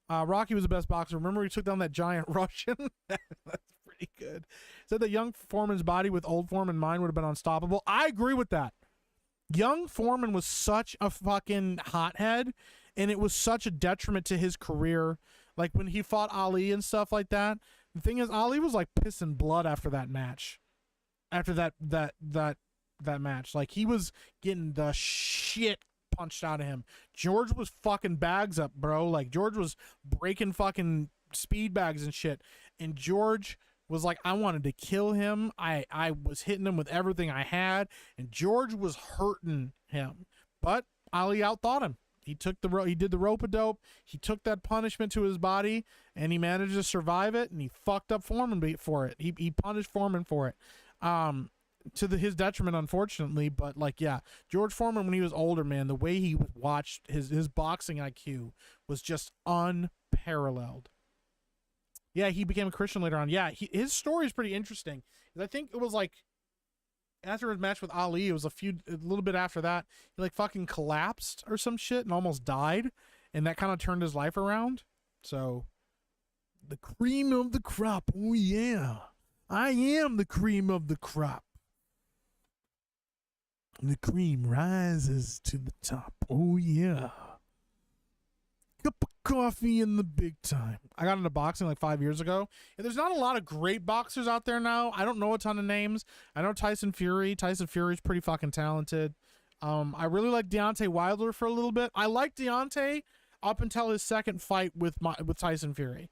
Rocky was the best boxer. Remember he took down that giant Russian? That's pretty good. Said that young Foreman's body with old Foreman in mind would have been unstoppable. I agree with that. Young Foreman was such a fucking hothead, and it was such a detriment to his career. Like when he fought Ali and stuff like that. The thing is, Ali was like pissing blood after that match. After that match, like he was getting the shit punched out of him. George was fucking bags up, bro. Like, George was breaking fucking speed bags and shit. And George was like, I wanted to kill him. I was hitting him with everything I had, and George was hurting him. But Ali outthought him. He did the rope-a-dope. He took that punishment to his body, and he managed to survive it, and he fucked up Foreman for it. He punished Foreman for it. To his detriment, unfortunately. But, like, yeah, George Foreman, when he was older, man, the way he watched his boxing IQ was just unparalleled. Yeah, he became a Christian later on. Yeah, his story is pretty interesting. I think it was like after his match with Ali, it was a little bit after that, he like fucking collapsed or some shit and almost died, and that kind of turned his life around. So, the cream of the crop. Oh yeah, I am the cream of the crop. The cream rises to the top. Oh yeah. Cup of coffee in the big time. I got into boxing like 5 years ago. And there's not a lot of great boxers out there now. I don't know a ton of names. I know Tyson Fury. Tyson Fury's pretty fucking talented. I really like Deontay Wilder for a little bit. I liked Deontay up until his second fight with Tyson Fury.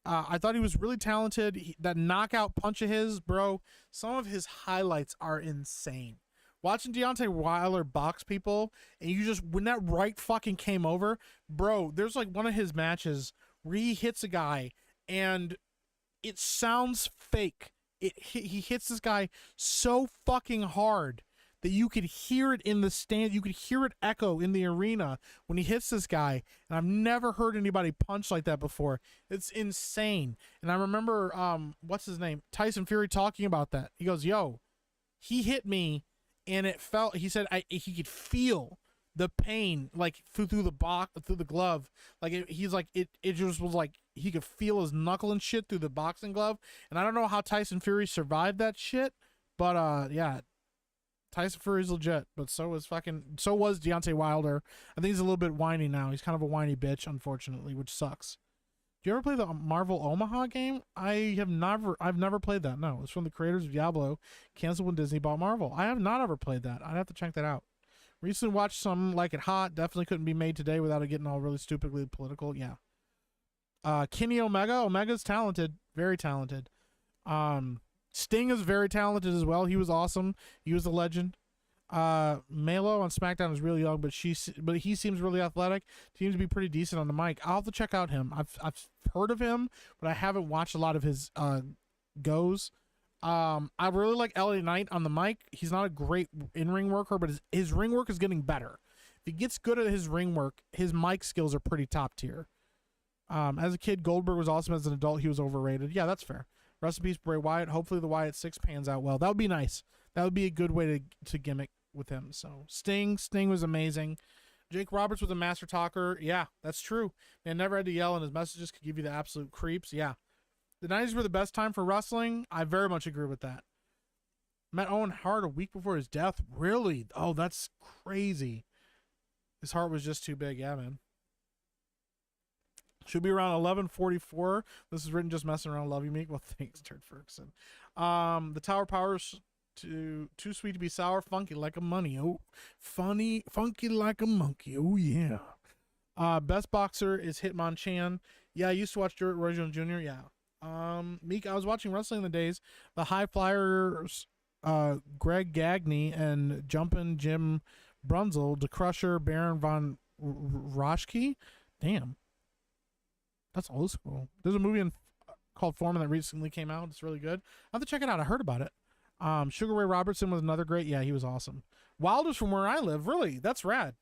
I thought he was really talented. That knockout punch of his, bro, some of his highlights are insane. Watching Deontay Wilder box people, and you just, when that right fucking came over, bro, there's like one of his matches where he hits a guy, and it sounds fake. He hits this guy so fucking hard that you could hear it in the stand, you could hear it echo in the arena when he hits this guy, and I've never heard anybody punch like that before. It's insane. And I remember, what's his name? Tyson Fury talking about that. He goes, yo, he hit me, and it felt, he said, he could feel the pain, like through the glove. Like he's like, it just was like, he could feel his knuckle and shit through the boxing glove. And I don't know how Tyson Fury survived that shit, but yeah, Tyson Fury's legit, but so was Deontay Wilder. I think he's a little bit whiny now. He's kind of a whiny bitch, unfortunately, which sucks. Do you ever play the Marvel Omaha game? I've never played that. No, it's from the creators of Diablo, canceled when Disney bought Marvel. I have not ever played that. I'd have to check that out. Recently watched some Like It Hot. Definitely couldn't be made today without it getting all really stupidly political. Yeah. Kenny Omega. Omega's talented, very talented. Sting is very talented as well. He was awesome. He was a legend. Melo on SmackDown is really young, but he seems really athletic. Seems to be pretty decent on the mic. I'll have to check out him. I've heard of him, but I haven't watched a lot of his goes. I really like LA Knight on the mic. He's not a great in-ring worker, but his ring work is getting better. If he gets good at his ring work, his mic skills are pretty top tier. As a kid, Goldberg was awesome. As an adult, he was overrated. Yeah, that's fair. Rest in peace, Bray Wyatt. Hopefully the Wyatt 6 pans out well. That would be nice. That would be a good way to gimmick with him. So Sting was amazing. Jake Roberts was a master talker. Yeah, that's true. Man, never had to yell, and his messages could give you the absolute creeps. Yeah. The 90s were the best time for wrestling. I very much agree with that. Met Owen Hart a week before his death. Really? Oh, that's crazy. His heart was just too big. Yeah, man. Should be around 11:44. This is written just messing around. Love you, Meek. Well, thanks, Turd Ferguson. The Tower Powers too sweet to be sour, funky like a money. Oh, funky like a monkey. Oh yeah. Best boxer is Hitmonchan. Yeah, I used to watch Roy Jones Jr. Yeah. Meek, I was watching wrestling in the days. The High Flyers, Greg Gagne and Jumpin' Jim Brunzel, the Crusher, Baron von Raschke. Damn. That's old school. There's a movie called Foreman that recently came out. It's really good. I have to check it out. I heard about it. Sugar Ray Robertson was another great. Yeah, he was awesome. Wilder's from where I live. Really, that's rad.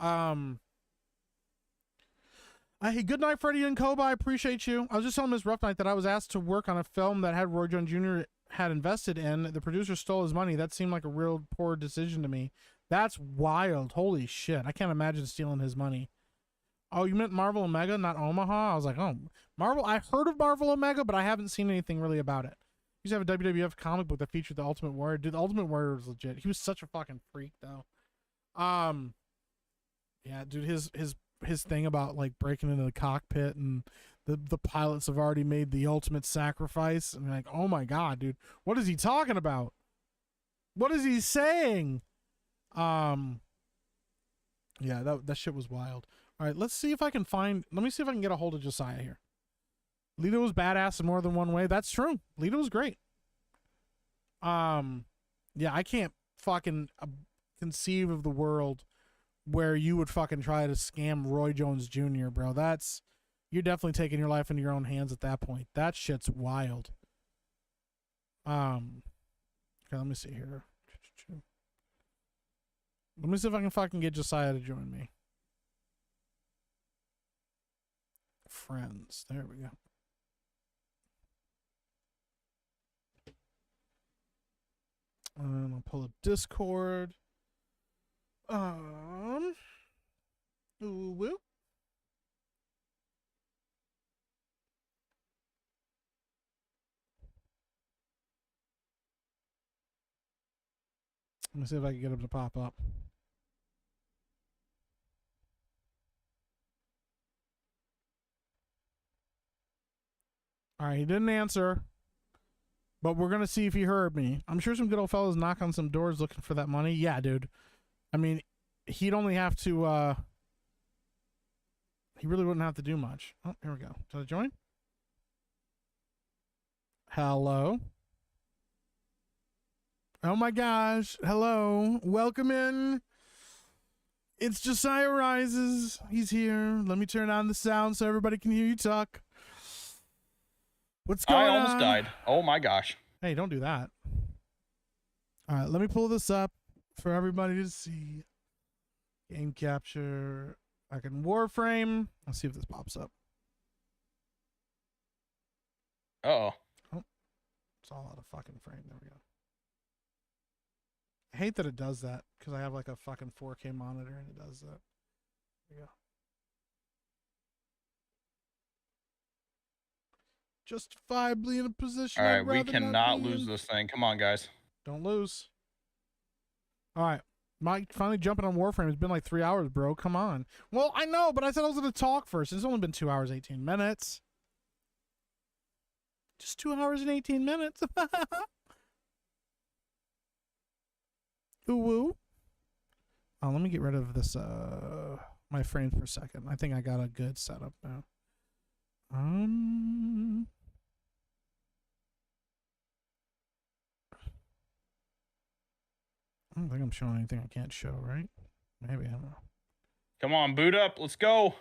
Hey, good night, Freddie and Koba. I appreciate you. I was just telling Ms. Rough Night that I was asked to work on a film that had Roy Jones Jr. had invested in. The producer stole his money. That seemed like a real poor decision to me. That's wild. Holy shit. I can't imagine stealing his money. Oh, you meant Marvel Omega, not Omaha? I was like, oh, Marvel. I heard of Marvel Omega, but I haven't seen anything really about it. He used to have a WWF comic book that featured the Ultimate Warrior. Dude, the Ultimate Warrior was legit. He was such a fucking freak, though. Yeah, dude, his thing about like breaking into the cockpit and the pilots have already made the ultimate sacrifice. And like, oh my god, dude, what is he talking about? What is he saying? Yeah, that shit was wild. All right, let's see if I can find. Let me see if I can get a hold of Josiah here. Lita was badass in more than one way. That's true. Lita was great. Yeah, I can't fucking conceive of the world where you would fucking try to scam Roy Jones Jr., bro. You're definitely taking your life into your own hands at that point. That shit's wild. Okay, let me see here. Let me see if I can fucking get Josiah to join me. Friends. There we go. I'll pull up Discord. Ooh, woo. Let me see if I can get him to pop up. All right, he didn't answer. But we're going to see if he heard me. I'm sure some good old fellas knock on some doors looking for that money. Yeah, dude. I mean, he'd only have to, he really wouldn't have to do much. Oh, here we go. Did I join? Hello? Oh my gosh. Hello. Welcome in. It's Josiah Rises. He's here. Let me turn on the sound so everybody can hear you talk. What's going on? I almost died. Oh my gosh. Hey, don't do that. All right, let me pull this up for everybody to see. Game capture. I can Warframe. Let's see if this pops up. Uh-oh. Oh, it's all out of fucking frame. There we go. I hate that it does that because I have like a fucking 4K monitor and it does that. There we go. Justifiably in a position. All I'd right, we rather cannot not be lose in. this thing. Come on, guys. Don't lose. All right. Mike finally jumping on Warframe. It's been like 3 hours, bro. Come on. Well, I know, but I said I was going to talk first. It's only been 2 hours, 18 minutes. Just 2 hours and 18 minutes. Ooh, woo. Oh, let me get rid of this, my frames per second. I think I got a good setup now. I don't think I'm showing anything I can't show, right? Maybe, I don't know. Come on, boot up. Let's go.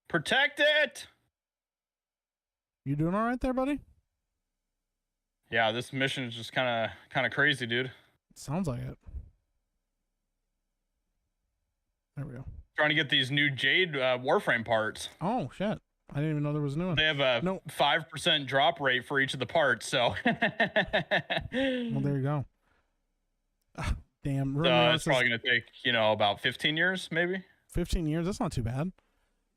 Protect it. You doing all right there, buddy? Yeah, this mission is just kind of crazy, dude. Sounds like it. There we go. Trying to get these new Jade Warframe parts. Oh, shit. I didn't even know there was a new one. They have a No. 5% drop rate for each of the parts, so. Well, there you go. Damn. So Romeo it's says probably going to take, about 15 years, maybe. 15 years. That's not too bad.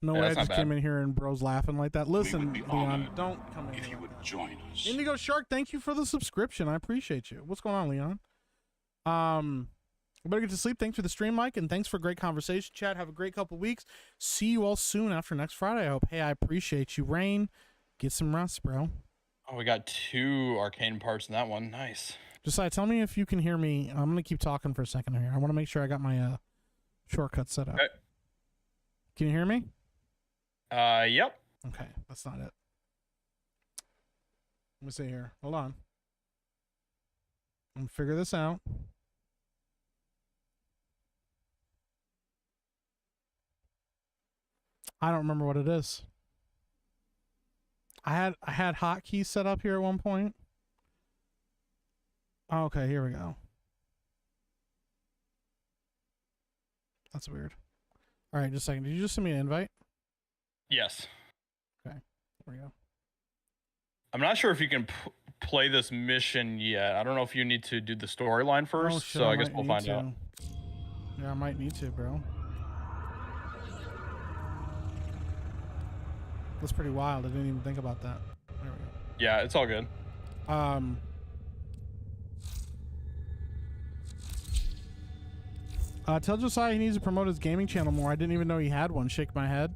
No Yeah, way I that's not just bad. came in here and bros laughing like that. Listen, We would be Leon, honored don't come in if here. you would join us. Indigo Shark, thank you for the subscription. I appreciate you. What's going on, Leon? We better get to sleep. Thanks for the stream, Mike, and thanks for a great conversation, chat. Have a great couple weeks. See you all soon after next Friday, I hope. Hey, I appreciate you. Rain, get some rest, bro. Oh, we got 2 arcane parts in that one. Nice. Josiah, tell me if you can hear me. I'm going to keep talking for a second here. I want to make sure I got my shortcut set up. Okay. Can you hear me? Yep. Okay, that's not it. Let me see here. Hold on. I'm going to figure this out. I don't remember what it is. I had hotkeys set up here at one point. Okay, here we go. That's weird. All right, just a second. Did you just send me an invite? Yes. Okay, there we go. I'm not sure if you can play this mission yet. I don't know if you need to do the storyline first, Oh, shit, so I guess might we'll need find to. out. Yeah, I might need to, bro. That's pretty wild. I didn't even think about that. There we go. Yeah, it's all good. Tell Josiah he needs to promote his gaming channel more. I didn't even know he had one. Shake my head.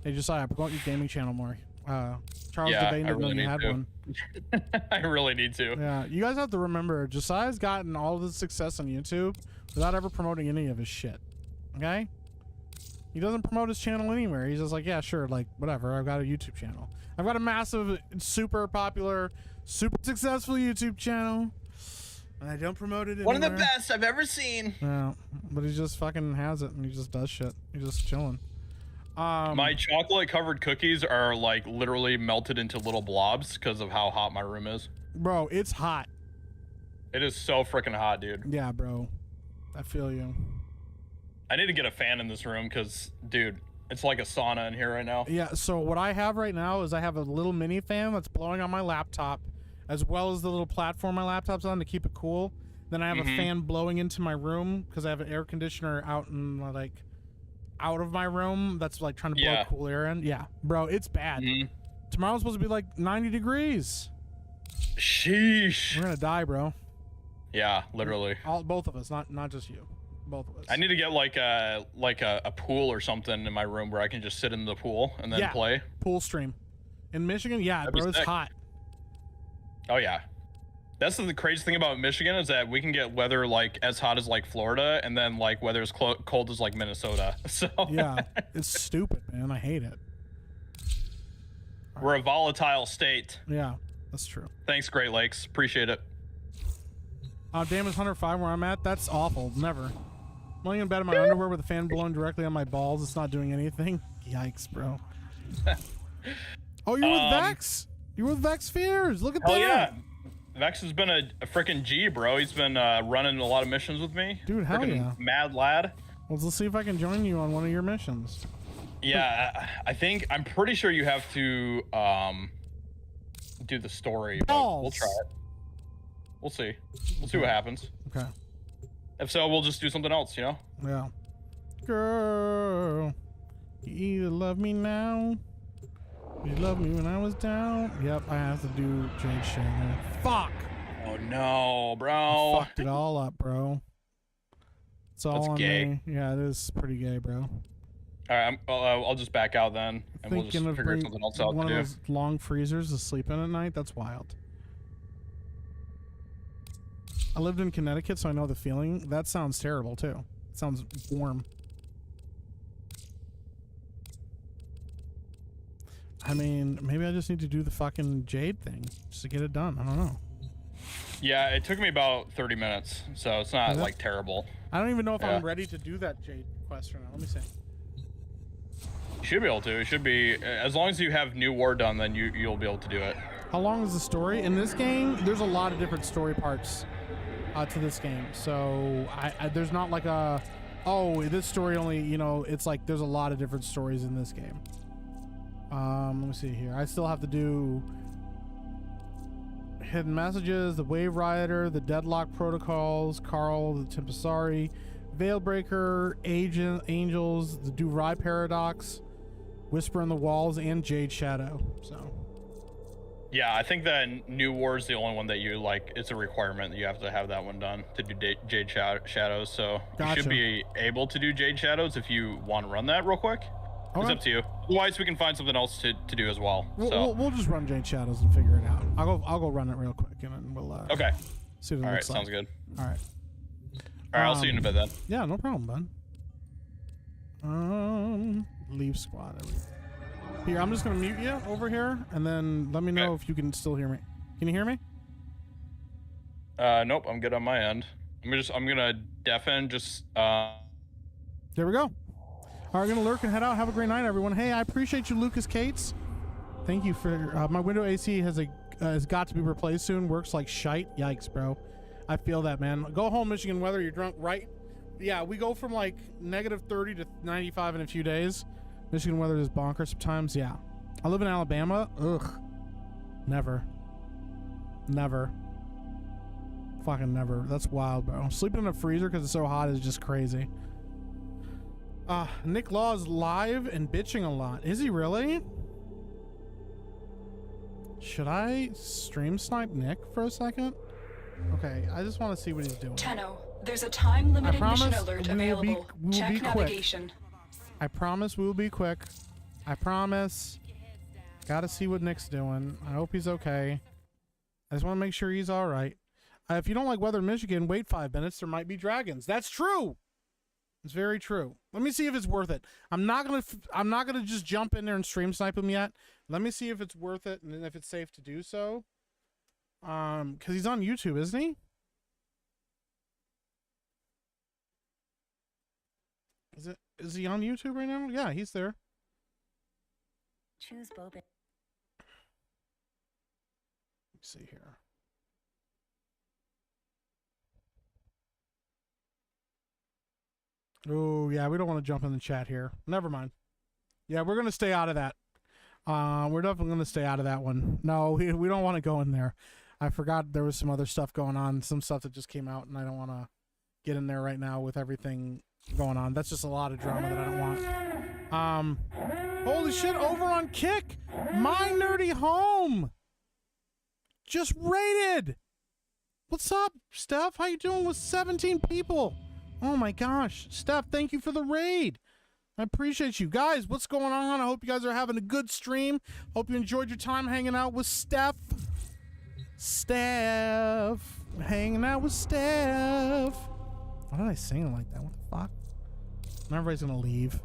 Hey, Josiah, promote your gaming channel more. Charles Yeah, Devane I didn't know really you need had to. one. I really need to. Yeah, you guys have to remember, Josiah's gotten all this success on YouTube without ever promoting any of his shit. Okay? He doesn't promote his channel anywhere. He's just like, yeah, sure, like, whatever. I've got a YouTube channel. I've got a massive, super popular, super successful YouTube channel. And I don't promote it anywhere. One of the best I've ever seen. Yeah, but he just fucking has it and he just does shit. He's just chilling. My chocolate covered cookies are like literally melted into little blobs because of how hot my room is. Bro, it's hot. It is so freaking hot, dude. Yeah, bro. I feel you. I need to get a fan in this room because, dude, it's like a sauna in here right now. Yeah, so what I have right now is I have a little mini fan that's blowing on my laptop, as well as the little platform my laptop's on to keep it cool. Then I have a fan blowing into my room because I have an air conditioner out in, like, out of my room that's, like, trying to blow cool air in. Yeah, bro, it's bad. Tomorrow's supposed to be, like, 90 degrees. Sheesh. We're gonna die, bro. Yeah, literally. Both of us, not just you. Both of us. I need to get like a pool or something in my room where I can just sit in the pool and then play. Pool stream. In Michigan, yeah, bro, it's hot. Oh yeah. That's the craziest thing about Michigan is that we can get weather like as hot as like Florida and then like weather as cold as like Minnesota. So yeah, it's stupid, man. I hate it. We're a volatile state. Yeah, that's true. Thanks, Great Lakes. Appreciate it. Damn, it's 105 where I'm at. That's awful. Never. I'm laying in bed in my underwear with a fan blowing directly on my balls. It's not doing anything. Yikes, bro. Oh, you're with Vex? You're with Vex Fears. Look at that. Oh, yeah. Vex has been a freaking G, bro. He's been running a lot of missions with me. Dude, hell yeah. Mad lad. Well, let's see if I can join you on one of your missions. Yeah, I'm pretty sure you have to do the story. But we'll try it. We'll see. We'll see what happens. Okay. If so, we'll just do something else, you know? Yeah. Girl, you either love me now, you love me when I was down. Yep, I have to do Jade Shadow. Fuck! Oh no, bro. I fucked it all up, bro. It's all That's on gay. me. Yeah, it is pretty gay, bro. Alright, I'll just back out then, and we'll just figure something else out to one do. of those long freezers to sleep in at night. That's wild. I lived in Connecticut, so I know the feeling. That sounds terrible, too. It sounds warm. I mean, maybe I just need to do the fucking Jade thing just to get it done. I don't know. Yeah, it took me about 30 minutes, so it's not, like, terrible. I don't even know if I'm ready to do that Jade quest right now. Let me see. You should be able to. It should be, as long as you have New War done, then you'll be able to do it. How long is the story? In this game, there's a lot of different story parts to this game. So there's not like a, oh, this story only, you know, it's like there's a lot of different stories in this game. Let me see here. I still have to do Hidden Messages, the Wave Rider, the Deadlock Protocols, Carl, the Tempesari, Veilbreaker, Angels, the Durai Paradox, Whisper in the Walls, and Jade Shadow. So yeah, I think that New War is the only one that you like. It's a requirement that you have to have that one done to do Jade Shadows. So you should be able to do Jade Shadows if you want to run that real quick. It's up to you. Otherwise, we can find something else to do as well. We'll just run Jade Shadows and figure it out. I'll go run it real quick and then we'll okay. See what it looks like. Sounds good. All right. All right, I'll see you in a bit then. Yeah, no problem, bud. Leave squad. Here, I'm just gonna mute you over here, and then let me know if you can still hear me. Can you hear me? Nope, I'm good on my end. I'm gonna deafen just. There we go. All right, gonna lurk and head out. Have a great night, everyone. Hey, I appreciate you, Lucas Cates. Thank you for my window AC has got to be replaced soon. Works like shite. Yikes, bro. I feel that, man. Go home, Michigan weather. You're drunk, right? Yeah, we go from like -30 to 95 in a few days. Michigan weather is bonkers sometimes. Yeah, I live in Alabama. Ugh, never, fucking never. That's wild, bro. Sleeping in a freezer because it's so hot is just crazy. Nick Law is live and bitching a lot. Is he really? Should I stream snipe Nick for a second? Okay, I just want to see what he's doing. Tenno, there's a time-limited mission alert available. Check navigation. I promise we will be quick. I promise. Gotta see what Nick's doing. I hope he's okay. I just want to make sure he's all right. If you don't like weather in Michigan, wait 5 minutes. There might be dragons. That's true. It's very true. Let me see if it's worth it. I'm not gonna just jump in there and stream snipe him yet. Let me see if it's worth it and if it's safe to do so. Because he's on YouTube, isn't he? Is he on YouTube right now? Yeah, he's there. Choose Boba. Let me see here. Oh, yeah, we don't want to jump in the chat here. Never mind. Yeah, we're going to stay out of that. We're definitely going to stay out of that one. No, we don't want to go in there. I forgot there was some other stuff going on, some stuff that just came out, and I don't want to get in there right now with everything going on. That's just a lot of drama that I don't want. Holy shit, over on Kick, My Nerdy Home just raided. What's up, Steph? How you doing with 17 people? Oh my gosh, Steph, thank you for the raid. I appreciate you guys. What's going on? I hope you guys are having a good stream. Hope you enjoyed your time hanging out with Steph. Hanging out with Steph. Why did I sing it like that? What the fuck? Now everybody's gonna leave.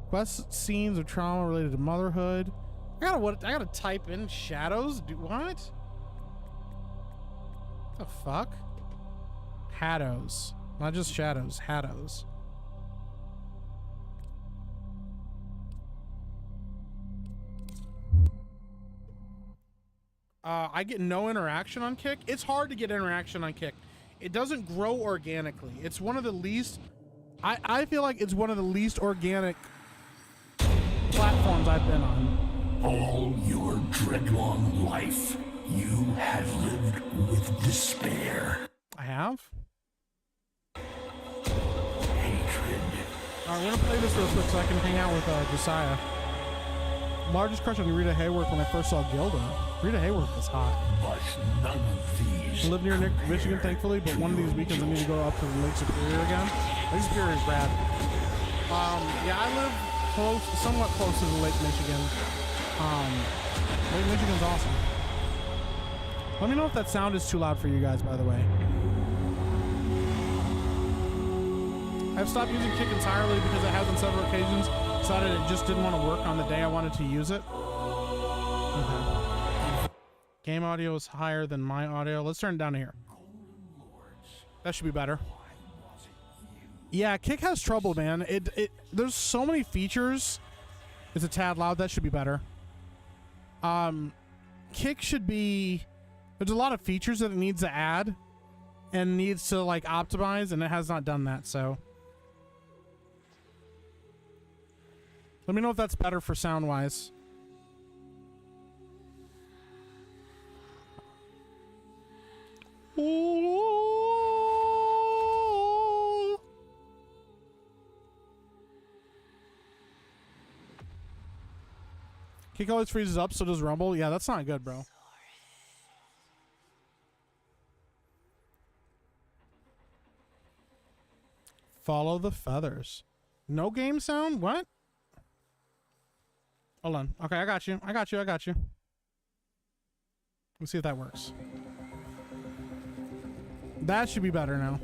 Quest scenes of trauma related to motherhood. I gotta type in shadows. Do what? The fuck? Haddos. Not just shadows, haddos. I get no interaction on Kick. It's hard to get interaction on Kick. It doesn't grow organically. It's one of the least... I feel like it's one of the least organic platforms I've been on. All your dreadlong life, you have lived with despair. I have? Hatred. Alright, we're gonna play this real quick so I can hang out with Josiah. Largest crush on Rita Hayworth when I first saw Gilda. Rita Hayworth was hot. But none of these. I live near Michigan, thankfully, but one of these weekends I need to go up to Lake Superior again. Lake Superior is rad. Yeah, I live somewhat close to the Lake Michigan. Lake Michigan's awesome. Let me know if that sound is too loud for you guys, by the way. I've stopped using Kick entirely because it has on several occasions decided it just didn't want to work on the day I wanted to use it. Okay. Game audio is higher than my audio. Let's turn it down to here. That should be better. Yeah, Kick has trouble, man. There's so many features. It's a tad loud. That should be better. Kick should be... There's a lot of features that it needs to add and needs to like optimize, and it has not done that, so... Let me know if that's better for sound-wise. Kick always freezes up, so does Rumble. Yeah, that's not good, bro. Follow the feathers. No game sound? What? Hold on. Okay, I got you. Let's see if that works. That should be better now.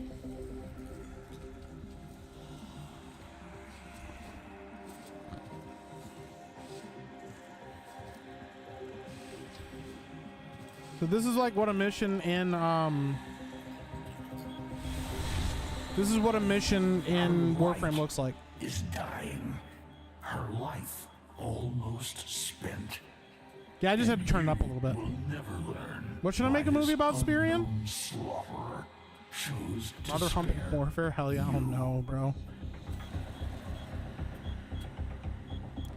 So this is like what a mission in Warframe looks like. Is dying. Her life almost spent. Yeah, I just had to turn it up a little bit. Will never learn. What should I make a movie about, Spirian? Mother humping warfare? Hell yeah, I don't know, bro.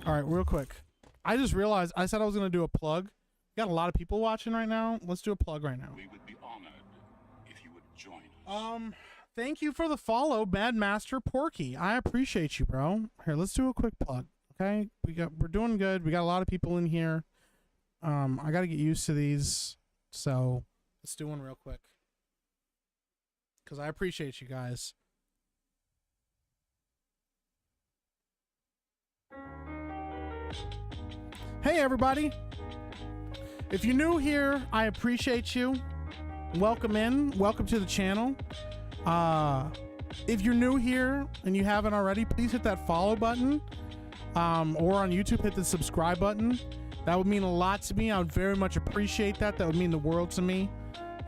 Alright, real quick. I just realized I said I was gonna do a plug. We got a lot of people watching right now. Let's do a plug right now. We would be honored if you would join us. Thank you for the follow, Bad Master Porky. I appreciate you, bro. Here, let's do a quick plug. Okay? We're doing good. We got a lot of people in here. I gotta get used to these. So let's do one real quick. Cause I appreciate you guys. Hey, everybody. If you're new here, I appreciate you. Welcome in. Welcome to the channel. If you're new here and you haven't already, please hit that follow button. Or on YouTube, hit the subscribe button. That would mean a lot to me. I would very much appreciate that. That would mean the world to me.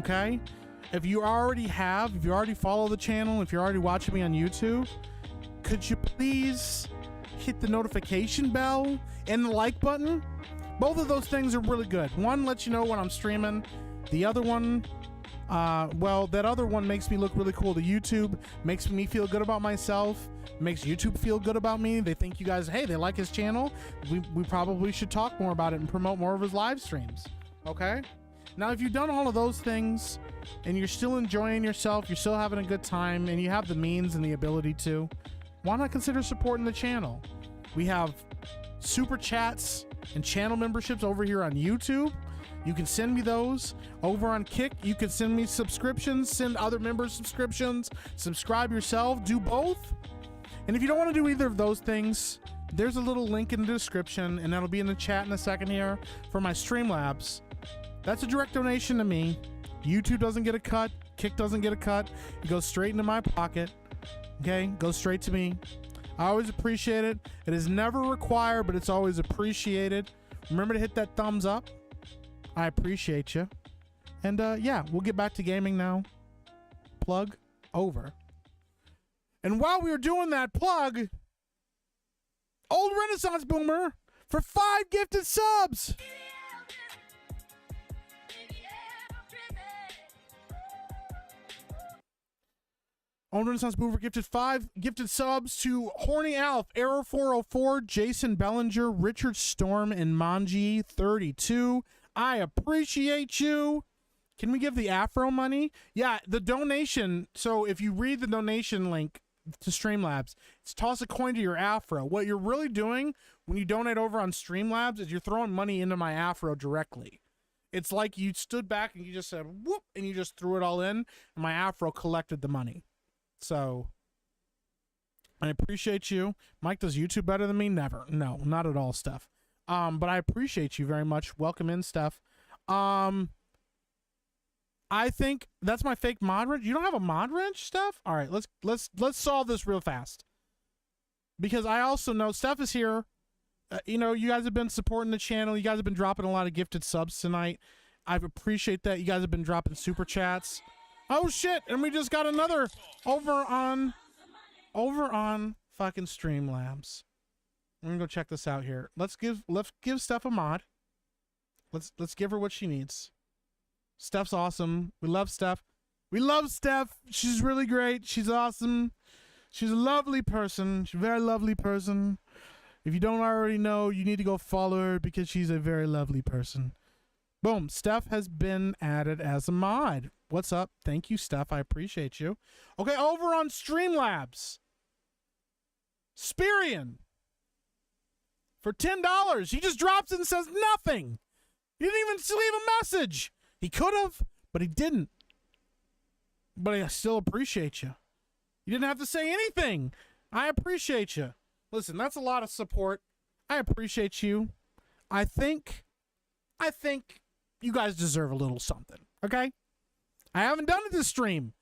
Okay? If you already follow the channel, if you're already watching me on YouTube, could you please hit the notification bell and the like button? Both of those things are really good. One lets you know when I'm streaming. The other one, that other one makes me look really cool to YouTube, makes me feel good about myself, makes YouTube feel good about me. They think you guys, hey, they like his channel. We probably should talk more about it and promote more of his live streams. Okay? Now, if you've done all of those things and you're still enjoying yourself, you're still having a good time, and you have the means and the ability to, why not consider supporting the channel? We have super chats and channel memberships over here on YouTube. You can send me those. Over on Kick, you can send me subscriptions, send other members subscriptions, subscribe yourself, do both. And if you don't want to do either of those things, there's a little link in the description, and that'll be in the chat in a second here, for my Streamlabs. That's a direct donation to me. YouTube doesn't get a cut. Kick doesn't get a cut. It goes straight into my pocket. Okay? Goes straight to me. I always appreciate it. It is never required, but it's always appreciated. Remember to hit that thumbs up. I appreciate you. And yeah, we'll get back to gaming now. Plug over. And while we were doing that plug, Old Renaissance Boomer for 5 gifted subs. Old Renaissance Boomer gifted 5 gifted subs to Horny Alf, Arrow 404, Jason Bellinger, Richard Storm, and Manji 32. I appreciate you. Can we give the Afro money? Yeah, the donation. So if you read the donation link to Streamlabs, it's toss a coin to your Afro. What you're really doing when you donate over on Streamlabs is you're throwing money into my Afro directly. It's like you stood back and you just said, whoop, and you just threw it all in, and my Afro collected the money. So I appreciate you. Mike, does YouTube better than me? Never. No, not at all, Steph. But I appreciate you very much. Welcome in, Steph. I think that's my fake mod wrench. You don't have a mod wrench, Steph? All right, let's solve this real fast. Because I also know Steph is here. You know, you guys have been supporting the channel. You guys have been dropping a lot of gifted subs tonight. I appreciate that. You guys have been dropping super chats. Oh shit! And we just got another over on fucking Streamlabs. I'm gonna go check this out here. Let's give Steph a mod. Let's give her what she needs. Steph's awesome. We love Steph. We love Steph. She's really great. She's awesome. She's a lovely person. She's a very lovely person. If you don't already know, you need to go follow her because she's a very lovely person. Boom. Steph has been added as a mod. What's up? Thank you, Steph. I appreciate you. Okay, over on Streamlabs. Spirian. For $10. He just drops it and says nothing. He didn't even leave a message. He could have, but he didn't. But I still appreciate you. You didn't have to say anything. I appreciate you. Listen, that's a lot of support. I appreciate you. I think you guys deserve a little something, okay? I haven't done it this stream.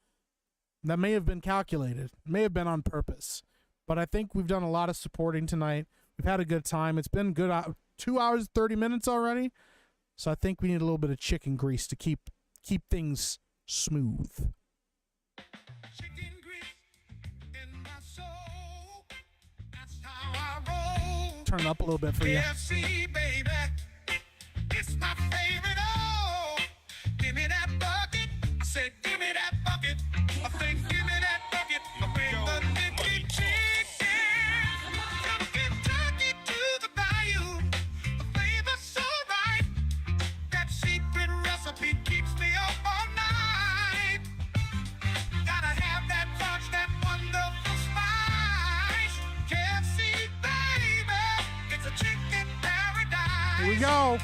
That may have been calculated. May have been on purpose. But I think we've done a lot of supporting tonight. We've had a good time. It's been good 2 hours, 30 minutes already. So I think we need a little bit of chicken grease to keep things smooth. Chicken grease in my soul. That's how I roll. Turn it up a little bit for you. KFC, baby. It's my favorite. Oh, give me that bucket. I said, give me that bucket. I think, give me that bucket. I bring the Nicky chicken. From Kentucky to the bayou. The flavor's so right. That secret recipe keeps me up all night. Gotta have that touch, that wonderful spice. KFC, baby. It's a chicken paradise. Here we go.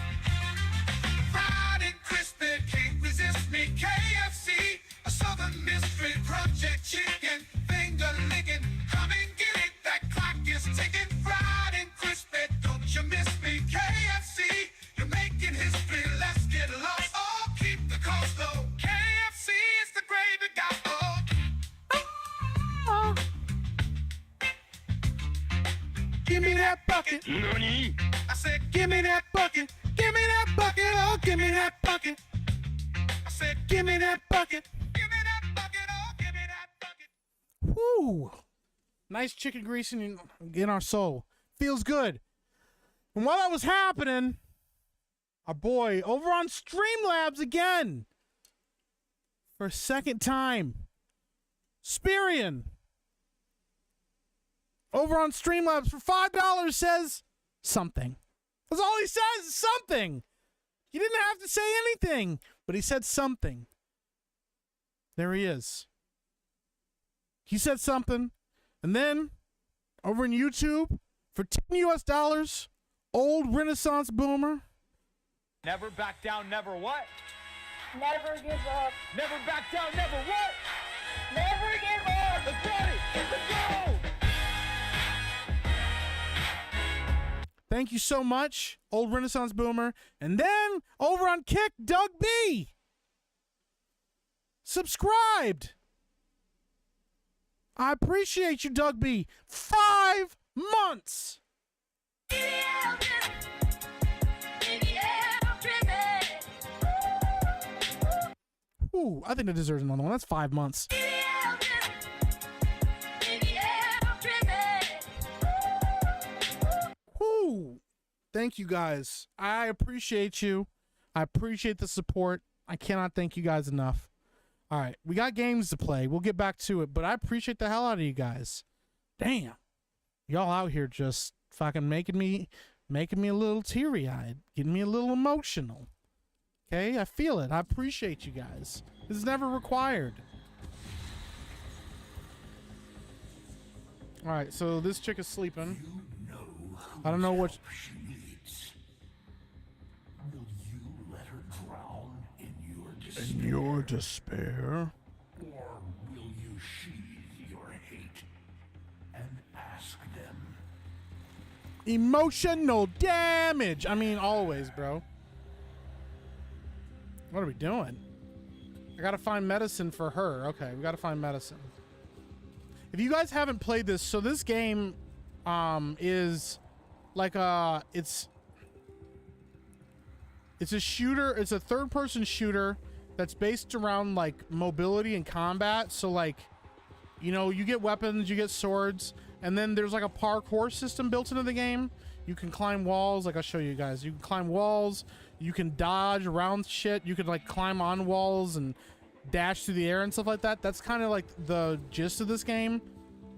Fried and crispy, can't resist me. KFC, a Southern mystery project chicken, finger licking. Come and get it, that clock is ticking. Fried and crispy, don't you miss me. KFC, give me that bucket. Nani? I said, give me that bucket. Give me that bucket. Oh, give me that bucket. I said, give me that bucket. Give me that bucket. Oh, give me that bucket. Woo! Nice chicken grease in our soul. Feels good. And while that was happening, our boy over on Streamlabs again for a second time. Spirian over on Streamlabs for $5 says something. That's all he says is something. He didn't have to say anything, but he said something. There he is. He said something. And then over in YouTube for $10 old Renaissance boomer. Never back down, never what? Never give up. Never back down, never what? Never give up. Let's get it. Let's go. Thank you so much, old Renaissance boomer. And then over on Kick, Doug B. Subscribed. I appreciate you, Doug B. 5 months. Ooh, I think it deserves another one. That's 5 months. Woo! Thank you guys. I appreciate you. I appreciate the support. I cannot thank you guys enough. All right, we got games to play. We'll get back to it, but I appreciate the hell out of you guys. Damn. Y'all out here just fucking making me a little teary-eyed, getting me a little emotional. Okay, I feel it. I appreciate you guys. This is never required. All right, so this chick is sleeping. I don't know what she needs. Will you let her drown in your despair? in your despair. Or will you sheathe your hate and ask them? Emotional damage. I mean, always, bro. What are we doing? I gotta find medicine for her. Okay, we gotta find medicine. If you guys haven't played this, so this game is like it's a shooter. It's a third-person shooter that's based around like mobility and combat. So like, you know, you get weapons, you get swords, and then there's like a parkour system built into the game. You can climb walls, like I'll show you guys. You can climb walls, you can dodge around shit, you can like climb on walls and dash through the air and stuff like that. That's kind of like the gist of this game.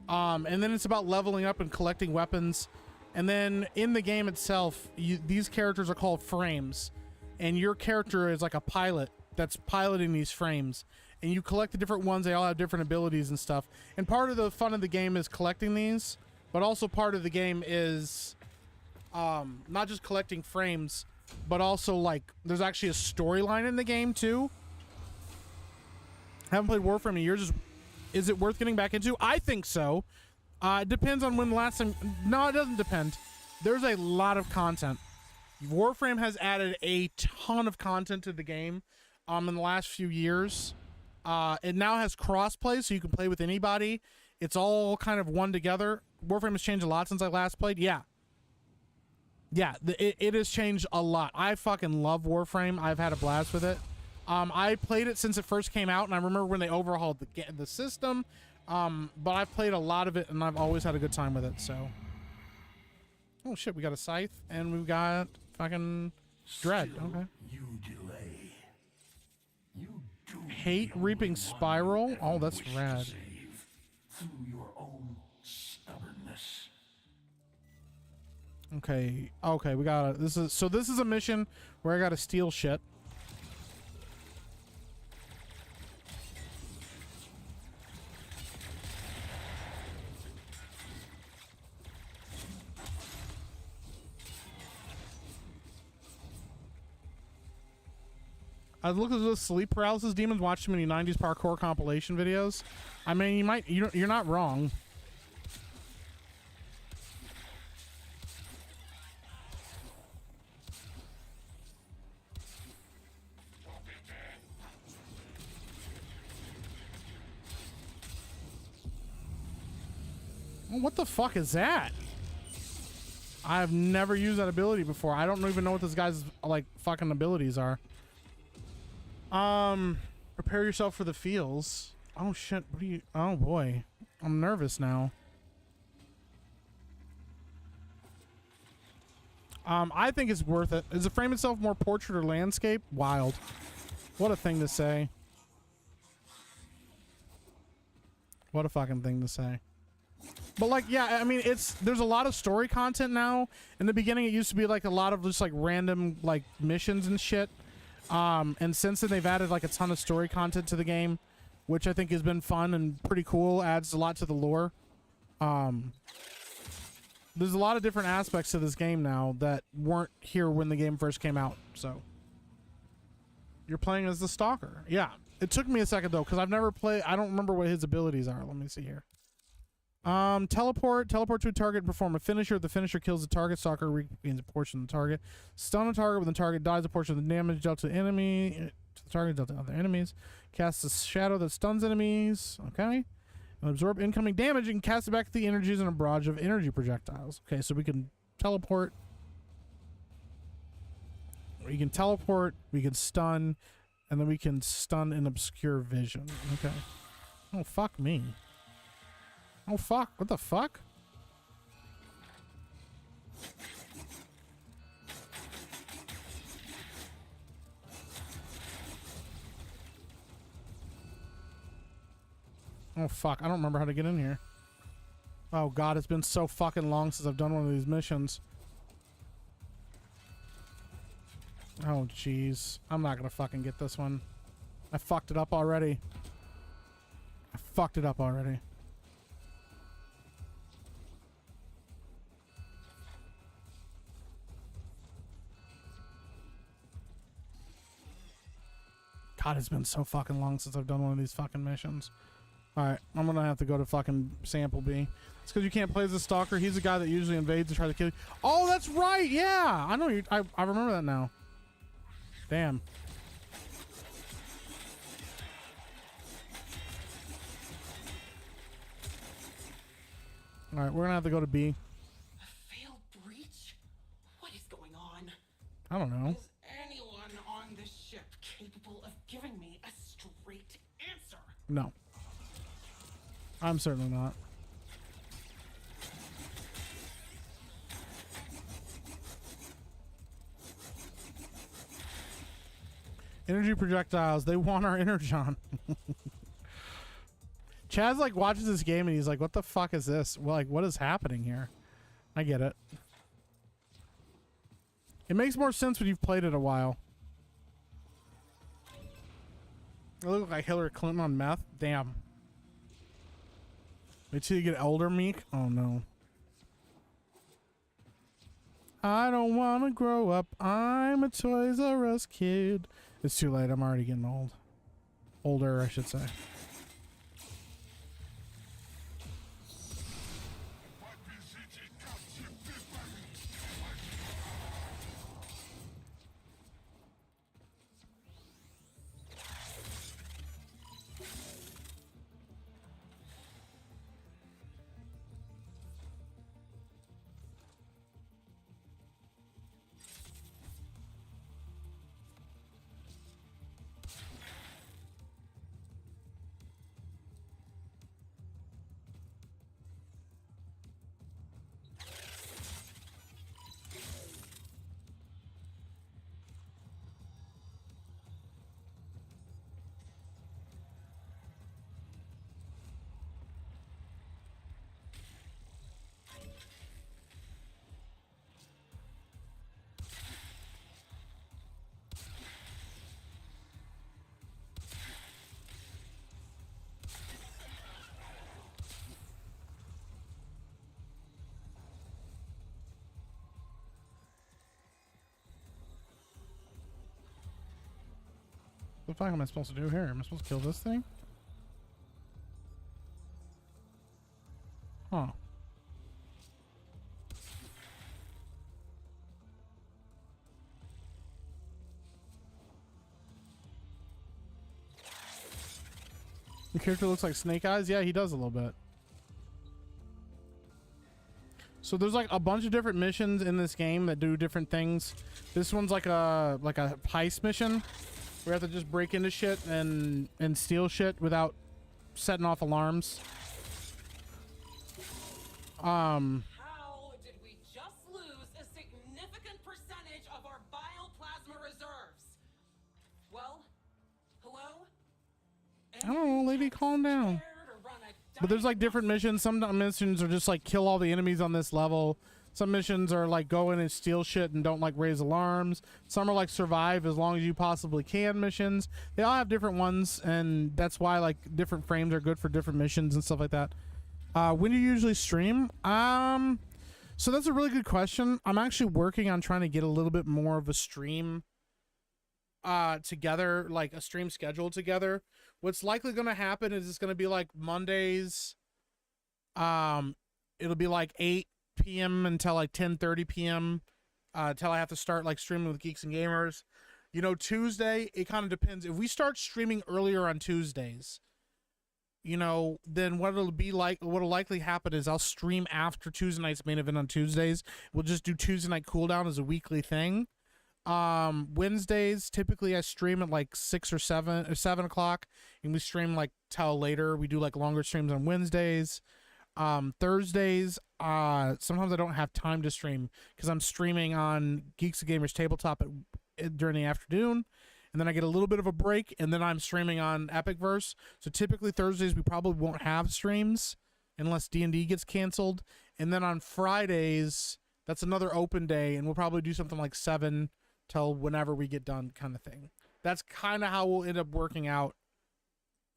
And then it's about leveling up and collecting weapons. And then in the game itself, these characters are called frames. And your character is like a pilot that's piloting these frames. And you collect the different ones, they all have different abilities and stuff. And part of the fun of the game is collecting these, but also part of the game is not just collecting frames, but also like there's actually a storyline in the game too. I haven't played Warframe in years. Is it worth getting back into? I think so. It depends on when the last time. No, it doesn't depend. There's a lot of content. Warframe has added a ton of content to the game in the last few years. It now has crossplay, so you can play with anybody. It's all kind of one together. Warframe has changed a lot since I last played. Yeah, it has changed a lot. I fucking love Warframe. I've had a blast with it. I played it since it first came out, and I remember when they overhauled the system. But I've played a lot of it, and I've always had a good time with it. So, oh shit, we got a scythe, and we've got fucking dread. Okay. You delay. You do Hate reaping spiral. Oh, that's rad. save through your own stubbornness. Okay, we got this is a mission where I gotta steal shit. I look at those sleep paralysis demons. Watch too many '90s parkour compilation videos. I mean, you're not wrong. What the fuck is that? I've never used that ability before. I don't even know what this guy's like fucking abilities are. Prepare yourself for the feels. Oh shit, what are you? Oh boy, I'm nervous now. I think it's worth it. Is the frame itself more portrait or landscape? Wild. What a thing to say. What a fucking thing to say. But like, yeah, I mean, there's a lot of story content now. In the beginning, it used to be like a lot of just like random like missions and shit. And since then they've added like a ton of story content to the game, which I think has been fun and pretty cool. Adds a lot to the lore. There's a lot of different aspects to this game now that weren't here when the game first came out. So you're playing as the Stalker. Yeah. It took me a second though, because I've never played. I don't remember what his abilities are. Let me see here. Teleport to a target and perform a finisher. The finisher kills the target. Stalker regains a portion of the target. Stun a target when the target dies. A portion of the damage dealt to the enemy to the target dealt to other enemies. Cast a shadow that stuns enemies. Okay. And absorb incoming damage and cast it back to the energies in a barrage of energy projectiles. Okay, so we can teleport. We can teleport. We can stun. And then we can stun and obscure vision. Okay. Oh, fuck me. Oh, fuck. What the fuck? Oh, fuck. I don't remember how to get in here. Oh, God. It's been so fucking long since I've done one of these missions. Oh, jeez. I'm not gonna fucking get this one. I fucked it up already. I fucked it up already. God, it's been so fucking long since I've done one of these fucking missions. Alright, I'm gonna have to go to fucking Sample B. It's because you can't play as a Stalker. He's the guy that usually invades and tries to kill you. Oh, that's right! Yeah! I know you. I remember that now. Damn. Alright, we're gonna have to go to B. A failed breach? What is going on? I don't know. Is anyone on this ship capable of giving me a straight answer? No. I'm certainly not. Energy projectiles. They want our energon. Chaz like watches this game and he's like, what the fuck is this? Well, like, what is happening here? I get it. It makes more sense when you've played it a while. I look like Hillary Clinton on meth. Damn. Wait till you get older, Meek. Oh no. I don't want to grow up. I'm a Toys R Us kid. It's too late. I'm already getting old. Older, I should say. What the fuck am I supposed to do here? Am I supposed to kill this thing? Huh. The character looks like Snake Eyes? Yeah, he does a little bit. So there's like a bunch of different missions in this game that do different things. This one's like a heist mission. We have to just break into shit and steal shit without setting off alarms. How did we just lose a significant percentage of our bioplasma reserves? Well, hello? I don't know, lady, calm down. But there's like different missions. Some missions are just like kill all the enemies on this level. Some missions are like go in and steal shit and don't like raise alarms. Some are like survive as long as you possibly can missions. They all have different ones, and that's why like different frames are good for different missions and stuff like that. When do you usually stream? So that's a really good question. I'm actually working on trying to get a little bit more of a stream together, like a stream schedule together. What's likely going to happen is it's going to be like Mondays. It'll be like 8 p.m. until like 10:30 p.m. Till I have to start like streaming with Geeks and Gamers. You know, Tuesday, it kind of depends. If we start streaming earlier on Tuesdays, you know, then what'll likely happen is I'll stream after Tuesday night's main event on Tuesdays. We'll just do Tuesday night cooldown as a weekly thing. Wednesdays, typically I stream at like 6 or 7 o'clock, and we stream like till later. We do like longer streams on Wednesdays. Thursdays, sometimes I don't have time to stream because I'm streaming on Geeks and Gamers Tabletop during the afternoon, and then I get a little bit of a break, and then I'm streaming on Epicverse. So typically Thursdays we probably won't have streams unless D&D gets canceled, and then on Fridays that's another open day, and we'll probably do something like 7 till whenever we get done kind of thing. That's kind of how we'll end up working out,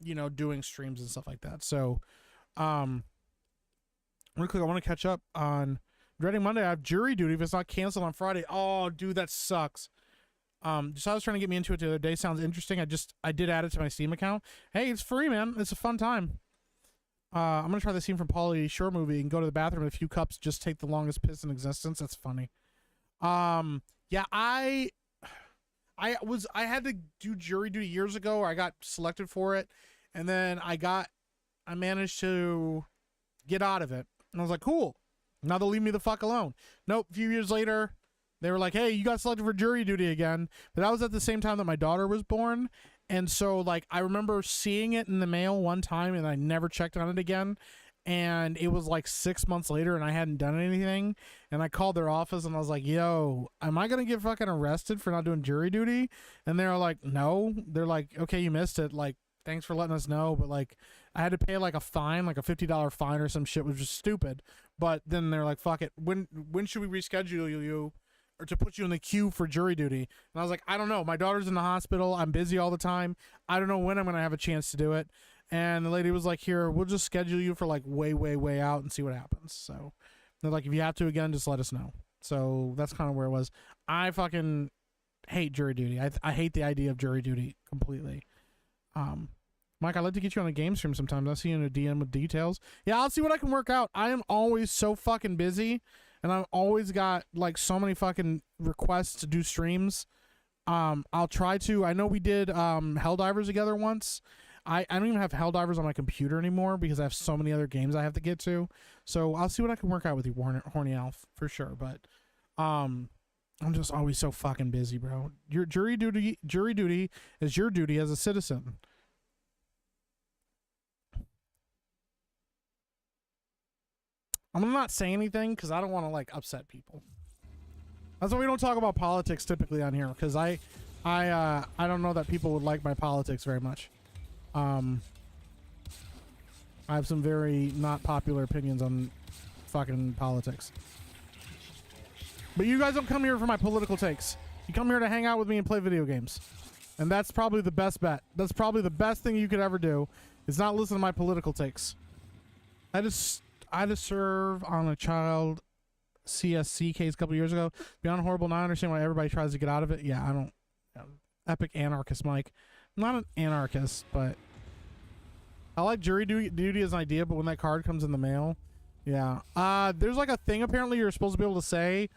you know, doing streams and stuff like that. So real quick, I want to catch up on Dreading Monday. I have jury duty if it's not canceled on Friday. Oh, dude, that sucks. So I was trying to get me into it the other day. Sounds interesting. I did add it to my Steam account. Hey, it's free, man. It's a fun time. I'm gonna try the scene from Pauly Shore movie and go to the bathroom in a few cups, just take the longest piss in existence. That's funny. Yeah, I had to do jury duty years ago, or I got selected for it, and then I managed to get out of it, and I was like, cool, now they'll leave me the fuck alone. Nope. A few years later, they were like, hey, you got selected for jury duty again. But that was at the same time that my daughter was born, and so like I remember seeing it in the mail one time, and I never checked on it again. And it was like 6 months later and I hadn't done anything, and I called their office and I was like, yo, am I gonna get fucking arrested for not doing jury duty? And they're like, no. They're like, okay, you missed it, like, thanks for letting us know, but like I had to pay like a fine, like a $50 fine or some shit, which was stupid. But then they're like, fuck it, when should we reschedule you or to put you in the queue for jury duty? And I was like, I don't know, my daughter's in the hospital, I'm busy all the time, I don't know when I'm gonna have a chance to do it. And the lady was like, here, we'll just schedule you for like way out and see what happens. So they're like, if you have to again, just let us know. So that's kind of where it was. I fucking hate jury duty. I hate the idea of jury duty completely. Mike, I'd like to get you on a game stream sometimes. I'll see you in a DM with details. Yeah, I'll see what I can work out. I am always so fucking busy, and I've always got like so many fucking requests to do streams. I'll try to. I know we did Helldivers together once. I don't even have Helldivers on my computer anymore because I have so many other games I have to get to. So I'll see what I can work out with you, Horny Elf, for sure. But I'm just always so fucking busy, bro. Your jury duty is your duty as a citizen. I'm gonna not say anything because I don't want to like upset people. That's why we don't talk about politics typically on here, because I don't know that people would like my politics very much. I have some very not popular opinions on fucking politics. But you guys don't come here for my political takes. You come here to hang out with me and play video games. And that's probably the best bet. That's probably the best thing you could ever do, is not listen to my political takes. I had to serve on a child CSC case a couple years ago. Beyond horrible, now I understand why everybody tries to get out of it. Yeah, I don't. Epic anarchist, Mike. I'm not an anarchist, but I like jury duty as an idea, but when that card comes in the mail, yeah. There's like a thing apparently you're supposed to be able to say,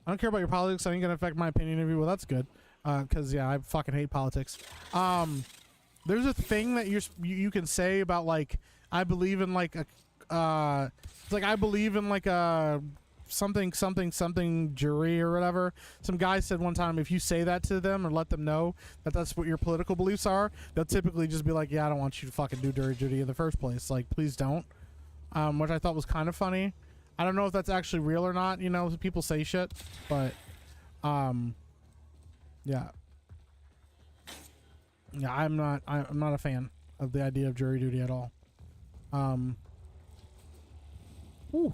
I don't care about your politics, I ain't gonna affect my opinion of you. Well, that's good. Because, yeah, I fucking hate politics. There's a thing that you can say about, like, I believe in, like, a, it's like I believe in, like, a something jury or whatever. Some guy said one time, if you say that to them or let them know that that's what your political beliefs are, they'll typically just be like, yeah, I don't want you to fucking do jury duty in the first place. Like, please don't. Which I thought was kind of funny. I don't know if that's actually real or not. You know, people say shit, but yeah. Yeah, I'm not a fan of the idea of jury duty at all. Ooh.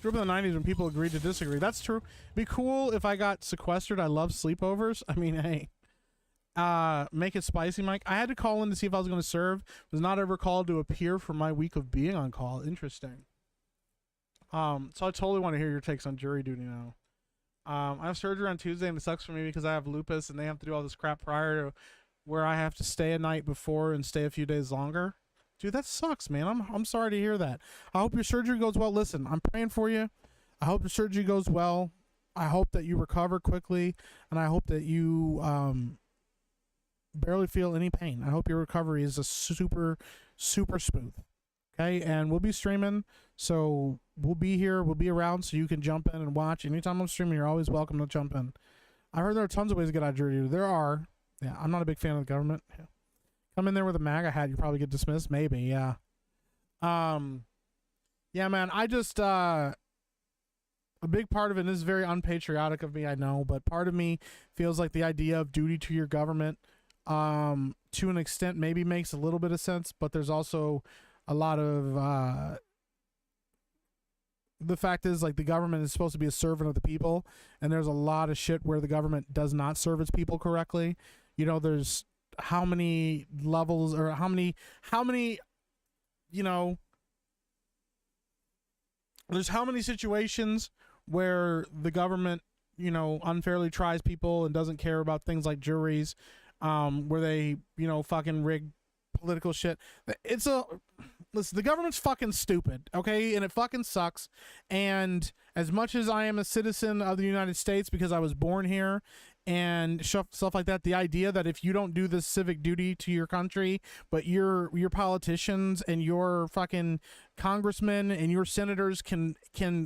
Grew up in the 90s when people agreed to disagree. That's true. Be cool if I got sequestered. I love sleepovers. I mean, hey. Make it spicy, Mike. I had to call in to see if I was going to serve. Was not ever called to appear for my week of being on call. Interesting. So I totally want to hear your takes on jury duty now. I have surgery on Tuesday, and it sucks for me because I have lupus, and they have to do all this crap prior to where I have to stay a night before and stay a few days longer. Dude, that sucks, man. I'm sorry to hear that. I hope your surgery goes well. Listen, I'm praying for you. I hope your surgery goes well. I hope that you recover quickly, and I hope that you barely feel any pain. I hope your recovery is a super smooth. Okay, and we'll be streaming, so we'll be here. We'll be around, so you can jump in and watch. Anytime I'm streaming, you're always welcome to jump in. I heard there are tons of ways to get out of jury duty. There are. Yeah, I'm not a big fan of the government. Yeah. Come in there with a MAGA hat, you probably get dismissed. Maybe, yeah. Yeah, man, I just, a big part of it, and this is very unpatriotic of me, I know, but part of me feels like the idea of duty to your government, to an extent, maybe makes a little bit of sense, but there's also a lot of, the fact is, like, the government is supposed to be a servant of the people, and there's a lot of shit where the government does not serve its people correctly. You know, there's how many levels or how many, you know, there's how many situations where the government, you know, unfairly tries people and doesn't care about things like juries, where they, you know, fucking rig political shit. Listen, the government's fucking stupid, okay? And it fucking sucks. And as much as I am a citizen of the United States because I was born here and stuff like that, the idea that if you don't do this civic duty to your country, but your politicians and your fucking congressmen and your senators can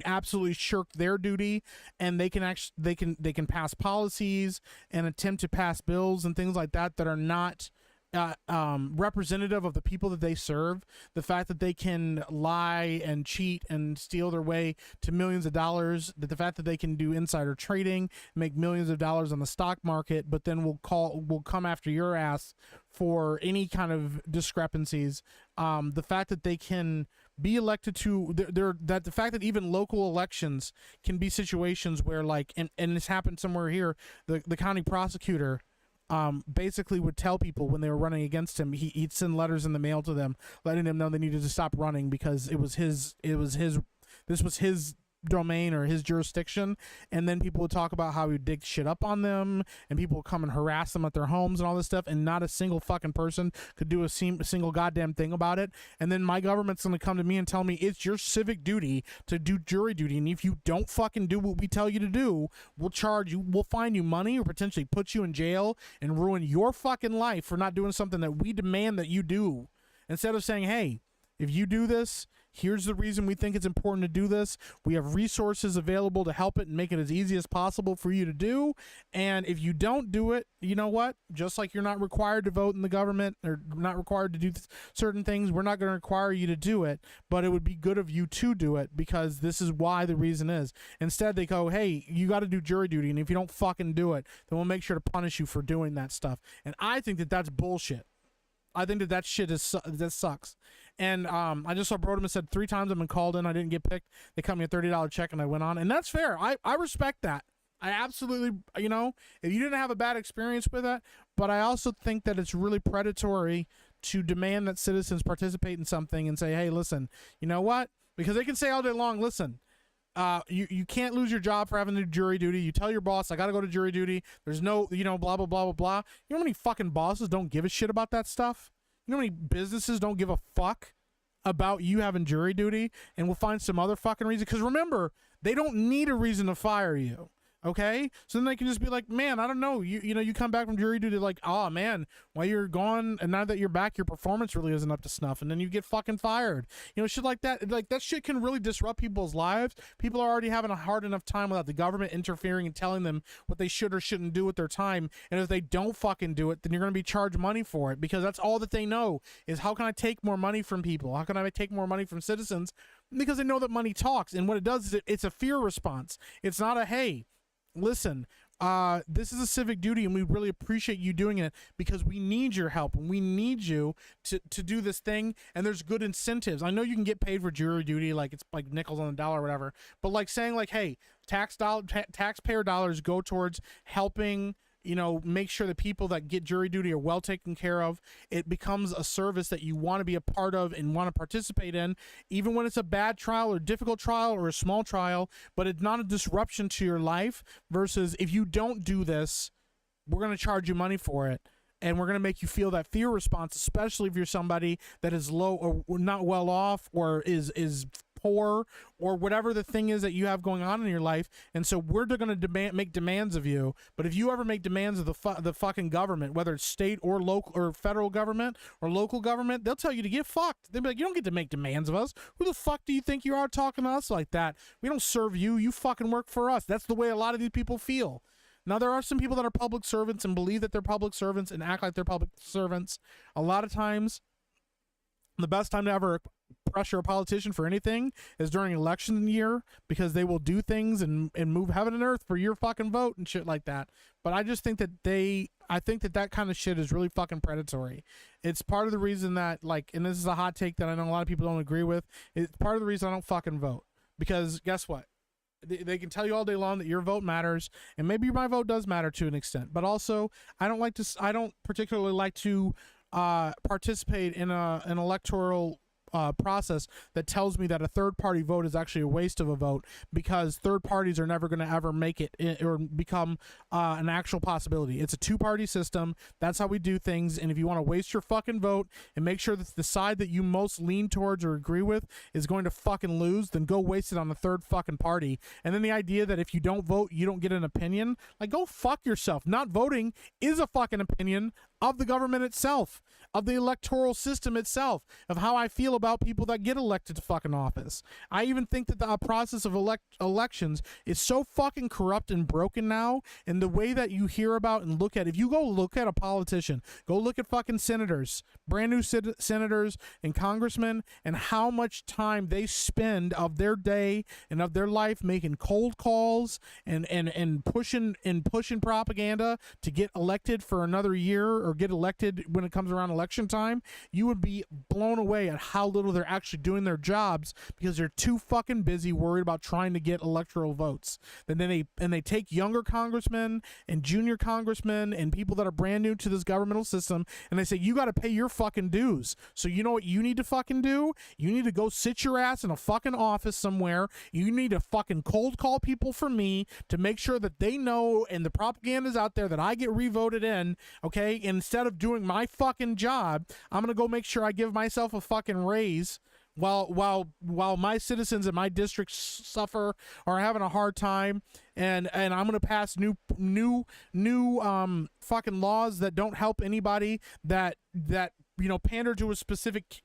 absolutely shirk their duty, and they can pass policies and attempt to pass bills and things like that that are not representative of the people that they serve. The fact that they can lie and cheat and steal their way to millions of dollars, that the fact that they can do insider trading, make millions of dollars on the stock market, but then will come after your ass for any kind of discrepancies. The fact that they can be elected to that the fact that even local elections can be situations where, like, and this happened somewhere here, the county prosecutor basically would tell people when they were running against him, he'd send letters in the mail to them letting them know they needed to stop running because this was his domain or his jurisdiction. And then people would talk about how he would dig shit up on them, and people would come and harass them at their homes and all this stuff, and not a single fucking person could do a single goddamn thing about it. And then my government's gonna come to me and tell me it's your civic duty to do jury duty, and if you don't fucking do what we tell you to do, we'll charge you, we'll fine you money, or potentially put you in jail and ruin your fucking life for not doing something that we demand that you do. Instead of saying, hey, if you do this, here's the reason we think it's important to do this. We have resources available to help it and make it as easy as possible for you to do. And if you don't do it, you know what? Just like you're not required to vote in the government or not required to do certain things, we're not going to require you to do it, but it would be good of you to do it because this is why the reason is. Instead, they go, hey, you got to do jury duty, and if you don't fucking do it, then we'll make sure to punish you for doing that stuff. And I think that that's bullshit. I think that shit that sucks. And I just saw Brodeman said 3 times I've been called in, I didn't get picked. They cut me a $30 check and I went on, and that's fair. I respect that. I absolutely, you know, if you didn't have a bad experience with that, but I also think that it's really predatory to demand that citizens participate in something and say, hey, listen, you know what? Because they can say all day long, listen, you can't lose your job for having to do jury duty. You tell your boss, I got to go to jury duty. There's no, you know, blah, blah, blah, blah, blah. You know how many fucking bosses don't give a shit about that stuff? You know how many businesses don't give a fuck about you having jury duty and will find some other fucking reason? Because remember, they don't need a reason to fire you. Okay, so then they can just be like, man, I don't know, you know, you come back from jury duty like, oh man, while you're gone and now that you're back, your performance really isn't up to snuff, and then you get fucking fired. You know, shit like that. Like that shit can really disrupt people's lives. People are already having a hard enough time without the government interfering and telling them what they should or shouldn't do with their time. And if they don't fucking do it, then you're gonna be charged money for it, because that's all that they know is, how can I take more money from people? How can I take more money from citizens? Because they know that money talks, and what it does is it's a fear response. It's not a, hey, listen, this is a civic duty and we really appreciate you doing it because we need your help and we need you to do this thing, and there's good incentives. I know you can get paid for jury duty, like it's like nickels on the dollar or whatever, but like saying like, hey, taxpayer dollars go towards helping, you know, make sure the people that get jury duty are well taken care of. It becomes a service that you want to be a part of and want to participate in, even when it's a bad trial or difficult trial or a small trial, but it's not a disruption to your life. Versus if you don't do this, we're going to charge you money for it. And we're going to make you feel that fear response, especially if you're somebody that is low or not well off or is poor or whatever the thing is that you have going on in your life. And so we're going to make demands of you. But if you ever make demands of the fucking government, whether it's state or local or federal government or local government, they'll tell you to get fucked. They'll be like, you don't get to make demands of us. Who the fuck do you think you are talking to us like that? We don't serve you. You fucking work for us. That's the way a lot of these people feel. Now, there are some people that are public servants and believe that they're public servants and act like they're public servants. A lot of times, the best time to ever pressure a politician for anything is during election year, because they will do things and move heaven and earth for your fucking vote and shit like that. But I just think that that kind of shit is really fucking predatory. It's part of the reason that, like, and this is a hot take that I know a lot of people don't agree with, it's part of the reason I don't fucking vote. Because guess what? They can tell you all day long that your vote matters, and maybe my vote does matter to an extent, but also I don't particularly like to participate in an electoral process that tells me that a third party vote is actually a waste of a vote, because third parties are never going to ever make it or become an actual possibility. It's a two-party system. That's how we do things. And if you want to waste your fucking vote and make sure that the side that you most lean towards or agree with is going to fucking lose, then go waste it on the third fucking party. And then the idea that if you don't vote, you don't get an opinion, like, go fuck yourself. Not voting is a fucking opinion of the government itself, of the electoral system itself, of how I feel about people that get elected to fucking office. I even think that the process of elections is so fucking corrupt and broken now, and the way that you hear about and look at, if you go look at a politician, go look at fucking senators, brand new senators and congressmen, and how much time they spend of their day and of their life making cold calls and pushing propaganda to get elected for another year or get elected when it comes around election time, you would be blown away at how little they're actually doing their jobs, because they're too fucking busy worried about trying to get electoral votes. And then they take younger congressmen and junior congressmen and people that are brand new to this governmental system, and they say, you got to pay your fucking dues. So you know what you need to fucking do? You need to go sit your ass in a fucking office somewhere. You need to fucking cold call people for me to make sure that they know and the propaganda's out there that I get revoted in, okay? And instead of doing my fucking job, I'm gonna go make sure I give myself a fucking raise while my citizens in my district suffer or are having a hard time, and I'm gonna pass new fucking laws that don't help anybody, that you know, pander to a specific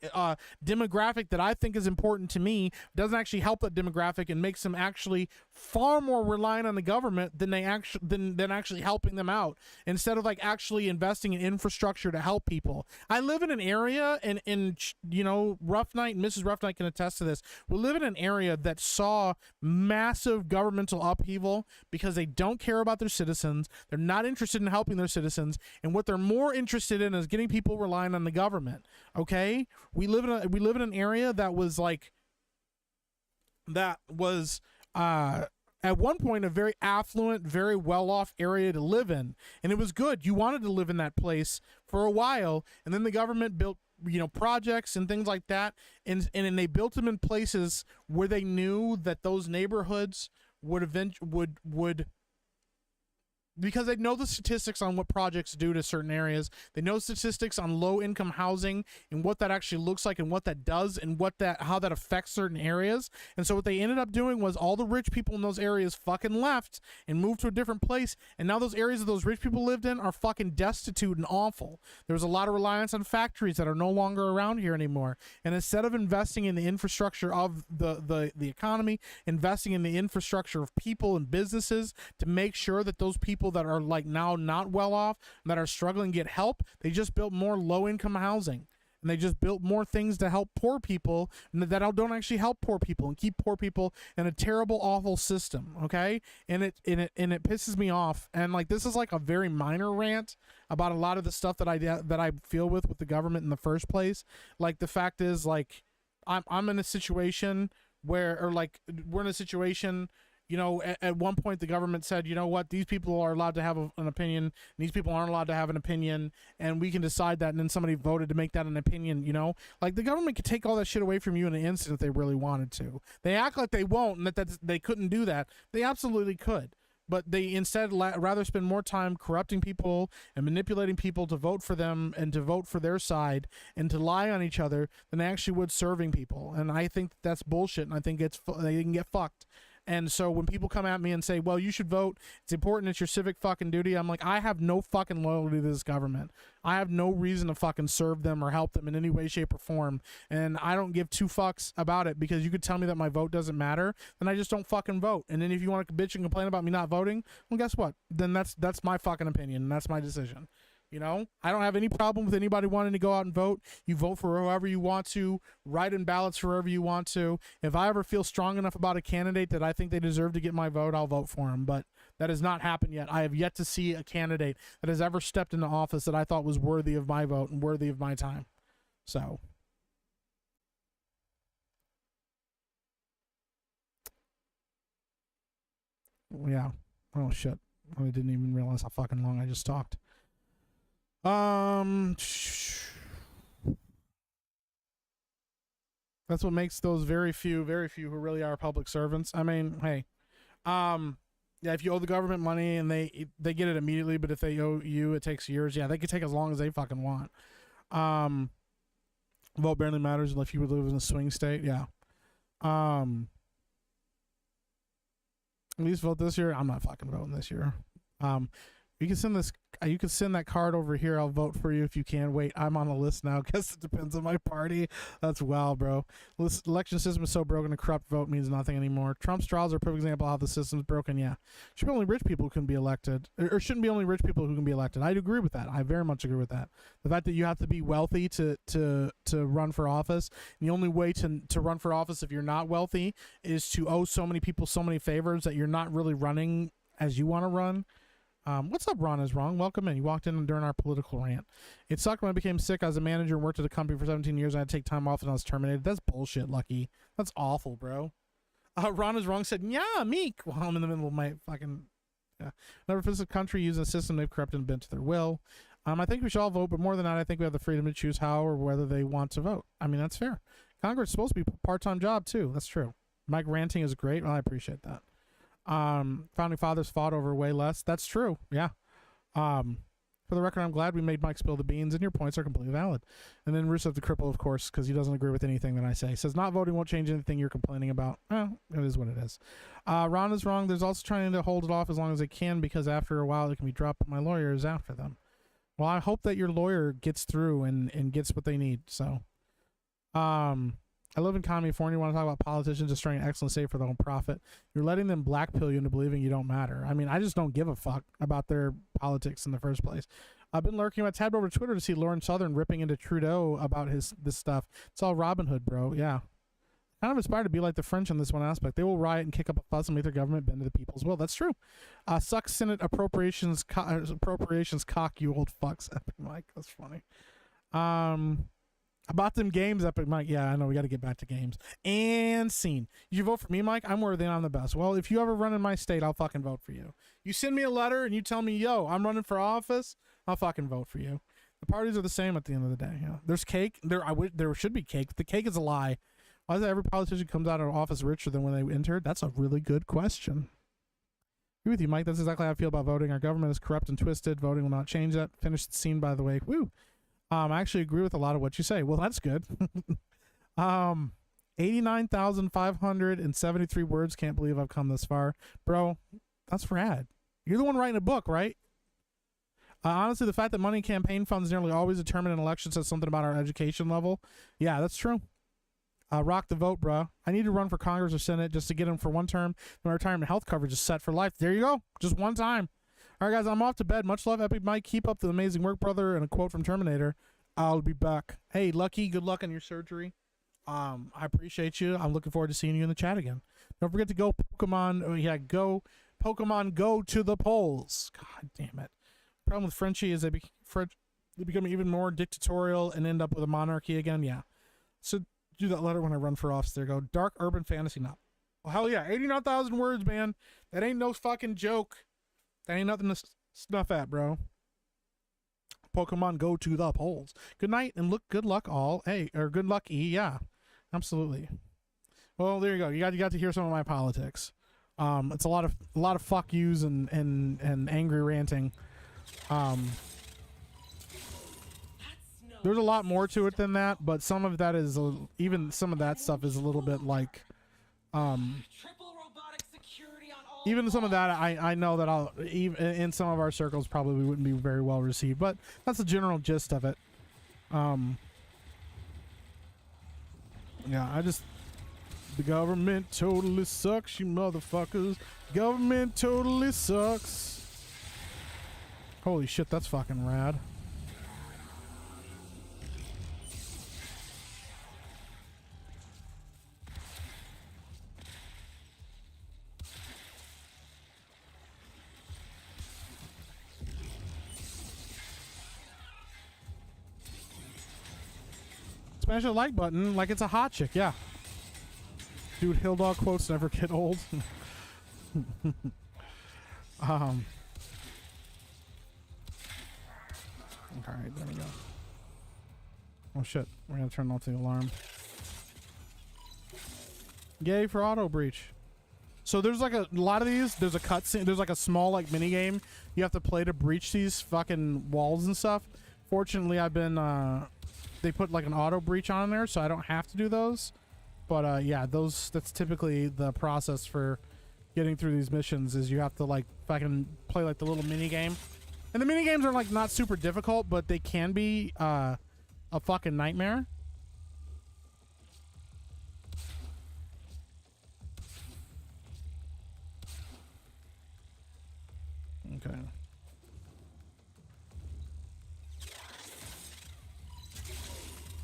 demographic that I think is important to me, doesn't actually help that demographic and makes them actually far more reliant on the government than actually helping them out, instead of like actually investing in infrastructure to help people. I live in an area, and you know, Rough Night and Mrs. Rough Night can attest to this. We live in an area that saw massive governmental upheaval because they don't care about their citizens. They're not interested in helping their citizens, and what they're more interested in is getting people relying on the government. Okay, we live in an area that was at one point a very affluent, very well-off area to live in, and it was good. You wanted to live in that place for a while, and then the government built, you know, projects and things like that, and they built them in places where they knew that those neighborhoods would because they know the statistics on what projects do to certain areas. They know statistics on low income housing and what that actually looks like and what that does and how that affects certain areas. And so what they ended up doing was all the rich people in those areas fucking left and moved to a different place. And now those areas that those rich people lived in are fucking destitute and awful. There was a lot of reliance on factories that are no longer around here anymore. And instead of investing in the infrastructure of the economy, investing in the infrastructure of people and businesses to make sure that those people that are like now not well off, that are struggling, get help, they just built more low income housing. And they just built more things to help poor people that don't actually help poor people and keep poor people in a terrible, awful system. Okay, and it pisses me off. And like, this is like a very minor rant about a lot of the stuff that I feel with the government in the first place. Like, the fact is, like, I'm in a situation where, or like, we're in a situation. You know, at one point the government said, you know what, these people are allowed to have an opinion, and these people aren't allowed to have an opinion, and we can decide that, and then somebody voted to make that an opinion, you know? Like, the government could take all that shit away from you in an instant if they really wanted to. They act like they won't, and that they couldn't do that. They absolutely could. But they instead rather spend more time corrupting people and manipulating people to vote for them and to vote for their side and to lie on each other than they actually would serving people. And I think that's bullshit, and I think they can get fucked. And so when people come at me and say, well, you should vote, it's important, it's your civic fucking duty, I'm like, I have no fucking loyalty to this government. I have no reason to fucking serve them or help them in any way, shape, or form. And I don't give two fucks about it, because you could tell me that my vote doesn't matter, then I just don't fucking vote. And then if you want to bitch and complain about me not voting, well, guess what? Then that's my fucking opinion, and that's my decision. You know, I don't have any problem with anybody wanting to go out and vote. You vote for whoever you want to, write in ballots for whoever you want to. If I ever feel strong enough about a candidate that I think they deserve to get my vote, I'll vote for him. But that has not happened yet. I have yet to see a candidate that has ever stepped into office that I thought was worthy of my vote and worthy of my time. So. Yeah. Oh, shit. I didn't even realize how fucking long I just talked. That's what makes those very few who really are public servants. I mean, hey, yeah, if you owe the government money and they get it immediately, but if they owe you, it takes years. Yeah, they could take as long as they fucking want. Vote barely matters if you would live in a swing state. Yeah. At least vote this year. I'm not fucking voting this year. You can send this. You can send that card over here. I'll vote for you if you can. Wait, I'm on a list now. Guess it depends on my party. That's wild, bro. This election system is so broken. A corrupt vote means nothing anymore. Trump's trials are a perfect example of how the system's broken. Yeah, should be only rich people who can be elected, or shouldn't be only rich people who can be elected. I agree with that. I very much agree with that. The fact that you have to be wealthy to run for office. And the only way to run for office if you're not wealthy is to owe so many people so many favors that you're not really running as you want to run. What's up, Ron is wrong? Welcome in. You walked in during our political rant. It sucked when I became sick. I was a manager and worked at a company for 17 years. I had to take time off and I was terminated. That's bullshit, Lucky. That's awful, bro. Ron is wrong said, yeah, Meek. Well, I'm in the middle of my fucking... Yeah. Never visit a country using a system they've corrupted and bent to their will. I think we should all vote, but more than that, I think we have the freedom to choose how or whether they want to vote. I mean, that's fair. Congress is supposed to be a part-time job, too. That's true. Mike ranting is great. Well, I appreciate that. Founding fathers fought over way less. That's true. Yeah. For the record, I'm glad we made Mike spill the beans, and your points are completely valid. And then Rusev the cripple, of course, because he doesn't agree with anything that I say. He says not voting won't change anything you're complaining about. Well, it is what it is. Ron is wrong. There's also trying to hold it off as long as they can, because after a while it can be dropped, but my lawyer is after them. Well, I hope that your lawyer gets through and gets what they need. So, I live in California. You want to talk about politicians destroying excellent state for their own profit? You're letting them blackpill you into believing you don't matter. I mean, I just don't give a fuck about their politics in the first place. I've been lurking. I tabbed over to Twitter to see Lauren Southern ripping into Trudeau about this stuff. It's all Robin Hood, bro. Yeah. Kind of inspired to be like the French in this one aspect. They will riot and kick up a fuss and make their government bend to the people's will. That's true. Suck Senate appropriations cock, you old fucks. Epic Mike. That's funny. About them games, Epic Mike. Yeah, I know. We got to get back to games. And scene. You vote for me, Mike? I'm worthy and I'm the best. Well, if you ever run in my state, I'll fucking vote for you. You send me a letter and you tell me, yo, I'm running for office, I'll fucking vote for you. The parties are the same at the end of the day. Yeah. There's cake. There should be cake. The cake is a lie. Why is it every politician comes out of office richer than when they entered? That's a really good question. Agree with you, Mike. That's exactly how I feel about voting. Our government is corrupt and twisted. Voting will not change that. Finish the scene, by the way. Woo. I actually agree with a lot of what you say. Well, that's good. 89,573 words. Can't believe I've come this far. Bro, that's rad. You're the one writing a book, right? Honestly, the fact that money campaign funds nearly always determine an election says something about our education level. Yeah, that's true. Rock the vote, bro. I need to run for Congress or Senate just to get him for one term. My retirement health coverage is set for life. There you go. Just one time. All right, guys, I'm off to bed. Much love, Epic Mike. Keep up the amazing work, brother. And a quote from Terminator. I'll be back. Hey, Lucky, good luck on your surgery. I appreciate you. I'm looking forward to seeing you in the chat again. Don't forget to go Pokemon. Oh, yeah, go Pokemon Go to the polls. God damn it. Problem with Frenchie is they become even more dictatorial and end up with a monarchy again. Yeah. So do that letter when I run for office. There you go. Dark urban fantasy novel. Well, hell yeah. 89,000 words, man. That ain't no fucking joke. That ain't nothing to snuff at, bro. Pokemon Go to the polls. Good night and good luck all. Hey, or good luck E. Yeah, absolutely. Well, there you go. You got to hear some of my politics. It's a lot of fuck yous and angry ranting. There's a lot more to it than that, but some of that is even some of that stuff is a little bit like even some of that I know that I'll even in some of our circles probably wouldn't be very well received, but that's the general gist of it. Yeah, the government totally sucks, you motherfuckers. Government totally sucks. Holy shit, that's fucking rad. Smash the like button like it's a hot chick, yeah. Dude, Hill Dog quotes never get old. Alright, there we go. Oh shit, we're gonna turn off the alarm. Yay for auto breach. So there's like a lot of these, there's a cutscene, there's like a small like mini game you have to play to breach these fucking walls and stuff. Fortunately, I've been they put like an auto breach on there, so I don't have to do those. But yeah, that's typically the process for getting through these missions is you have to like fucking play like the little mini game. And the mini games are like not super difficult, but they can be a fucking nightmare. Okay.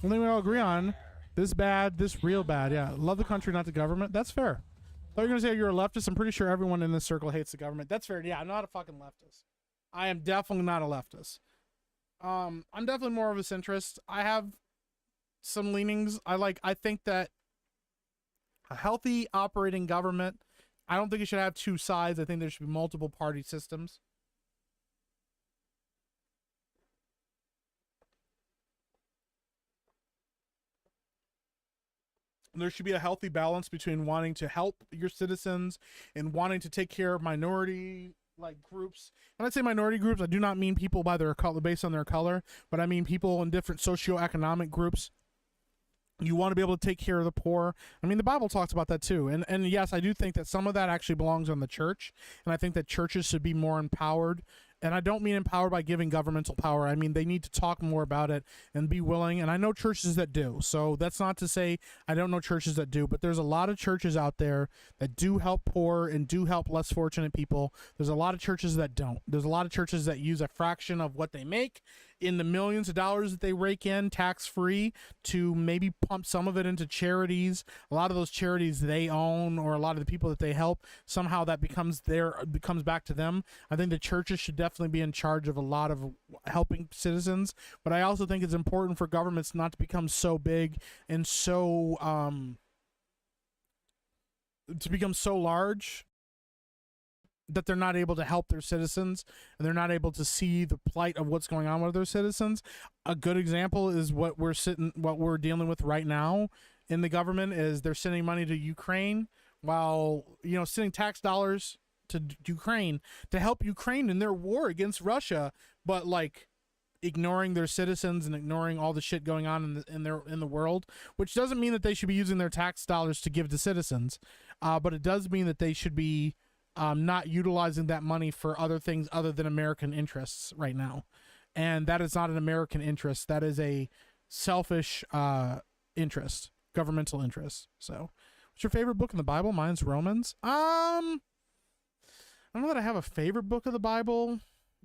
One thing we all agree on, this bad, this real bad. Yeah, love the country, not the government. That's fair. Thought you were going to say you're a leftist. I'm pretty sure everyone in this circle hates the government. That's fair. Yeah, I'm not a fucking leftist. I am definitely not a leftist. I'm definitely more of a centrist. I have some leanings. I think that a healthy operating government, I don't think it should have two sides. I think there should be multiple party systems. There should be a healthy balance between wanting to help your citizens and wanting to take care of minority like groups. When I say minority groups, I do not mean people by their color, based on their color, but I mean people in different socioeconomic groups. You want to be able to take care of the poor. I mean, the Bible talks about that too. And yes, I do think that some of that actually belongs on the church. And I think that churches should be more empowered. And I don't mean empowered by giving governmental power. I mean, they need to talk more about it and be willing. And I know churches that do. So that's not to say I don't know churches that do. But there's a lot of churches out there that do help poor and do help less fortunate people. There's a lot of churches that don't. There's a lot of churches that use a fraction of what they make in the millions of dollars that they rake in tax-free to maybe pump some of it into charities. A lot of those charities they own, or a lot of the people that they help, somehow that becomes back to them. I think the churches should definitely be in charge of a lot of helping citizens, but I also think it's important for governments not to become so big and so large that they're not able to help their citizens and they're not able to see the plight of what's going on with their citizens. A good example is what we're dealing with right now in the government is they're sending money to Ukraine while, sending tax dollars to Ukraine to help Ukraine in their war against Russia, but like ignoring their citizens and ignoring all the shit going on in the world, which doesn't mean that they should be using their tax dollars to give to citizens, but it does mean that they should be not utilizing that money for other things other than American interests right now. And that is not an American interest. That is a selfish interest, governmental interest. So, what's your favorite book in the Bible? Mine's Romans. I don't know that I have a favorite book of the Bible.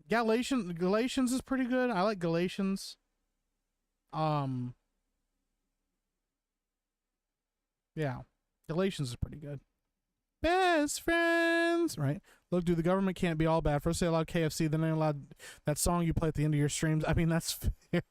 Galatians is pretty good. I like Galatians. Yeah, Galatians is pretty good. Best friends, right? Look, dude, the government can't be all bad. First they allowed KFC, then they allowed that song you play at the end of your streams. I mean, that's fair.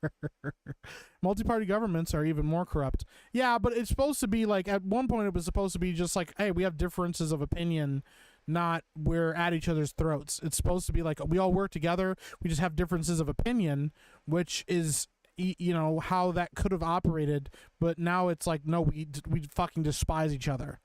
Multi-party governments are even more corrupt. Yeah, but it's supposed to be like, at one point it was supposed to be just like, hey, we have differences of opinion, not we're at each other's throats. It's supposed to be like, we all work together, we just have differences of opinion, which is, you know, how that could have operated. But now it's like, no, we fucking despise each other.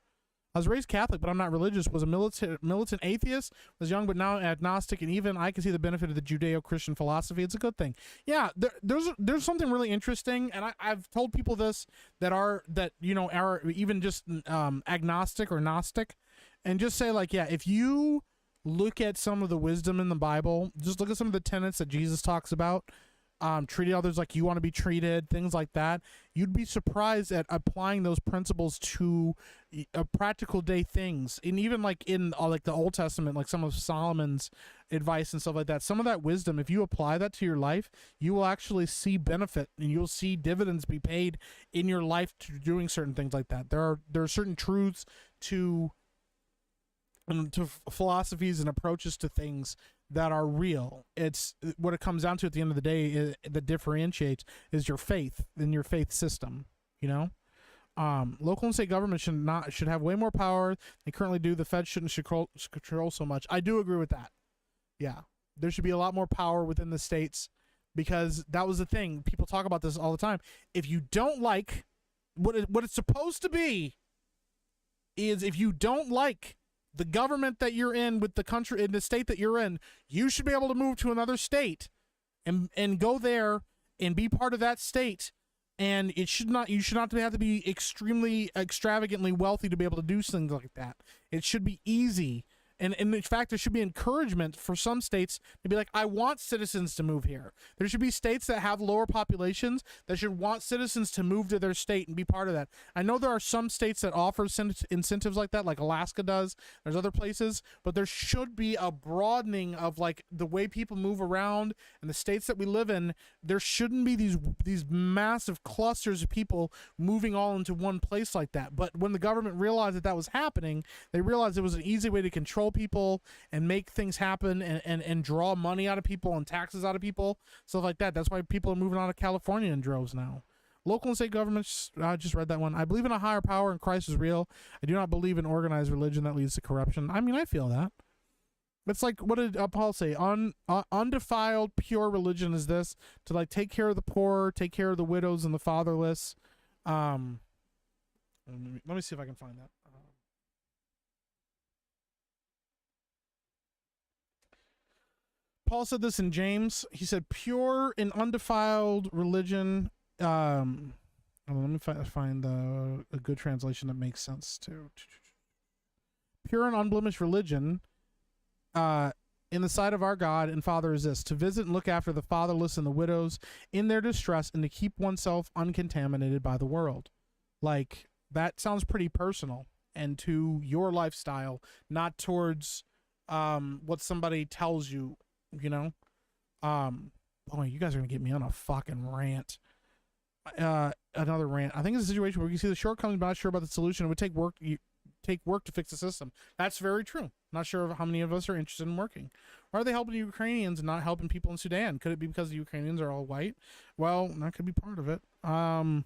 I was raised Catholic, but I'm not religious. Was a militant atheist. Was young, but now agnostic, and even I can see the benefit of the Judeo-Christian philosophy. It's a good thing. Yeah, there's something really interesting, and I've told people this that you know are even just agnostic or Gnostic, and just say like, yeah, if you look at some of the wisdom in the Bible, just look at some of the tenets that Jesus talks about. Treating others like you want to be treated, things like that. You'd be surprised at applying those principles to practical day things, and even like in like the Old Testament, like some of Solomon's advice and stuff like that. Some of that wisdom, if you apply that to your life, you will actually see benefit, and you'll see dividends be paid in your life to doing certain things like that. There are certain truths to philosophies and approaches to things that are real. It's what it comes down to at the end of the day that differentiates is your faith and your faith system, you know. Local and state government should have way more power they currently do. The Fed shouldn't control so much. I do agree with that. Yeah, there should be a lot more power within the states, because that was the thing. People talk about this all the time. If you don't like what it's supposed to be, is if you don't like the government that you're in with the country in the state that you're in, you should be able to move to another state and go there and be part of that state. And you should not have to be extremely extravagantly wealthy to be able to do things like that. It should be easy. And in fact, there should be encouragement for some states to be like, I want citizens to move here. There should be states that have lower populations that should want citizens to move to their state and be part of that. I know there are some states that offer incentives like that, like Alaska does. There's other places, but there should be a broadening of like the way people move around and the states that we live in. There shouldn't be these massive clusters of people moving all into one place like that. But when the government realized that was happening, they realized it was an easy way to control people and make things happen and draw money out of people and taxes out of people, stuff like that. That's why people are moving out of California in droves now. Local and state governments, I just read that one. I believe in a higher power and Christ is real. I do not believe in organized religion that leads to corruption. I mean, I feel that. It's like, what did Paul say? Undefiled, pure religion is this, to like take care of the poor, take care of the widows and the fatherless. Let me see if I can find that. Paul said this in James. He said, pure and undefiled religion. Let me find a good translation that makes sense too. Pure and unblemished religion in the sight of our God and Father is this: to visit and look after the fatherless and the widows in their distress, and to keep oneself uncontaminated by the world. Like, that sounds pretty personal and to your lifestyle, not towards what somebody tells you. You know, boy, you guys are gonna get me on a fucking rant. Another rant. I think it's a situation where you see the shortcomings, but not sure about the solution. It would take work to fix the system. That's very true. Not sure how many of us are interested in working. Why are they helping the Ukrainians and not helping people in Sudan? Could it be because the Ukrainians are all white? Well, that could be part of it. Oh,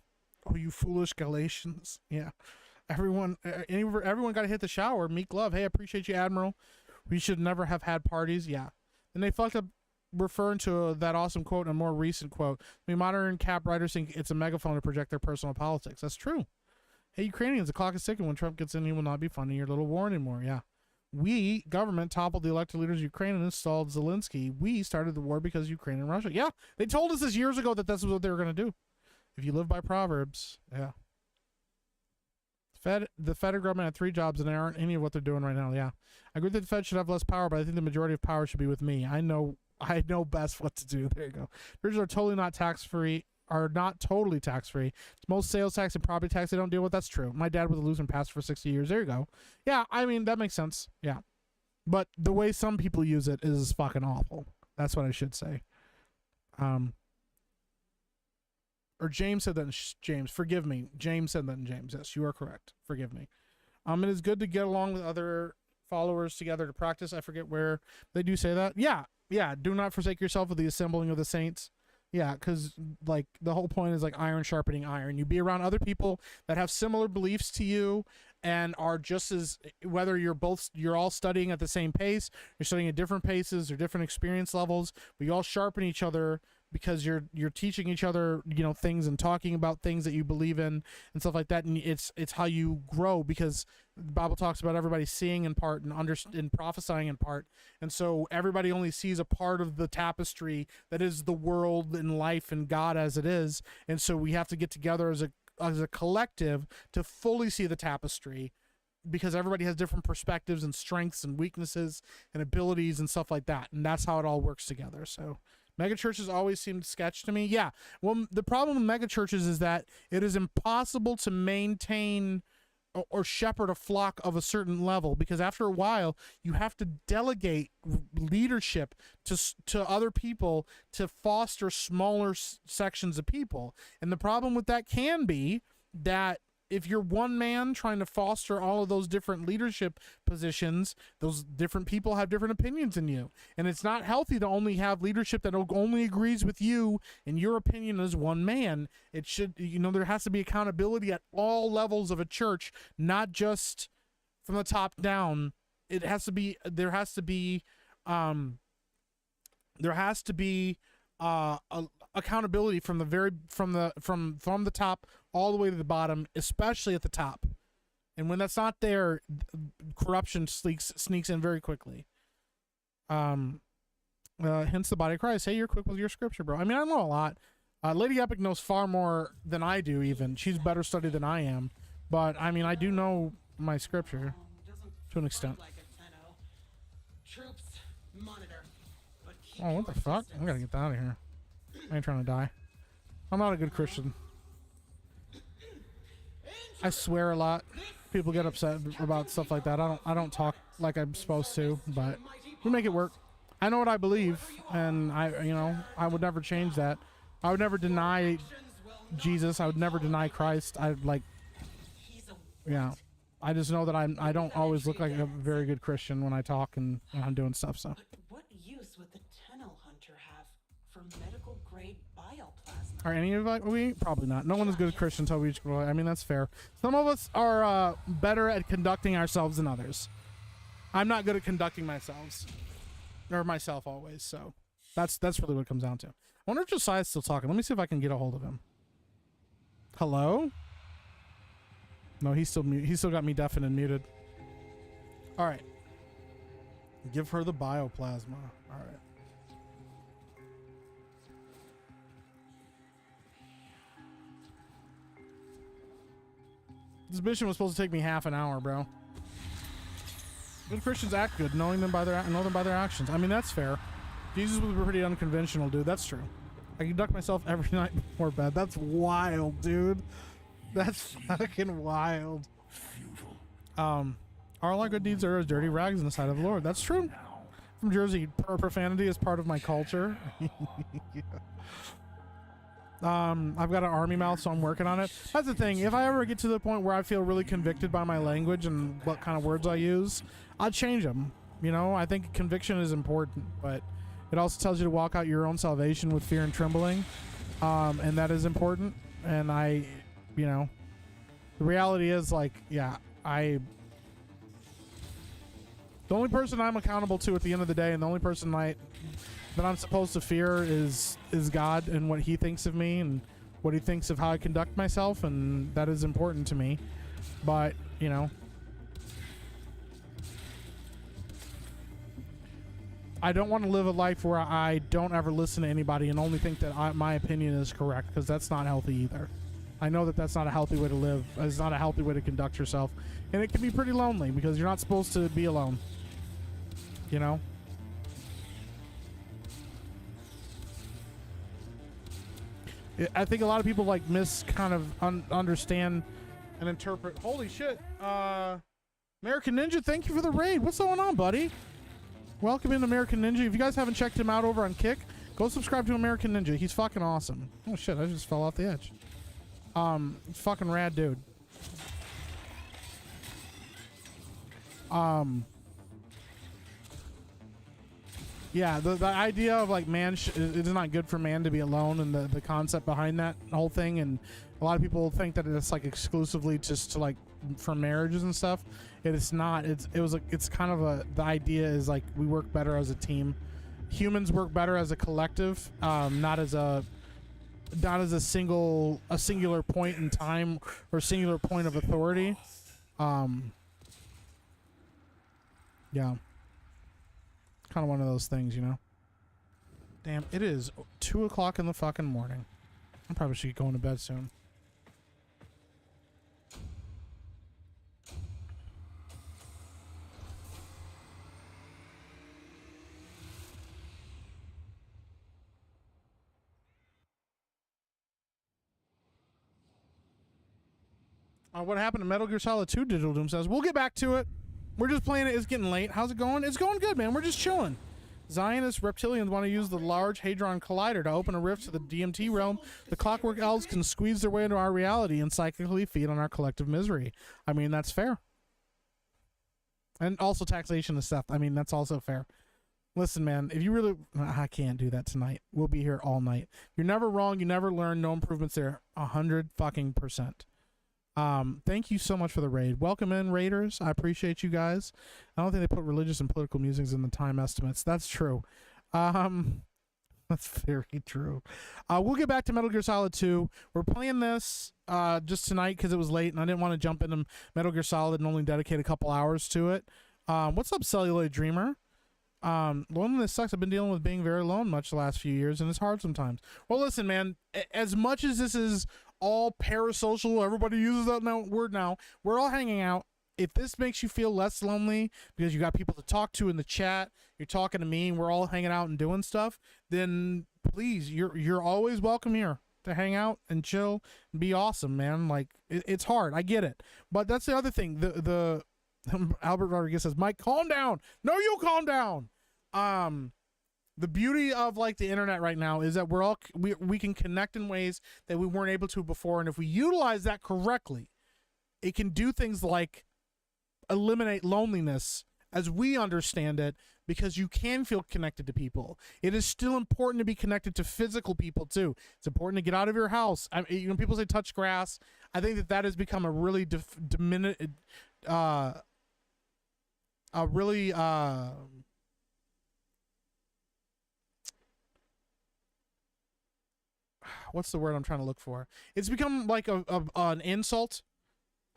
you foolish Galatians. Yeah. Everyone got to hit the shower. Meek love. Hey, I appreciate you, Admiral. We should never have had parties. Yeah. And they fucked up referring to that awesome quote and a more recent quote. I mean, modern cap writers think it's a megaphone to project their personal politics. That's true. Hey, Ukrainians, the clock is ticking. When Trump gets in, he will not be funding your little war anymore. Yeah. We, government, toppled the elected leaders of Ukraine and installed Zelensky. We started the war because Ukraine and Russia. Yeah, they told us this years ago that this was what they were going to do. If you live by Proverbs, yeah. The federal government had 3 jobs and they aren't any of what they're doing right now. Yeah, I agree that the Fed should have less power, but I think the majority of power should be with me. I know best what to do. There you go. Bridges are totally not tax-free. Are not totally tax-free. It's most sales tax and property tax they don't deal with. That's true. My dad was a Lutheran pastor for 60 years. There you go. Yeah, I mean, that makes sense. Yeah. But the way some people use it is fucking awful. That's what I should say. Or James said that in James. Forgive me. James said that in James. Yes, you are correct. Forgive me. It is good to get along with other followers together to practice. I forget where they do say that. Yeah. Yeah. Do not forsake yourself with the assembling of the saints. Yeah, because like the whole point is like iron sharpening iron. You be around other people that have similar beliefs to you and are just as, whether you're all studying at the same pace, you're studying at different paces or different experience levels, but you all sharpen each other because you're teaching each other, you know, things and talking about things that you believe in and stuff like that. And it's how you grow, because the Bible talks about everybody seeing in part and prophesying in part. And so everybody only sees a part of the tapestry that is the world and life and God as it is. And so we have to get together as a collective to fully see the tapestry, because everybody has different perspectives and strengths and weaknesses and abilities and stuff like that. And that's how it all works together. So mega churches always seemed sketch to me. Yeah. Well, the problem with mega churches is that it is impossible to maintain or shepherd a flock of a certain level, because after a while you have to delegate leadership to other people to foster smaller sections of people. And the problem with that can be that if you're one man trying to foster all of those different leadership positions, those different people have different opinions than you. And it's not healthy to only have leadership that only agrees with you and your opinion as one man. It should, you know, there has to be accountability at all levels of a church, not just from the top down. It has to be, there has to be accountability from the top all the way to the bottom, especially at the top. And when that's not there, corruption sneaks in very quickly. Hence the body of Christ. Hey, you're quick with your scripture, bro. I mean, I know a lot. Lady Epic knows far more than I do, even. She's better studied than I am. But, I mean, I do know my scripture to an extent. Oh, what the fuck? I gotta get out of here. I ain't trying to die. I'm not a good Christian. I swear a lot. People get upset about stuff like that. I don't talk like I'm supposed to, but we make it work. I know what I believe, and I would never change that. I would never deny Jesus. I would never deny Christ. I just know that I don't always look like a very good Christian when I talk and when I'm doing stuff. So. What use would the Tunnel Hunter have for medical grade bioplasma? Are any of we? Probably not. No one is good at Christians until we reach. I mean, that's fair. Some of us are better at conducting ourselves than others. I'm not good at conducting myself always. So that's really what it comes down to. I wonder if Josiah's still talking. Let me see if I can get a hold of him. Hello? No, he's still mute. He's still got me deafened and muted. All right. Give her the bioplasma. All right. This mission was supposed to take me half an hour, bro. Good Christians act good, know them by their actions. I mean, that's fair. Jesus was pretty unconventional, dude. That's true. I conduct myself every night before bed. That's wild, dude. That's fucking wild. All our good deeds are as dirty rags in the sight of the Lord. That's true. From Jersey, profanity is part of my culture. Yeah. I've got an army mouth, so I'm working on it. That's the thing. If I ever get to the point where I feel really convicted by my language and what kind of words I use, I'll change them. You know, I think conviction is important, but it also tells you to walk out your own salvation with fear and trembling. And that is important. And the reality is, like, yeah, the only person I'm accountable to at the end of the day, and the only person that I'm supposed to fear is God and what he thinks of me and what he thinks of how I conduct myself, and that is important to me. But, I don't want to live a life where I don't ever listen to anybody and only think that my opinion is correct, because that's not healthy either. I know that that's not a healthy way to live. It's not a healthy way to conduct yourself. And it can be pretty lonely because you're not supposed to be alone. You know? I think a lot of people like understand and interpret. Holy shit. American Ninja, thank you for the raid. What's going on, buddy? Welcome in, American Ninja. If you guys haven't checked him out over on Kick, go subscribe to American Ninja. He's fucking awesome. Oh shit, I just fell off the edge. Fucking rad dude. Yeah, the idea of like man, it's not good for man to be alone, and the concept behind that whole thing, and a lot of people think that it's like exclusively just to like for marriages and stuff. It's not. It's kind of the idea is like we work better as a team. Humans work better as a collective, not as a singular point in time or singular point of authority. Yeah. Kind of one of those things, you know. Damn, it is 2 o'clock in the fucking morning. I probably should get going to bed soon. What happened to Metal Gear Solid 2? Digital Doom says, we'll get back to it. We're just playing it. It's getting late. How's it going? It's going good, man. We're just chilling. Zionist reptilians want to use the Large Hadron Collider to open a rift to the DMT realm. The Clockwork Elves can squeeze their way into our reality and psychically feed on our collective misery. I mean, that's fair. And also taxation and stuff. I mean, that's also fair. Listen, man, if you really... I can't do that tonight. We'll be here all night. You're never wrong. You never learn. No improvements there. 100%. Thank you so much for the raid. Welcome in, raiders. I appreciate you guys. I don't think they put religious and political music in the time estimates. That's true. That's very true. We'll get back to Metal Gear Solid 2. We're playing this just tonight because it was late and I didn't want to jump into Metal Gear Solid and only dedicate a couple hours to it. What's up, Celluloid Dreamer? Loneliness sucks. I've been dealing with being very alone much the last few years, and it's hard sometimes. Well, listen, man, as much as this is all parasocial, everybody uses that word now, we're all hanging out. If this makes you feel less lonely because you got people to talk to in the chat, you're talking to me, and we're all hanging out and doing stuff, then please, you're always welcome here to hang out and chill and be awesome, man. Like, it's hard. I get it. But that's the other thing. The Albert Rodriguez says, Mike, calm down. No, you calm down. The beauty of like the internet right now is that we can connect in ways that we weren't able to before, and if we utilize that correctly, it can do things like eliminate loneliness as we understand it, because you can feel connected to people. It is still important to be connected to physical people too. It's important to get out of your house. People say touch grass. I think that has become a really what's the word I'm trying to look for? It's become like an insult.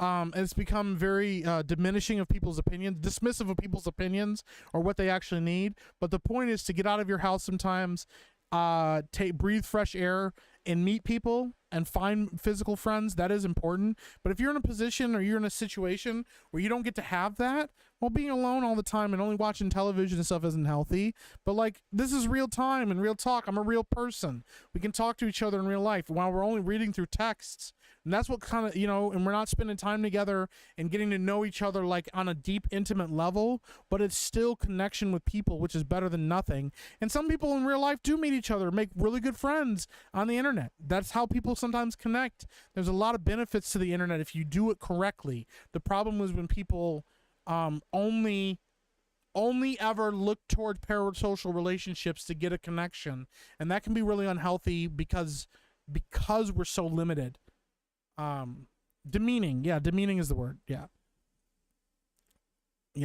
It's become very diminishing of people's opinions, dismissive of people's opinions or what they actually need. But the point is to get out of your house sometimes, breathe fresh air and meet people and find physical friends. That is important. But if you're in a position or you're in a situation where you don't get to have that, well, being alone all the time and only watching television and stuff isn't healthy. But like, this is real time and real talk. I'm a real person. We can talk to each other in real life while we're only reading through texts. And that's what kind of, and we're not spending time together and getting to know each other like on a deep, intimate level, but it's still connection with people, which is better than nothing. And some people in real life do meet each other, make really good friends on the internet. That's how people sometimes connect. There's a lot of benefits to the internet if you do it correctly. The problem was when people only ever look toward parasocial relationships to get a connection, and that can be really unhealthy because we're so limited. Demeaning. Yeah, demeaning is the word. Yeah,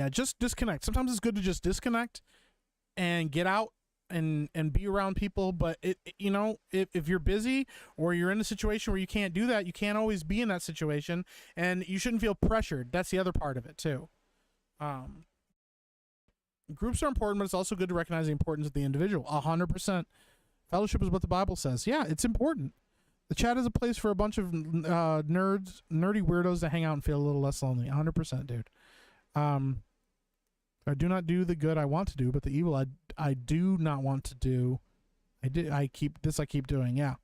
just disconnect. Sometimes it's good to just disconnect and get out and be around people. But if you're busy or you're in a situation where you can't do that, you can't always be in that situation, and you shouldn't feel pressured. That's the other part of it too. Groups are important, but it's also good to recognize the importance of the individual. 100%. Fellowship is what the Bible says. Yeah, it's important. The chat is a place for a bunch of nerdy weirdos to hang out and feel a little less lonely. 100%, dude. I do not do the good I want to do, but the evil I do not want to do, I keep doing. Yeah,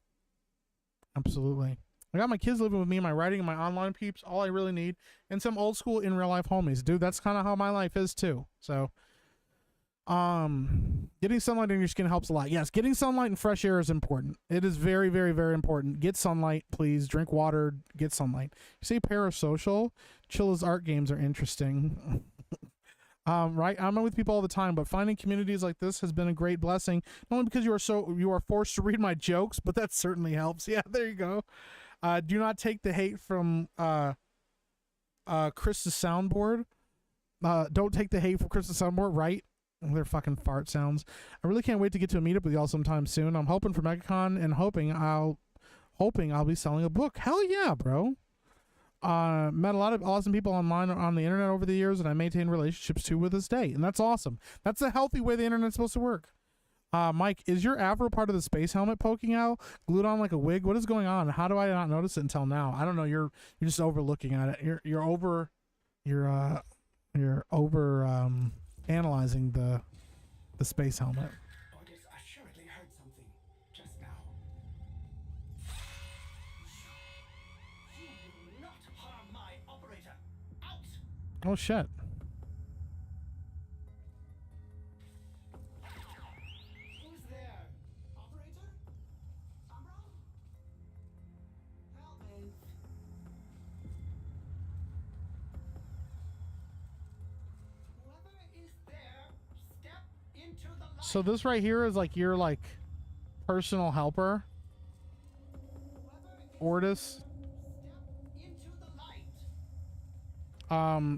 absolutely. I got my kids living with me, my writing, and my online peeps. All I really need, and some old school in real life homies, dude. That's kind of how my life is too. So, getting sunlight in your skin helps a lot. Yes, getting sunlight and fresh air is important. It is very, very, very important. Get sunlight, please. Drink water. Get sunlight. You say parasocial. Chilla's art games are interesting. Right, I'm with people all the time, but finding communities like this has been a great blessing. Not only because you are forced to read my jokes, but that certainly helps. Yeah, there you go. Do not take the hate from Chris's soundboard. Don't take the hate from Chris's soundboard, right? Their fucking fart sounds. I really can't wait to get to a meetup with y'all sometime soon. I'm hoping for MegaCon and hoping I'll be selling a book. Hell yeah, bro. Met a lot of awesome people online on the internet over the years, and I maintain relationships too with this day, and that's awesome. That's a healthy way the internet's supposed to work. Mike, is your Afro part of the space helmet poking out, glued on like a wig? What is going on? How do I not notice it until now? I don't know. You're just overlooking at it. You're over analyzing the space helmet. Otis assuredly heard something just now. You will not harm my operator. Out! Oh shit. Who's there? Operator? Umbra? Help me. Whoever is there, step into the light. So this right here is like your like personal helper, Ortis. Into the light.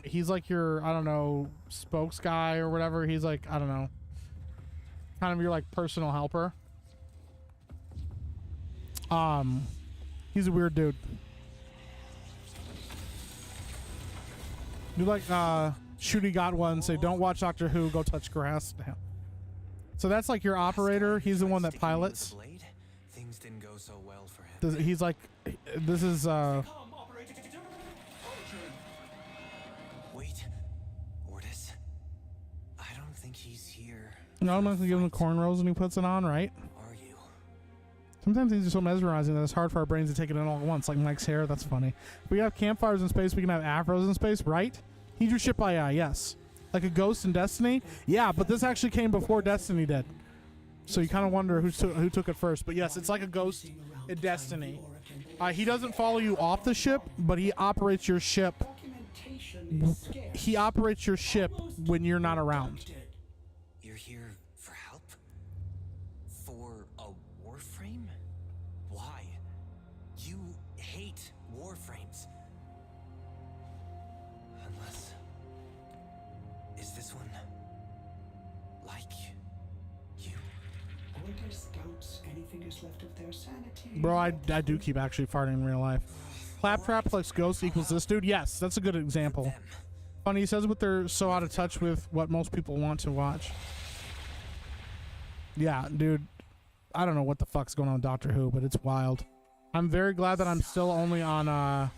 He's like your, I don't know, spokes guy or whatever. He's like, I don't know, kind of your like personal helper. He's a weird dude. You like Shooty got one, say don't watch Doctor Who, go touch grass. So that's like your operator. He's the one that pilots. Things didn't go so well for him. He's like, this is Wait, Ortis. I don't think he's here. no, I'm not gonna give him the cornrows when he puts it on, right? Are you? Sometimes things are so mesmerizing that it's hard for our brains to take it in all at once, like Mike's hair. That's funny. If we have campfires in space, we can have afros in space, right? He drew shit by eye, yes. Like a ghost in Destiny? Yeah, but this actually came before Destiny did. So you kind of wonder who took it first. But yes, it's like a ghost in Destiny. He doesn't follow you off the ship, but he operates your ship. He operates your ship when you're not around. You're here for help? For a Warframe? Why? You hate Warframes. Unless... Is this one... like... you? Order scouts anything is left of their sanity. Bro, I do keep actually farting in real life. Claptrap plus ghost equals this dude? Yes, that's a good example. Funny, he says what they're so out of touch with what most people want to watch. Yeah, dude. I don't know what the fuck's going on with Doctor Who, but it's wild. I'm very glad that I'm still only on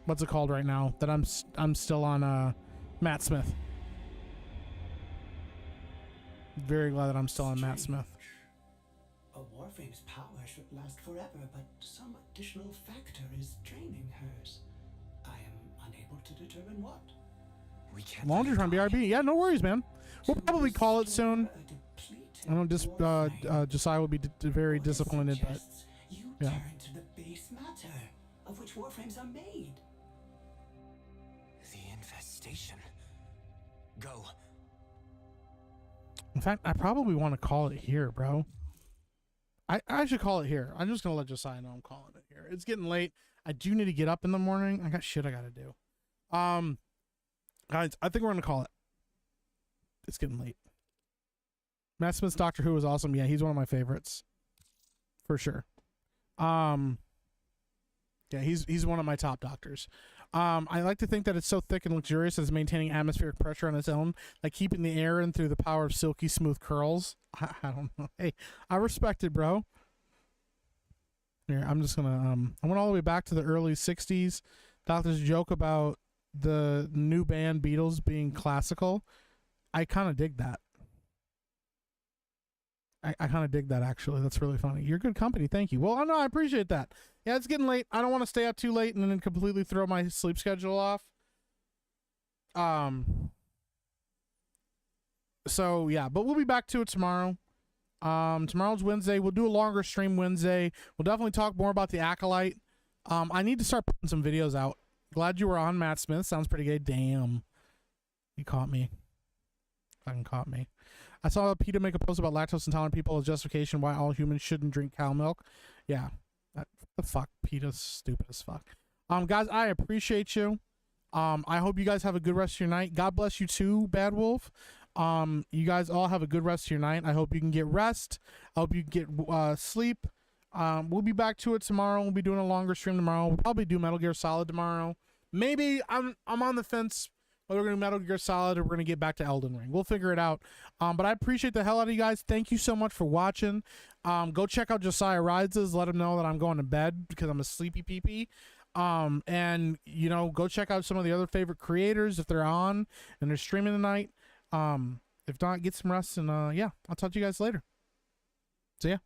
what's it called right now? That I'm still on Matt Smith. Very glad that I'm still on Matt Smith. A Warframe's power should last forever, but some additional factor is draining hers. I am unable to determine what. We can't... Laundry from BRB. Yeah, no worries, man. We'll probably call it soon. I don't Josiah will be very disappointed, but You yeah. turn to the base matter of which Warframes are made. The infestation. Go. In fact, I probably want to call it here, bro. I should call it here. I'm just gonna let Josiah know I'm calling it here. It's getting late. I do need to get up in the morning. I got shit I gotta do. Guys, I think we're gonna call it. It's getting late. Matt Smith's Doctor Who is awesome. Yeah, he's one of my favorites. For sure. Yeah, he's one of my top doctors. I like to think that it's so thick and luxurious that it's maintaining atmospheric pressure on its own, like keeping the air in through the power of silky smooth curls. I don't know. Hey, I respect it, bro. Here, I'm just gonna I went all the way back to the early 60s. Doctor's joke about the new band Beatles being classical. I kind of dig that. I kind of dig that, actually. That's really funny. You're good company. Thank you. Well, no, I appreciate that. Yeah, it's getting late. I don't want to stay out too late and then completely throw my sleep schedule off. So, yeah, but we'll be back to it tomorrow. Tomorrow's Wednesday. We'll do a longer stream Wednesday. We'll definitely talk more about the Acolyte. I need to start putting some videos out. Glad you were on, Matt Smith. Sounds pretty good. Damn. You caught me. Fucking caught me. I saw PETA make a post about lactose intolerant people as justification why all humans shouldn't drink cow milk. Yeah. The fuck? PETA's stupid as fuck. Guys, I appreciate you. I hope you guys have a good rest of your night. God bless you too, Bad Wolf. You guys all have a good rest of your night. I hope you can get rest. I hope you can get sleep. We'll be back to it tomorrow. We'll be doing a longer stream tomorrow. We'll probably do Metal Gear Solid tomorrow. Maybe I'm on the fence whether we're going to Metal Gear Solid or we're going to get back to Elden Ring. We'll figure it out. But I appreciate the hell out of you guys. Thank you so much for watching. Go check out Josiah Rides. Let him know that I'm going to bed because I'm a sleepy pee-pee. And, you know, go check out some of the other favorite creators if they're on and they're streaming tonight. If not, get some rest. And, yeah, I'll talk to you guys later. See ya.